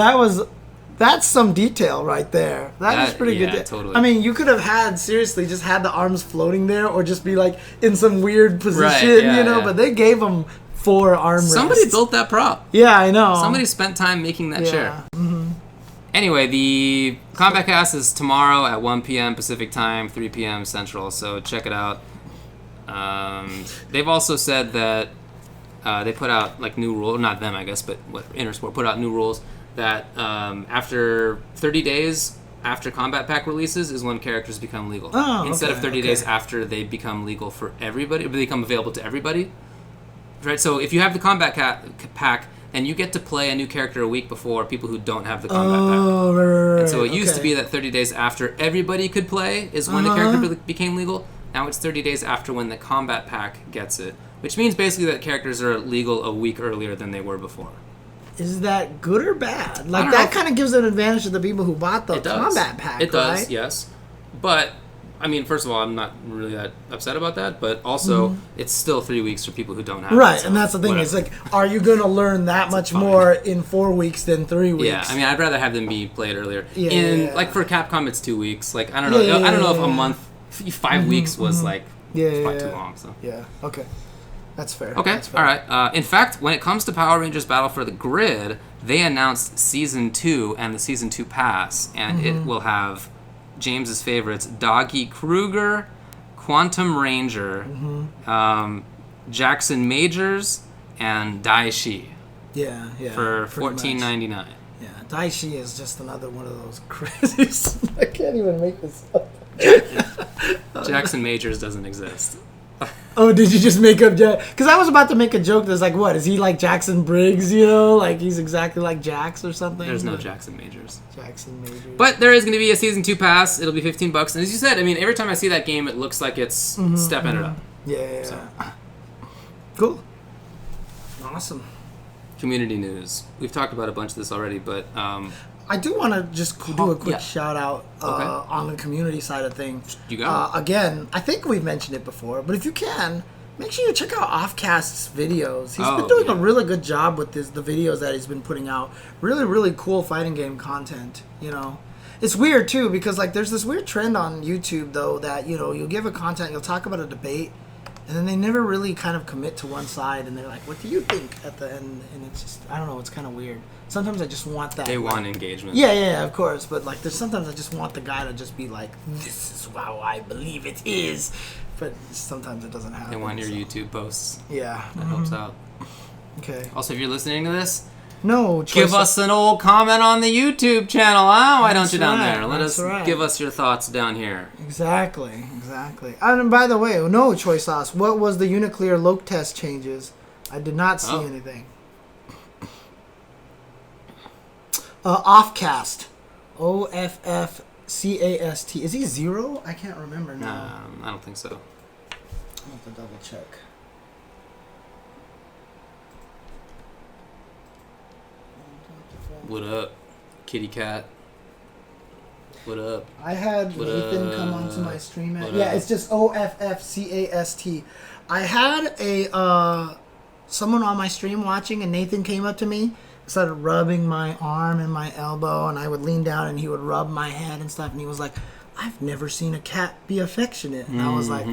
That's some detail right there. That is pretty good. Totally. I mean, you could have just had the arms floating there, or just be like in some weird position, But they gave him 4 armrests. Somebody built that prop. Yeah, I know. Somebody spent time making that chair. Mm-hmm. Anyway, the Kombat Kast is tomorrow at 1 p.m. Pacific Time, 3 p.m. Central, so check it out. They've also said that they put out like new rules, not them I guess, but Intersport put out new rules that after 30 days after Kombat Pack releases is when characters become legal. Instead of 30 days after they become legal for everybody, or they become available to everybody. Right, so if you have the Kombat Pack, and you get to play a new character a week before people who don't have the Kombat Pack. Right. And so it used to be that 30 days after everybody could play is when the character became legal. Now it's 30 days after when the Kombat Pack gets it, which means basically that characters are legal a week earlier than they were before. Is that good or bad? Like, that kind of gives an advantage to the people who bought the Kombat Pack, It does, yes. But, I mean, first of all, I'm not really that upset about that, but also, it's still 3 weeks for people who don't have it. Right, and that's the thing. It's like, are you going to learn that much more in 4 weeks than 3 weeks? Yeah, I mean, I'd rather have them be played earlier. Like, for Capcom, it's 2 weeks. Like, I don't know. I don't know if a month, 5 weeks was, like, quite too long. So. Yeah, okay. That's fair. Okay, That's fair. all right. In fact, when it comes to Power Rangers Battle for the Grid, they announced Season 2 and the Season 2 Pass, and it will have James's favorites, Doggy Kruger, Quantum Ranger, Jackson Majors, and Daishi Yeah, for pretty much. $14.99. Yeah, Daishi is just another one of those crazy. I can't even make this up. Jackson Majors doesn't exist. Oh, did you just make up Jack? Because I was about to make a joke that's like, what, is he like Jackson Briggs, you know? Like, he's exactly like Jax or something? There's no Jackson Majors. Jackson Majors. But there is going to be a Season 2 pass. It'll be $15. And as you said, I mean, every time I see that game, it looks like it's stepping it up. Yeah. So. Cool. Awesome. Community news. We've talked about a bunch of this already, but... I do want to just do a quick shout out Okay. on the community side of things. You got it. Again, I think we've mentioned it before, but if you can, make sure you check out Offcast's videos. He's been doing a really good job with the videos that he's been putting out. Really, really cool fighting game content, you know. It's weird, too, because like there's this weird trend on YouTube, though, that, you know, you'll give a content, you'll talk about a debate, and then they never really kind of commit to one side, and they're like, what do you think at the end? And it's just, I don't know, it's kind of weird. Sometimes I just want that. They want engagement. Yeah, of course. But like, there's sometimes I just want the guy to just be like, "This is how I believe it is," but sometimes it doesn't happen. They want your YouTube posts. Yeah, That helps out. Okay. Also, if you're listening to this, No. give us an old comment on the YouTube channel. Huh? Why don't you down there? Let us give us your thoughts down here. Exactly. And by the way, no, Choice Sauce. What was the Uniclear Loke test changes? I did not see anything. Offcast. OFFCAST. Is he 0? I can't remember now. I don't think so. I'll have to double check. What up, kitty cat? What up? I had Nathan come onto my stream. What Yeah, up? it's just OFFCAST. I had someone on my stream watching, and Nathan came up to me, started rubbing my arm and my elbow, and I would lean down and he would rub my head and stuff, and he was like, I've never seen a cat be affectionate. And I was like,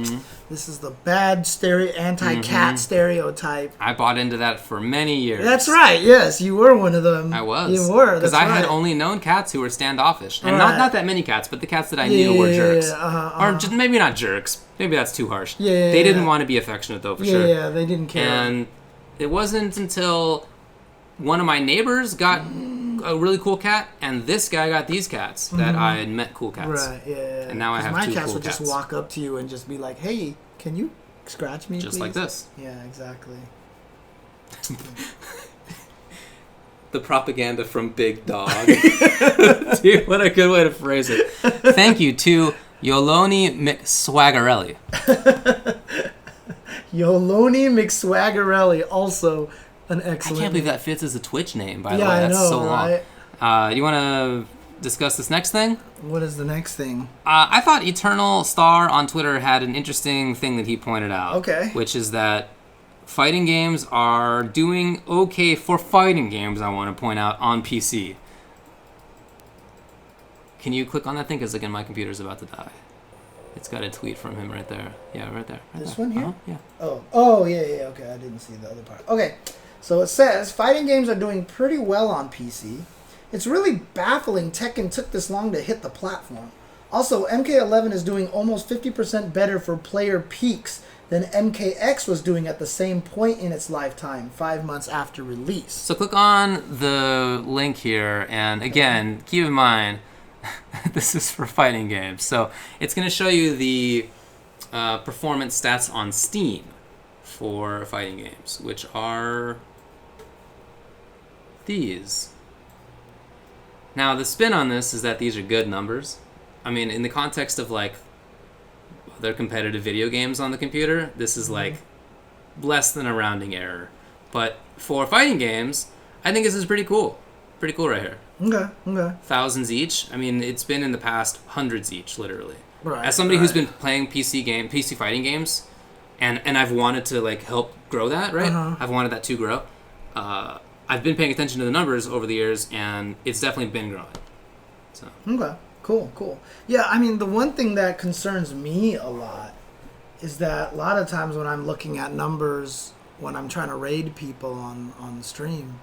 this is the bad anti-cat stereotype. I bought into that for many years. That's right. Yes, you were one of them. I was. You were. Because I had only known cats who were standoffish. And not that many cats, but the cats that I knew were jerks. Or just, maybe not jerks. Maybe that's too harsh. They didn't want to be affectionate, though, for sure. Yeah, they didn't care. And it wasn't until one of my neighbors got a really cool cat, and this guy got these cats that I had met cool cats. Right, yeah. And now I have my two cats cool would cats. just walk up to you and just be like, hey, can you scratch me, Just please? like this. Yeah, exactly. The propaganda from Big Dog. Dude, what a good way to phrase it. Thank you to Yoloni McSwaggerelli. Yoloni McSwaggerelli, also an excellent I can't believe that fits as a Twitch name, by the way. I That's know, so long. right? You want to discuss this next thing? What is the next thing? I thought Eternal Star on Twitter had an interesting thing that he pointed out. Okay. Which is that fighting games are doing okay for fighting games, I want to point out, on PC. Can you click on that thing? Because, again, my computer's about to die. It's got a tweet from him right there. Yeah, right there. This one here? Yeah. Oh, yeah, okay. I didn't see the other part. Okay, so it says, fighting games are doing pretty well on PC. It's really baffling Tekken took this long to hit the platform. Also, MK11 is doing almost 50% better for player peaks than MKX was doing at the same point in its lifetime, 5 months after release. So click on the link here, and again, keep in mind, this is for fighting games. So it's going to show you the performance stats on Steam for fighting games, which are these. Now, the spin on this is that these are good numbers. I mean, in the context of, like, other competitive video games on the computer, this is, like, less than a rounding error. But for fighting games, I think this is pretty cool. Pretty cool right here. Okay. Thousands each. I mean, it's been in the past hundreds each, literally. Right. As somebody who's been playing PC fighting games, and I've wanted to, like, help grow that, right? I've wanted that to grow. I've been paying attention to the numbers over the years, and it's definitely been growing. So. Okay. Cool. Yeah, I mean, the one thing that concerns me a lot is that a lot of times when I'm looking at numbers, when I'm trying to raid people on stream,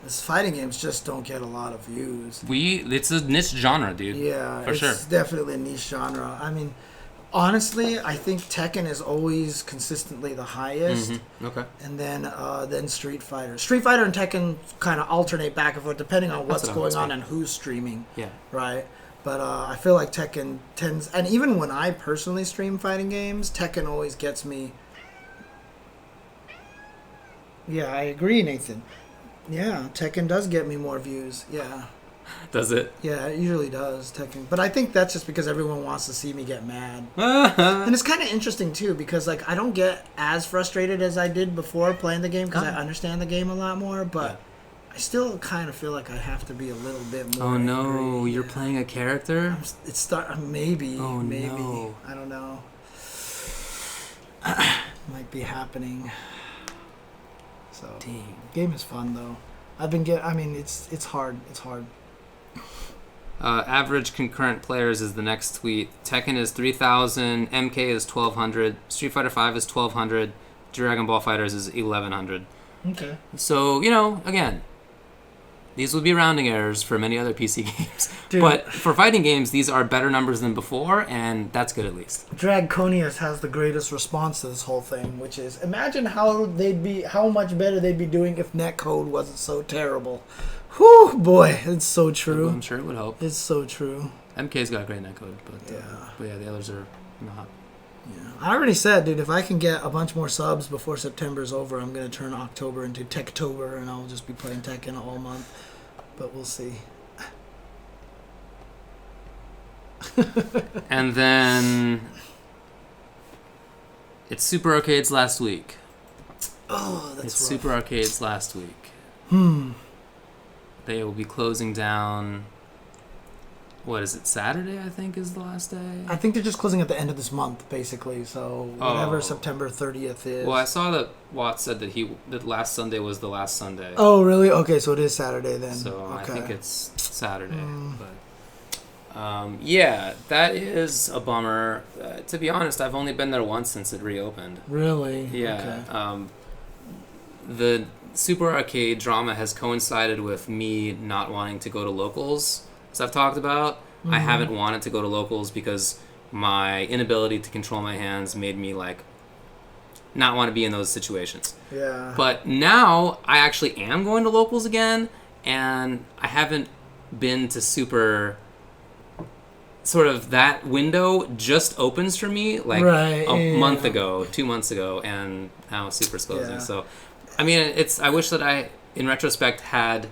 this fighting games just don't get a lot of views. It's a niche genre, dude. Yeah, for sure. It's definitely a niche genre. I mean, Honestly, I think Tekken is always consistently the highest. Mm-hmm. Okay. And then Street Fighter. Street Fighter and Tekken kind of alternate back and forth depending on what's going on and who's streaming. Yeah. Right? But I feel like Tekken tends... And even when I personally stream fighting games, Tekken always gets me... Yeah, I agree, Nathan. Yeah, Tekken does get me more views. Yeah. Does it? Yeah, it usually does, Tekken. But I think that's just because everyone wants to see me get mad. And it's kind of interesting, too, because like I don't get as frustrated as I did before playing the game because I understand the game a lot more, but I still kind of feel like I have to be a little bit more angry. You're playing a character? Maybe. Oh, maybe. no. I don't know. Might be happening. So, dang. Game is fun, though. It's hard. It's hard. Average concurrent players is the next tweet. Tekken is 3,000, MK is 1,200, Street Fighter 5 is 1,200, Dragon Ball Fighters is 1,100. Okay. So, again, these would be rounding errors for many other PC games. Dude. But for fighting games, these are better numbers than before, and that's good at least. Dragconius has the greatest response to this whole thing, which is, imagine how much better they'd be doing if netcode wasn't so terrible. Whew, boy, it's so true. I'm sure it would help. It's so true. MK's got great netcode, but the others are not. Yeah, I already said, dude, if I can get a bunch more subs before September's over, I'm going to turn October into Techtober, and I'll just be playing Tekken all month. But we'll see. And then it's Super Arcade's last week. Oh, that's It's rough. Super Arcade's last week. They will be closing down. What is it? Saturday, I think, is the last day. I think they're just closing at the end of this month, basically. So whatever September 30th is. Well, I saw that Watt said that last Sunday was the last Sunday. Oh, really? Okay, so it is Saturday then. So okay. I think it's Saturday. But yeah, that is a bummer. To be honest, I've only been there once since it reopened. Really? Yeah. Okay. The Super Arcade drama has coincided with me not wanting to go to locals, as I've talked about. I haven't wanted to go to locals because my inability to control my hands made me not want to be in those situations. Yeah. But now I actually am going to locals again, and I haven't been to Super. Sort of that window just opens for me a month ago, 2 months ago, and now Super's closing. Yeah. So, I mean, I wish that I, in retrospect, had,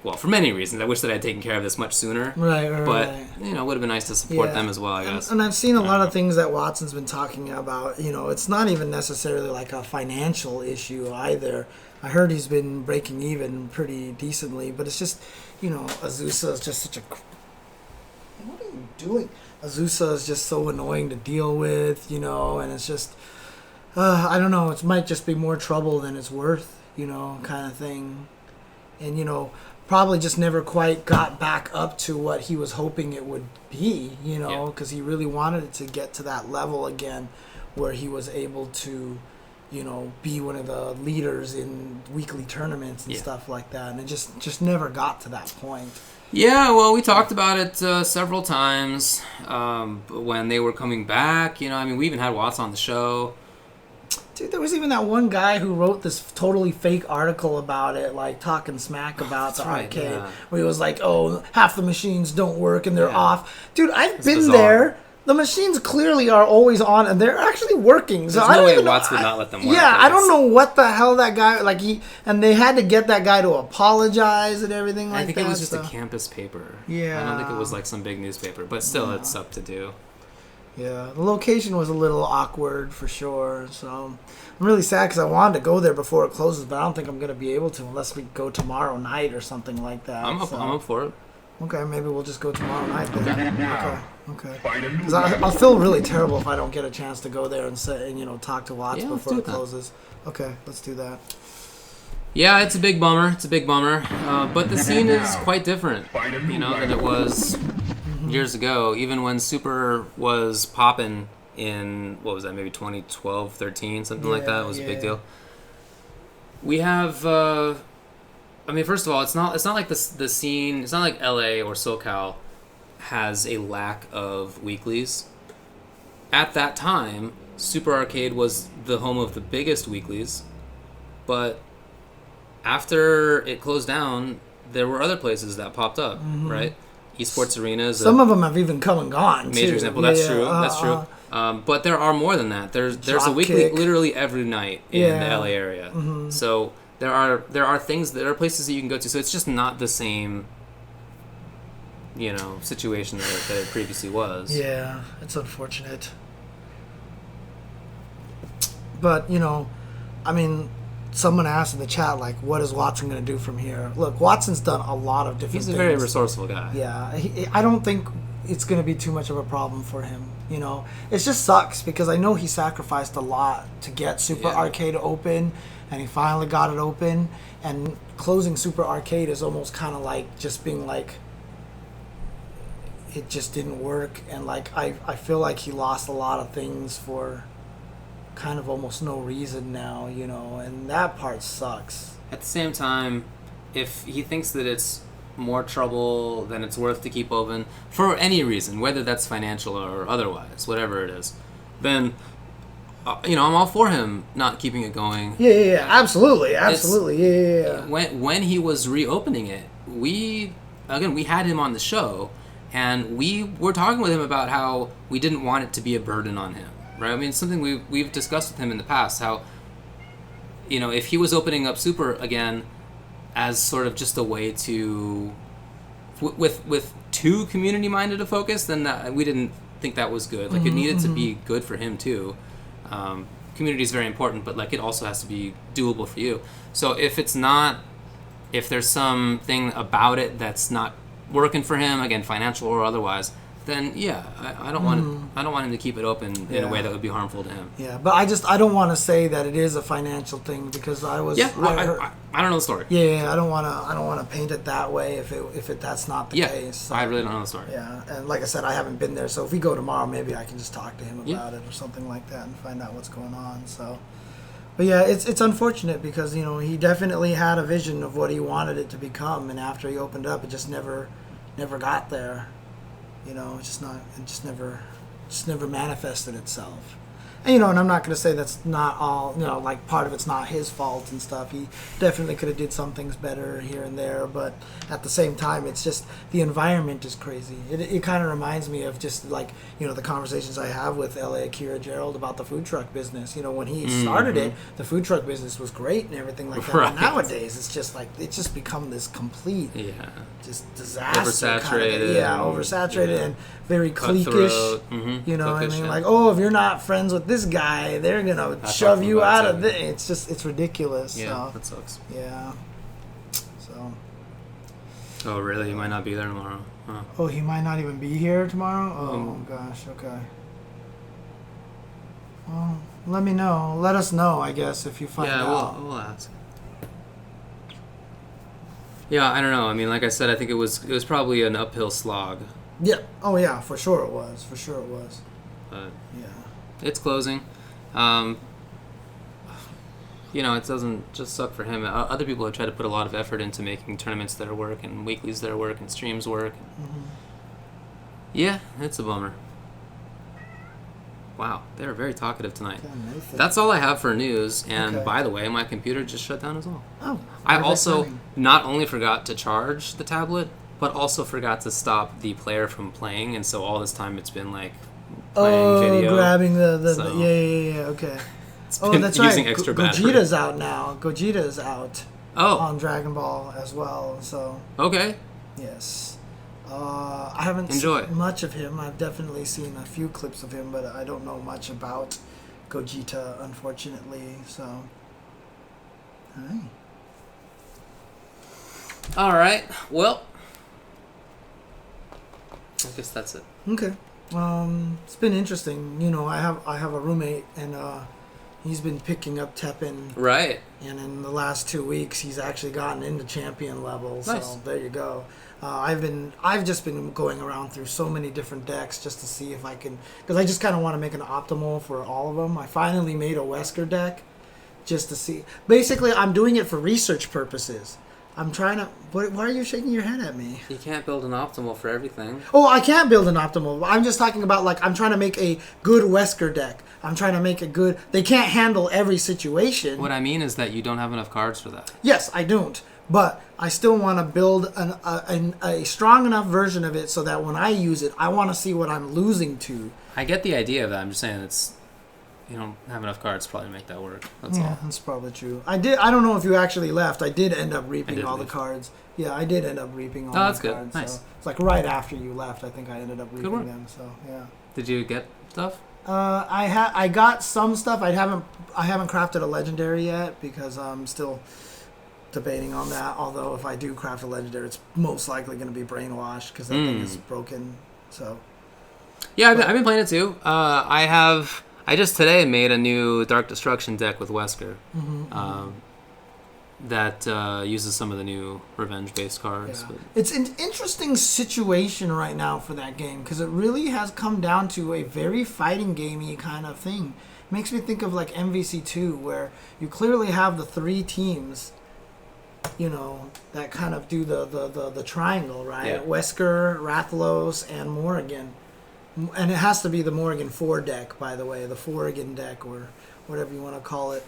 well, for many reasons, I wish that I had taken care of this much sooner. Right. But, it would have been nice to support them as well, I guess. And I've seen a lot of things that Watson's been talking about. It's not even necessarily like a financial issue either. I heard he's been breaking even pretty decently, but it's just, Azusa is just such a... What are you doing? Azusa is just so annoying to deal with, and it's just... I don't know, it might just be more trouble than it's worth, kind of thing. And, probably just never quite got back up to what he was hoping it would be, because he really wanted it to get to that level again where he was able to, be one of the leaders in weekly tournaments and stuff like that. And it just never got to that point. Yeah, well, we talked about it several times when they were coming back. We even had Watts on the show. Dude, there was even that one guy who wrote this totally fake article about it, talking smack about the arcade, where he was like, "Oh, half the machines don't work and they're off." Dude, I've been there. The machines clearly are always on, and they're actually working. So There's no way Watts would not let them work. Yeah, I don't know what the hell that guy and they had to get that guy to apologize and everything like that. I think it was just a campus paper. Yeah, I don't think it was some big newspaper, but still, it's up to do. Yeah, the location was a little awkward for sure. So I'm really sad because I wanted to go there before it closes, but I don't think I'm gonna be able to unless we go tomorrow night or something like that. I'm up for it. Okay, maybe we'll just go tomorrow night then. Okay. Because I'll feel really terrible if I don't get a chance to go there and talk to Watts before it closes. Okay, let's do that. Yeah, it's a big bummer. But the scene is quite different, than it was years ago. Even when Super was popping in, what was that, maybe 2012, 13, something like that. It was a big deal. We have... first of all, it's not like the scene. It's not like LA or SoCal has a lack of weeklies. at that time, Super Arcade was the home of the biggest weeklies, but after it closed down, there were other places that popped up, right? Esports arenas. Some of them have even come and gone. Major too. example. That's true. That's true. But there are more than that. There's a weekly Dropkick. literally every night in the LA area. So there are things, there are places that you can go to. So it's just not the same, situation that it previously was. Yeah, it's unfortunate. But I mean, someone asked in the chat, like, what is Watson going to do from here? Look, Watson's done a lot of different things. He's a very resourceful guy. Yeah, I don't think it's going to be too much of a problem for him. It just sucks because I know he sacrificed a lot to get Super Arcade open, and he finally got it open. And closing Super Arcade is almost kind of like just being like, it just didn't work. And like I feel like he lost a lot of things for kind of almost no reason now, and that part sucks. At the same time, if he thinks that it's more trouble than it's worth to keep open for any reason, whether that's financial or otherwise, whatever it is, then I'm all for him not keeping it going. Yeah, absolutely, yeah. When he was reopening it, we had him on the show, and we were talking with him about how we didn't want it to be a burden on him. Right? I mean, it's something we've discussed with him in the past, how, if he was opening up Super again as sort of just a way to, with too community-minded a focus, then we didn't think that was good. Like, it needed to be good for him, too. Community is very important, but, like, it also has to be doable for you. So if there's something about it that's not working for him, again, financial or otherwise, then I don't want him to keep it open in a way that would be harmful to him. Yeah, but I don't want to say that it is a financial thing because I don't know the story. Yeah, I don't want to paint it that way if that's not the case. So, I really don't know the story. Yeah, and like I said, I haven't been there, so if we go tomorrow, maybe I can just talk to him about it or something like that and find out what's going on. So, but yeah, it's unfortunate because he definitely had a vision of what he wanted it to become, and after he opened up, it just never got there. It just never manifested itself. And, and I'm not going to say that's not all, like part of it's not his fault and stuff. He definitely could have did some things better here and there, but at the same time, it's just the environment is crazy. It kind of reminds me of just like, the conversations I have with L.A. Akira Gerald about the food truck business. When he started it, the food truck business was great and everything like that. Right. But nowadays, it's just like, it's just become this complete just disaster. Oversaturated. Oversaturated and very cliquish. I mean? Like, oh, if you're not friends with this guy, they're going to shove you out of this. It's ridiculous. Yeah, that sucks. Yeah. So. Oh, really? He might not be there tomorrow. Huh. Oh, he might not even be here tomorrow? Oh, gosh. Okay. Well, let me know. Let us know, I guess, if you find out. Yeah, we'll ask. Yeah, I don't know. I mean, like I said, I think it was probably an uphill slog. Yeah. Oh, yeah. For sure it was. But yeah. It's closing. It doesn't just suck for him. Other people have tried to put a lot of effort into making tournaments their work and weeklies their work and streams work. Yeah, it's a bummer. Wow, they're very talkative tonight. That's all I have for news. And by the way, my computer just shut down as well. Oh. I also not only forgot to charge the tablet, but also forgot to stop the player from playing. And so all this time it's been like playing video. Grabbing the yeah, okay. That's using right. extra battery. Gogeta's out now. Gogeta's out. Oh. On Dragon Ball as well. So. Okay. Yes. I haven't seen much of him. I've definitely seen a few clips of him, but I don't know much about Gogeta, unfortunately. So. All right. Well. I guess that's it. Okay. It's been interesting. I have a roommate, and he's been picking up Tekken. Right. And in the last 2 weeks, he's actually gotten into champion level. Nice. So there you go. I've just been going around through so many different decks just to see if I can, because I just kind of want to make an optimal for all of them. I finally made a Wesker deck just to see. Basically, I'm doing it for research purposes. I'm trying to. Why are you shaking your head at me? You can't build an optimal for everything. Oh, I can't build an optimal. I'm just talking about, like, I'm trying to make a good Wesker deck. I'm trying to make a good... They can't handle every situation. What I mean is that you don't have enough cards for that. Yes, I don't. But I still want to build a strong enough version of it so that when I use it, I want to see what I'm losing to. I get the idea of that. I'm just saying it's... You don't have enough cards probably to make that work. That's all. That's probably true. I don't know if you actually left. I did end up reaping all the cards. Yeah, I did end up reaping all the cards. Oh, that's good. Nice. So it's like right after you left, I think I ended up reaping them. So yeah. Did you get stuff? I got some stuff. I haven't crafted a legendary yet because I'm still debating on that. Although if I do craft a legendary, it's most likely going to be brainwashed because that thing is broken. So. Yeah, I've been playing it too. I just today made a new Dark Destruction deck with Wesker that uses some of the new revenge-based cards. Yeah. It's an interesting situation right now for that game because it really has come down to a very fighting gamey kind of thing. It makes me think of like MVC2 where you clearly have the three teams, that kind of do the triangle, right? Yeah. Wesker, Rathalos, and Morrigan. And it has to be the Morrigan 4 deck, by the way, the Forrigan deck or whatever you want to call it.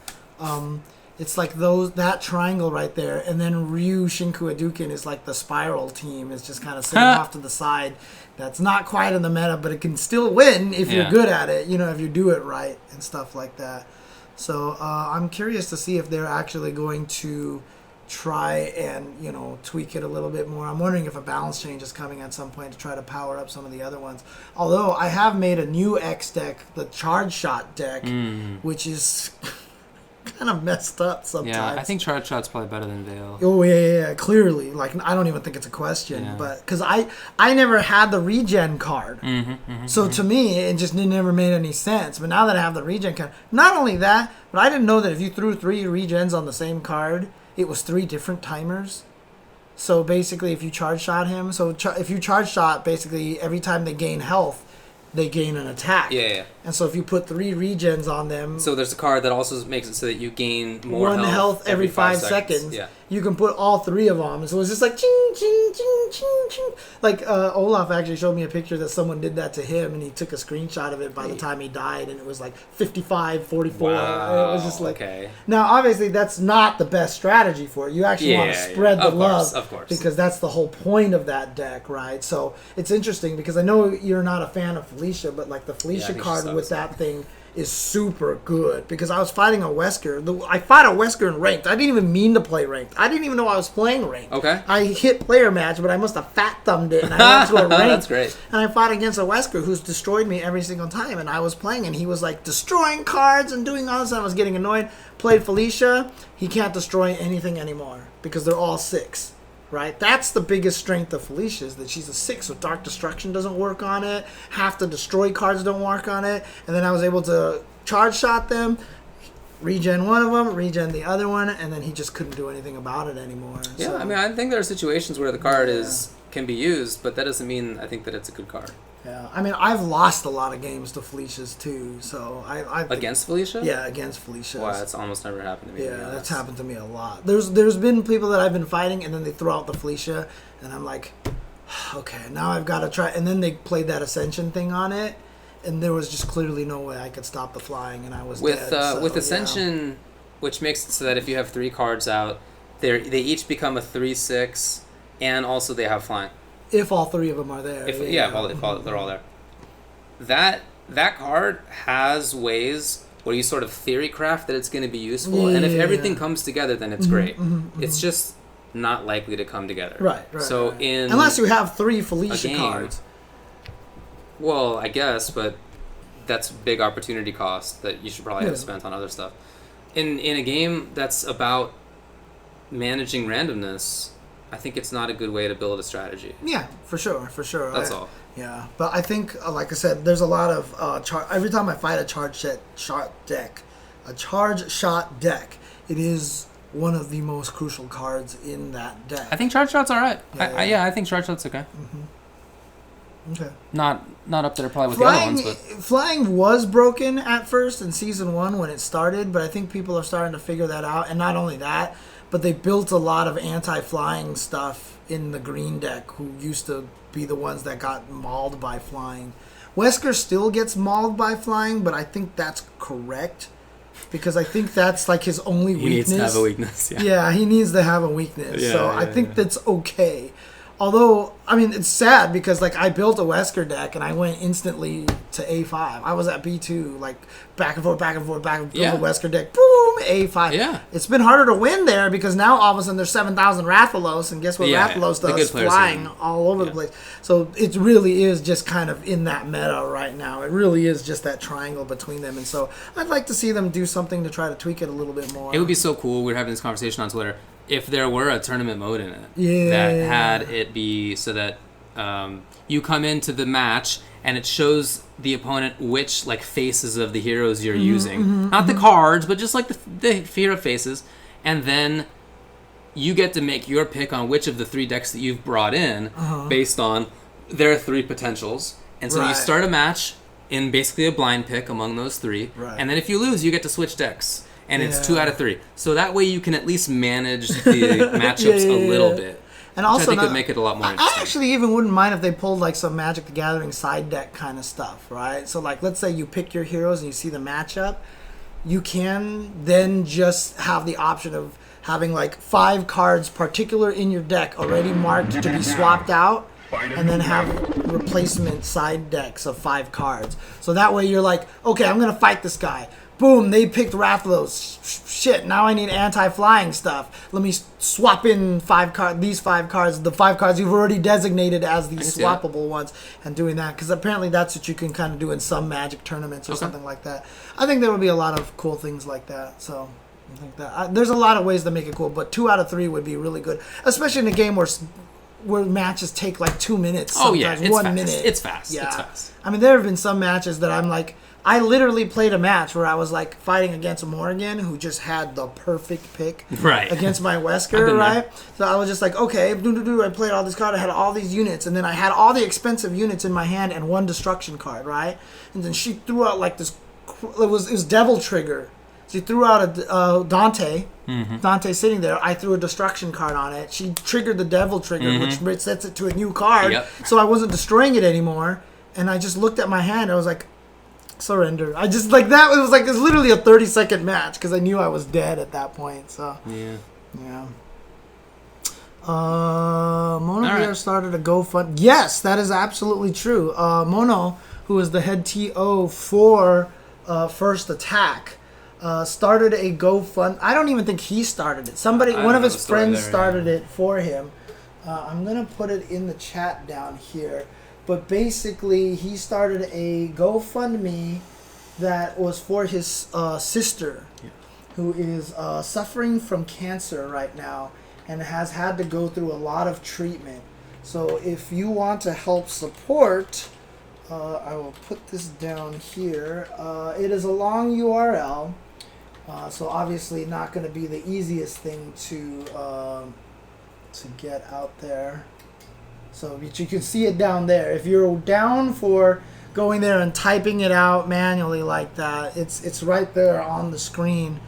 It's like that triangle right there, and then Ryu Shinku Hadouken is like the spiral team. It's just kind of sitting off to the side. That's not quite in the meta, but it can still win if you're good at it. If you do it right and stuff like that. So I'm curious to see if they're actually going to try and tweak it a little bit more. I'm wondering if a balance change is coming at some point to try to power up some of the other ones. Although I have made a new X deck, the Charge Shot deck, which is kind of messed up sometimes. Yeah, I think Charge Shot's probably better than Veil. Oh yeah, clearly. Like I don't even think it's a question, but because I never had the regen card, so to me it just never made any sense. But now that I have the regen card, not only that, but I didn't know that if you threw 3 regens on the same card, it was 3 different timers. So basically, if you charge shot him, if you charge shot, basically every time they gain health, they gain an attack. Yeah. And so if you put 3 regens on them... So there's a card that also makes it so that you gain more one health every 5 seconds. Yeah. You can put all 3 of them. So it's just like ching, ching, ching, ching, ching. Like Olaf actually showed me a picture that someone did that to him, and he took a screenshot of it by the time he died, and it was like 55, 44. Wow. It was just like... Okay. Now, obviously, that's not the best strategy for it. You actually want to spread the love. Of course. Because that's the whole point of that deck, right? So it's interesting because I know you're not a fan of Felicia, but like the Felicia card with that thing is super good because I was fighting a Wesker. I fought a Wesker in ranked. I didn't even mean to play ranked. I didn't even know I was playing ranked. Okay. I hit player match, but I must have fat thumbed it and I went to a ranked. That's great. And I fought against a Wesker who's destroyed me every single time, and I was playing and he was like destroying cards and doing all this, and I was getting annoyed. Played Felicia. He can't destroy anything anymore because they're all 6. Right? That's the biggest strength of Felicia, is that she's a 6, so Dark Destruction doesn't work on it. Half the destroy cards don't work on it. And then I was able to charge shot them, regen one of them, regen the other one, and then he just couldn't do anything about it anymore. Yeah, so, I mean, I think there are situations where the card can be used, but that doesn't mean I think that it's a good card. Yeah, I mean, I've lost a lot of games to Felicia's too, so I think, against Felicia? Yeah, against Felicia. Wow, that's almost never happened to me. Yeah, that's happened to me a lot. There's been people that I've been fighting, and then they throw out the Felicia, and I'm like, okay, now I've got to try. And then they played that Ascension thing on it, and there was just clearly no way I could stop the flying, and I was dead. With Ascension, which makes it so that if you have 3 cards out, they each become a 3/6, and also they have flying. If all 3 of them are there. If they're all there. That card has ways where you sort of theory craft that it's going to be useful, and if everything comes together, then it's great. It's just not likely to come together. Right. So unless you have 3 Felicia cards. Well, I guess, but that's big opportunity cost that you should probably have spent on other stuff. In a game that's about managing randomness, I think it's not a good way to build a strategy. Yeah, for sure. That's all. Yeah, but I think, like I said, there's a lot of every time I fight a charge shot deck, it is one of the most crucial cards in that deck. I think charge shot's all right. I think charge shot's okay. Okay. Not up there probably with the other ones, but flying was broken at first in season 1 when it started, but I think people are starting to figure that out. And not only that, but they built a lot of anti-flying stuff in the green deck, who used to be the ones that got mauled by flying. Wesker still gets mauled by flying, but I think that's correct. Because I think that's like his only weakness. He needs to have a weakness, yeah, he needs to have a weakness. So I think that's okay. Although, I mean, it's sad because, like, I built a Wesker deck and I went instantly to A5. I was at B2, like, back and forth, build a Wesker deck, boom, A5. Yeah. It's been harder to win there because now all of a sudden there's 7,000 Rathalos, and guess what Rathalos does? Flying all over the place. So it really is just kind of in that meta right now. It really is just that triangle between them. And so I'd like to see them do something to try to tweak it a little bit more. It would be so cool. We were having this conversation on Twitter. If there were a tournament mode in it that had it be so that you come into the match and it shows the opponent which like faces of the heroes you're using, not the cards, but just like the hero faces, and then you get to make your pick on which of the 3 decks that you've brought in based on their 3 potentials, and so you start a match in basically a blind pick among those 3, and then if you lose, you get to switch decks. And it's 2 out of 3. So that way you can at least manage the matchups a little bit. And also, which I think would make it a lot more interesting. I actually even wouldn't mind if they pulled like some Magic the Gathering side deck kind of stuff, right? So like, let's say you pick your heroes and you see the matchup. You can then just have the option of having like 5 cards particular in your deck already marked to be swapped out, and then have replacement side decks of 5 cards. So that way you're like, okay, I'm going to fight this guy. Boom, they picked Rathalos. Shit, now I need anti-flying stuff. Let me swap in 5 cards, these 5 cards, the 5 cards you've already designated as these swappable ones, and doing that. Because apparently that's what you can kind of do in some Magic tournaments or something like that. I think there would be a lot of cool things like that. So I think that there's a lot of ways to make it cool, but 2 out of 3 would be really good, especially in a game where matches take like 2 minutes. Sometimes it's 1 fast. minute. It's fast. Yeah. It's fast. I mean, there have been some matches that I'm like, I literally played a match where I was like fighting against Morgan, who just had the perfect pick against my Wesker, right? So I was just like, okay, I played all this card, I had all these units, and then I had all the expensive units in my hand and 1 destruction card, right? And then she threw out like this, it was Devil Trigger. She threw out a Dante. Dante sitting there. I threw a destruction card on it. She triggered the Devil Trigger, which sets it to a new card. So I wasn't destroying it anymore. And I just looked at my hand. I was like, surrender. I just like that. It was literally a 30-second match because I knew I was dead at that point. So yeah. Mono started a GoFund. Yes, that is absolutely true. Mono, who is the head TO for First Attack, started a GoFund. I don't even think he started it. One of his friends started it for him. I'm gonna put it in the chat down here. But basically, he started a GoFundMe that was for his sister, who is suffering from cancer right now and has had to go through a lot of treatment. So if you want to help support, I will put this down here. It is a long URL, so obviously not going to be the easiest thing to get out there. So you can see it down there. If you're down for going there and typing it out manually like that, it's right there on the screen.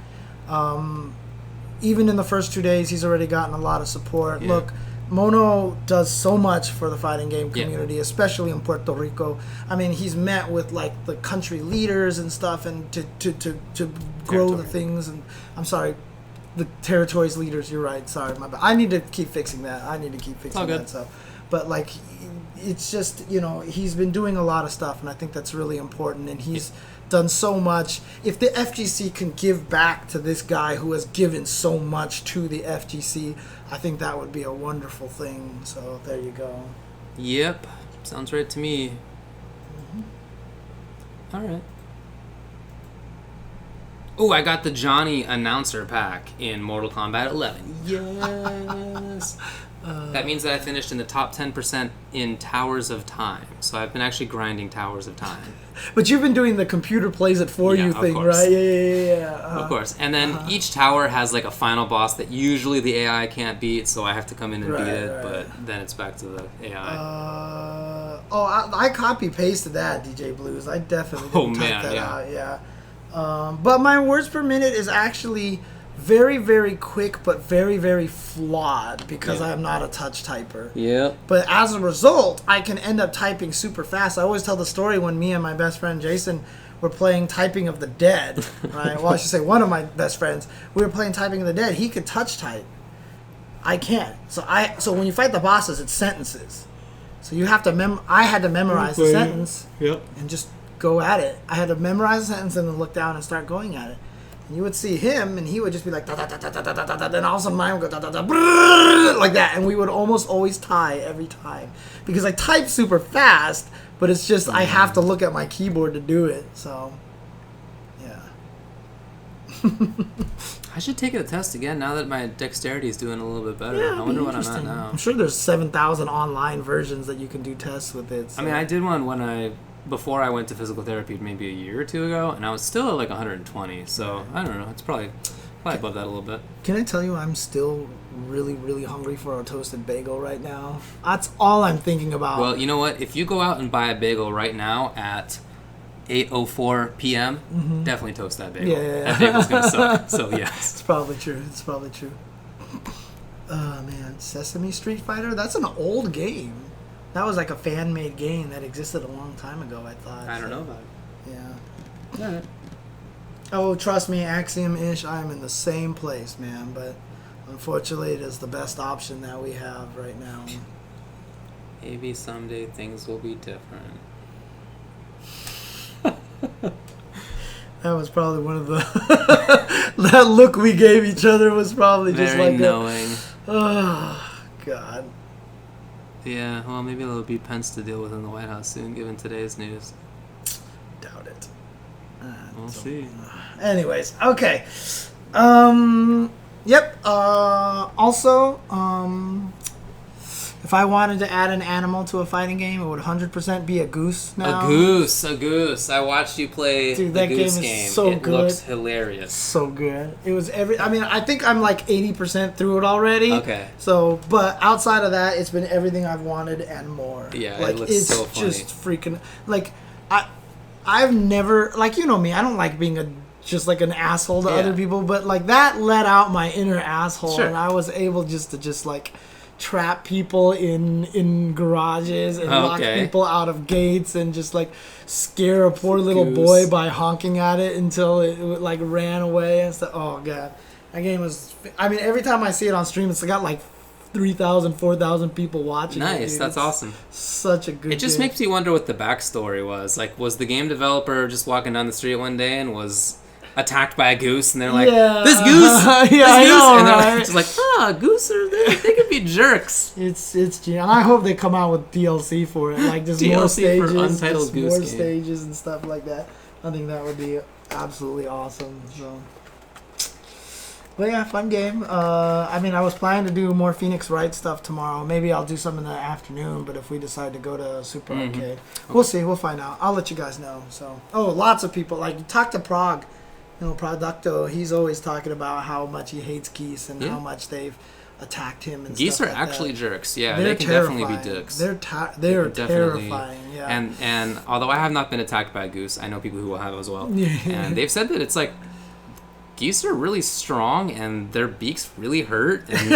Even in the first 2 days, he's already gotten a lot of support. Yeah. Look, Mono does so much for the fighting game community, especially in Puerto Rico. I mean, he's met with like the country leaders and stuff, and to grow the things. And I'm sorry, the territories leaders. You're right. Sorry, my bad. I need to keep fixing that. So. But like, it's just, he's been doing a lot of stuff, and I think that's really important. And he's done so much. If the FGC can give back to this guy who has given so much to the FGC, I think that would be a wonderful thing. So there you go. Yep, sounds right to me. All right. Oh, I got the Johnny announcer pack in Mortal Kombat 11. Yes. That means that I finished in the top 10% in Towers of Time. So I've been actually grinding Towers of Time. But you've been doing the computer plays it for you thing, right? Yeah. Of course. And then each tower has like a final boss that usually the AI can't beat, so I have to come in and beat it, but then it's back to the AI. I copy-pasted that, DJ Blues. I definitely didn't type that out, yeah. But my words per minute is actually very, very quick, but very, very flawed because I am not a touch typer. Yeah. But as a result, I can end up typing super fast. I always tell the story when me and my best friend Jason were playing Typing of the Dead, right? Well, I should say one of my best friends. We were playing Typing of the Dead. He could touch type. I can't. So when you fight the bosses, it's sentences. So you have to I had to memorize the sentence and just go at it. I had to memorize the sentence and then look down and start going at it. And you would see him, and he would just be like, da, da, da, da, da, da, da, da, then all of a sudden mine would go, da, da, da, brrr, like that. And we would almost always tie every time. Because I type super fast, but it's just, I have to look at my keyboard to do it. So, yeah. I should take a test again now that my dexterity is doing a little bit better. Yeah, I wonder what I'm at now. I'm sure there's 7,000 online versions that you can do tests with it. So. I mean, I did one before I went to physical therapy maybe a year or two ago, and I was still at like 120. So I don't know. It's probably above that a little bit. Can I tell you, I'm still really, really hungry for a toasted bagel right now. That's all I'm thinking about. Well, you know what? If you go out and buy a bagel right now at 8:04 p.m., definitely toast that bagel. Yeah. That bagel's gonna suck. So yes, it's probably true. Man, Sesame Street Fighter. That's an old game. That was like a fan-made game that existed a long time ago, I thought. I don't know about it. Yeah. Oh, trust me, Axiom-ish, I'm in the same place, man. But unfortunately, it is the best option that we have right now. Maybe someday things will be different. That was probably one of the... that look we gave each other was probably just Very like knowing. Oh, God. Yeah, well, maybe there'll be Pence to deal with in the White House soon, given today's news. Doubt it. We'll see. Anyways, okay. Yep. Also, if I wanted to add an animal to a fighting game, it would 100% be a goose now. A goose. I watched you play Dude, the that goose game game. is so it good. looks hilarious. So good. It was I think I'm like 80% through it already. Okay. So, but outside of that, it's been everything I've wanted and more. Yeah, like, it looks it's so funny. just freaking, like, I've never, like, you know me, I don't like being just like an asshole to other people, but like that let out my inner asshole, and I was able to like trap people in garages and lock people out of gates and just like scare a poor little boy by honking at it until it like ran away and stuff. Oh god, that game was. I mean, every time I see it on stream, it's got like 3,000, 4,000 people watching. Nice, that's awesome. Such a good. It just makes me wonder what the backstory was. Like, was the game developer just walking down the street one day and was attacked by a goose, and they're like, "This goose, this goose," and they're just like, goose are they could be jerks. It's and I hope they come out with DLC for it, like just more stages, for Untitled Goose more game. stages and stuff like that. I think that would be absolutely awesome. So, but yeah, fun game. I mean, I was planning to do more Phoenix Wright stuff tomorrow. Maybe I'll do some in the afternoon. But if we decide to go to Super Arcade, we'll see. We'll find out. I'll let you guys know. So, lots of people like talk to Prague. You know, Producto, he's always talking about how much he hates geese and how much they've attacked him. And Geese stuff are like actually that. jerks. Yeah, They're they can terrifying. definitely be dicks. They're terrifying. Yeah. And although I have not been attacked by a goose, I know people who will have as well. Yeah. And they've said that it's like geese are really strong and their beaks really hurt, and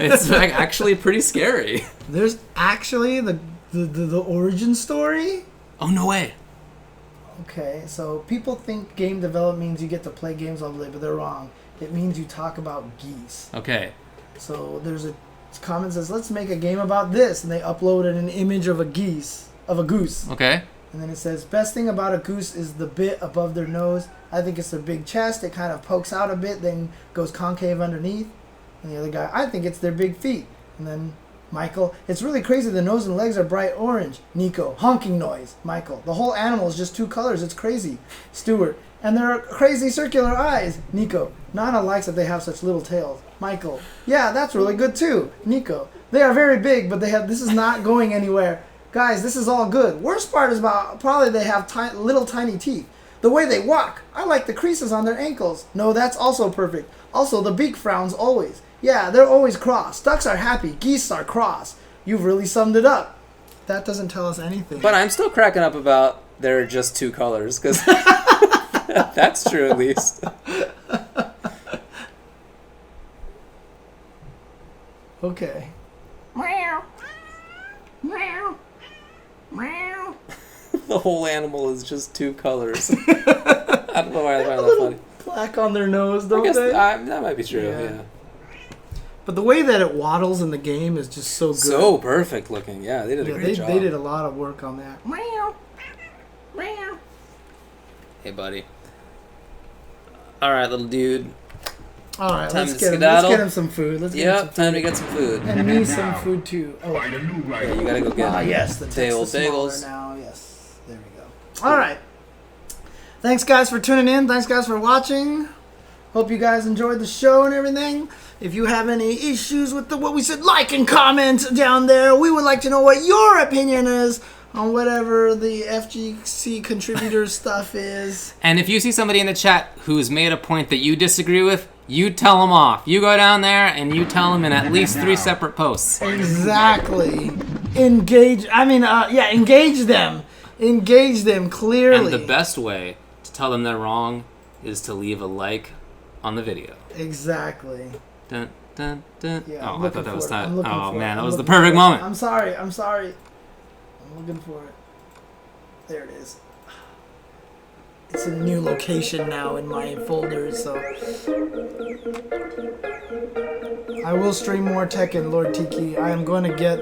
it's like actually pretty scary. There's actually the origin story. Oh no way. Okay, so people think game development means you get to play games all day, but they're wrong. It means you talk about geese. Okay. So there's a comment says, let's make a game about this, and they uploaded an image of a goose. Okay. And then it says, best thing about a goose is the bit above their nose. I think it's their big chest. It kind of pokes out a bit, then goes concave underneath. And the other guy, I think it's their big feet. And then Michael, it's really crazy. The nose and legs are bright orange. Nico, honking noise. Michael, the whole animal is just two colors. It's crazy. Stuart, and there are crazy circular eyes. Nico, Nana likes that they have such little tails. Michael, yeah, that's really good too. Nico, they are very big, but this is not going anywhere. Guys, this is all good. Worst part is about probably they have little tiny teeth. The way they walk, I like the creases on their ankles. No, that's also perfect. Also, the beak frowns always. Yeah, they're always cross. Ducks are happy. Geese are cross. You've really summed it up. That doesn't tell us anything. But I'm still cracking up about there are just two colors, because that's true at least. Okay. Meow. Meow. Meow. The whole animal is just two colors. I don't know why I find that funny. Plaque on their nose, I don't guess they? that might be true, Yeah. yeah. But the way that it waddles in the game is just so good. So perfect looking. Yeah, they did a great job. They did a lot of work on that. Meow. Meow. Hey, buddy. All right, little dude. All right, Time let's to get him. Let's skedaddle. get him some food. Let's get him some Yep, food. time to get some food. And me some food too. Oh, Find a new Yeah, rival. you gotta go get yes, the text Bagel is smaller bagels. now. Yes, there we go. All right. Thanks, guys, for tuning in. Thanks, guys, for watching. Hope you guys enjoyed the show and everything. If you have any issues with what we said, like and comment down there. We would like to know what your opinion is on whatever the FGC contributors stuff is. And if you see somebody in the chat who's made a point that you disagree with, you tell them off. You go down there and you tell them in at least 3 separate posts. Exactly. Engage. Engage them. Engage them clearly. And the best way to tell them they're wrong is to leave a like on the video. Exactly. Dun, dun, dun. Yeah, Oh, I'm I thought that was looking for it. time. I'm looking Oh, for man, it. that I'm was the looking for perfect it. moment. I'm sorry. I'm looking for it. There it is. It's a new location now in my folders, so I will stream more Tekken, Lord Tiki. I am going to get.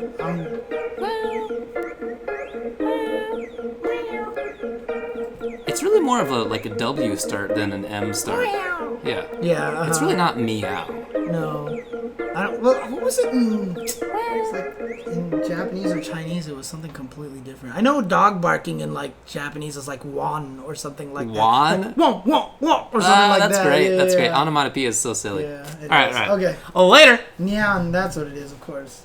It's really more of a W start than an M start. Yeah. Yeah. It's really not meow. No. I don't. Well, what was it in? It's like in Japanese or Chinese. It was something completely different. I know dog barking in like Japanese is like wan or something like that. Wan? Like, won, won, won, or something like That's that. great. Yeah, That's great. yeah. Onomatopoeia is so silly. Yeah. All right. Okay. Oh, later. Nyan, that's what it is, of course.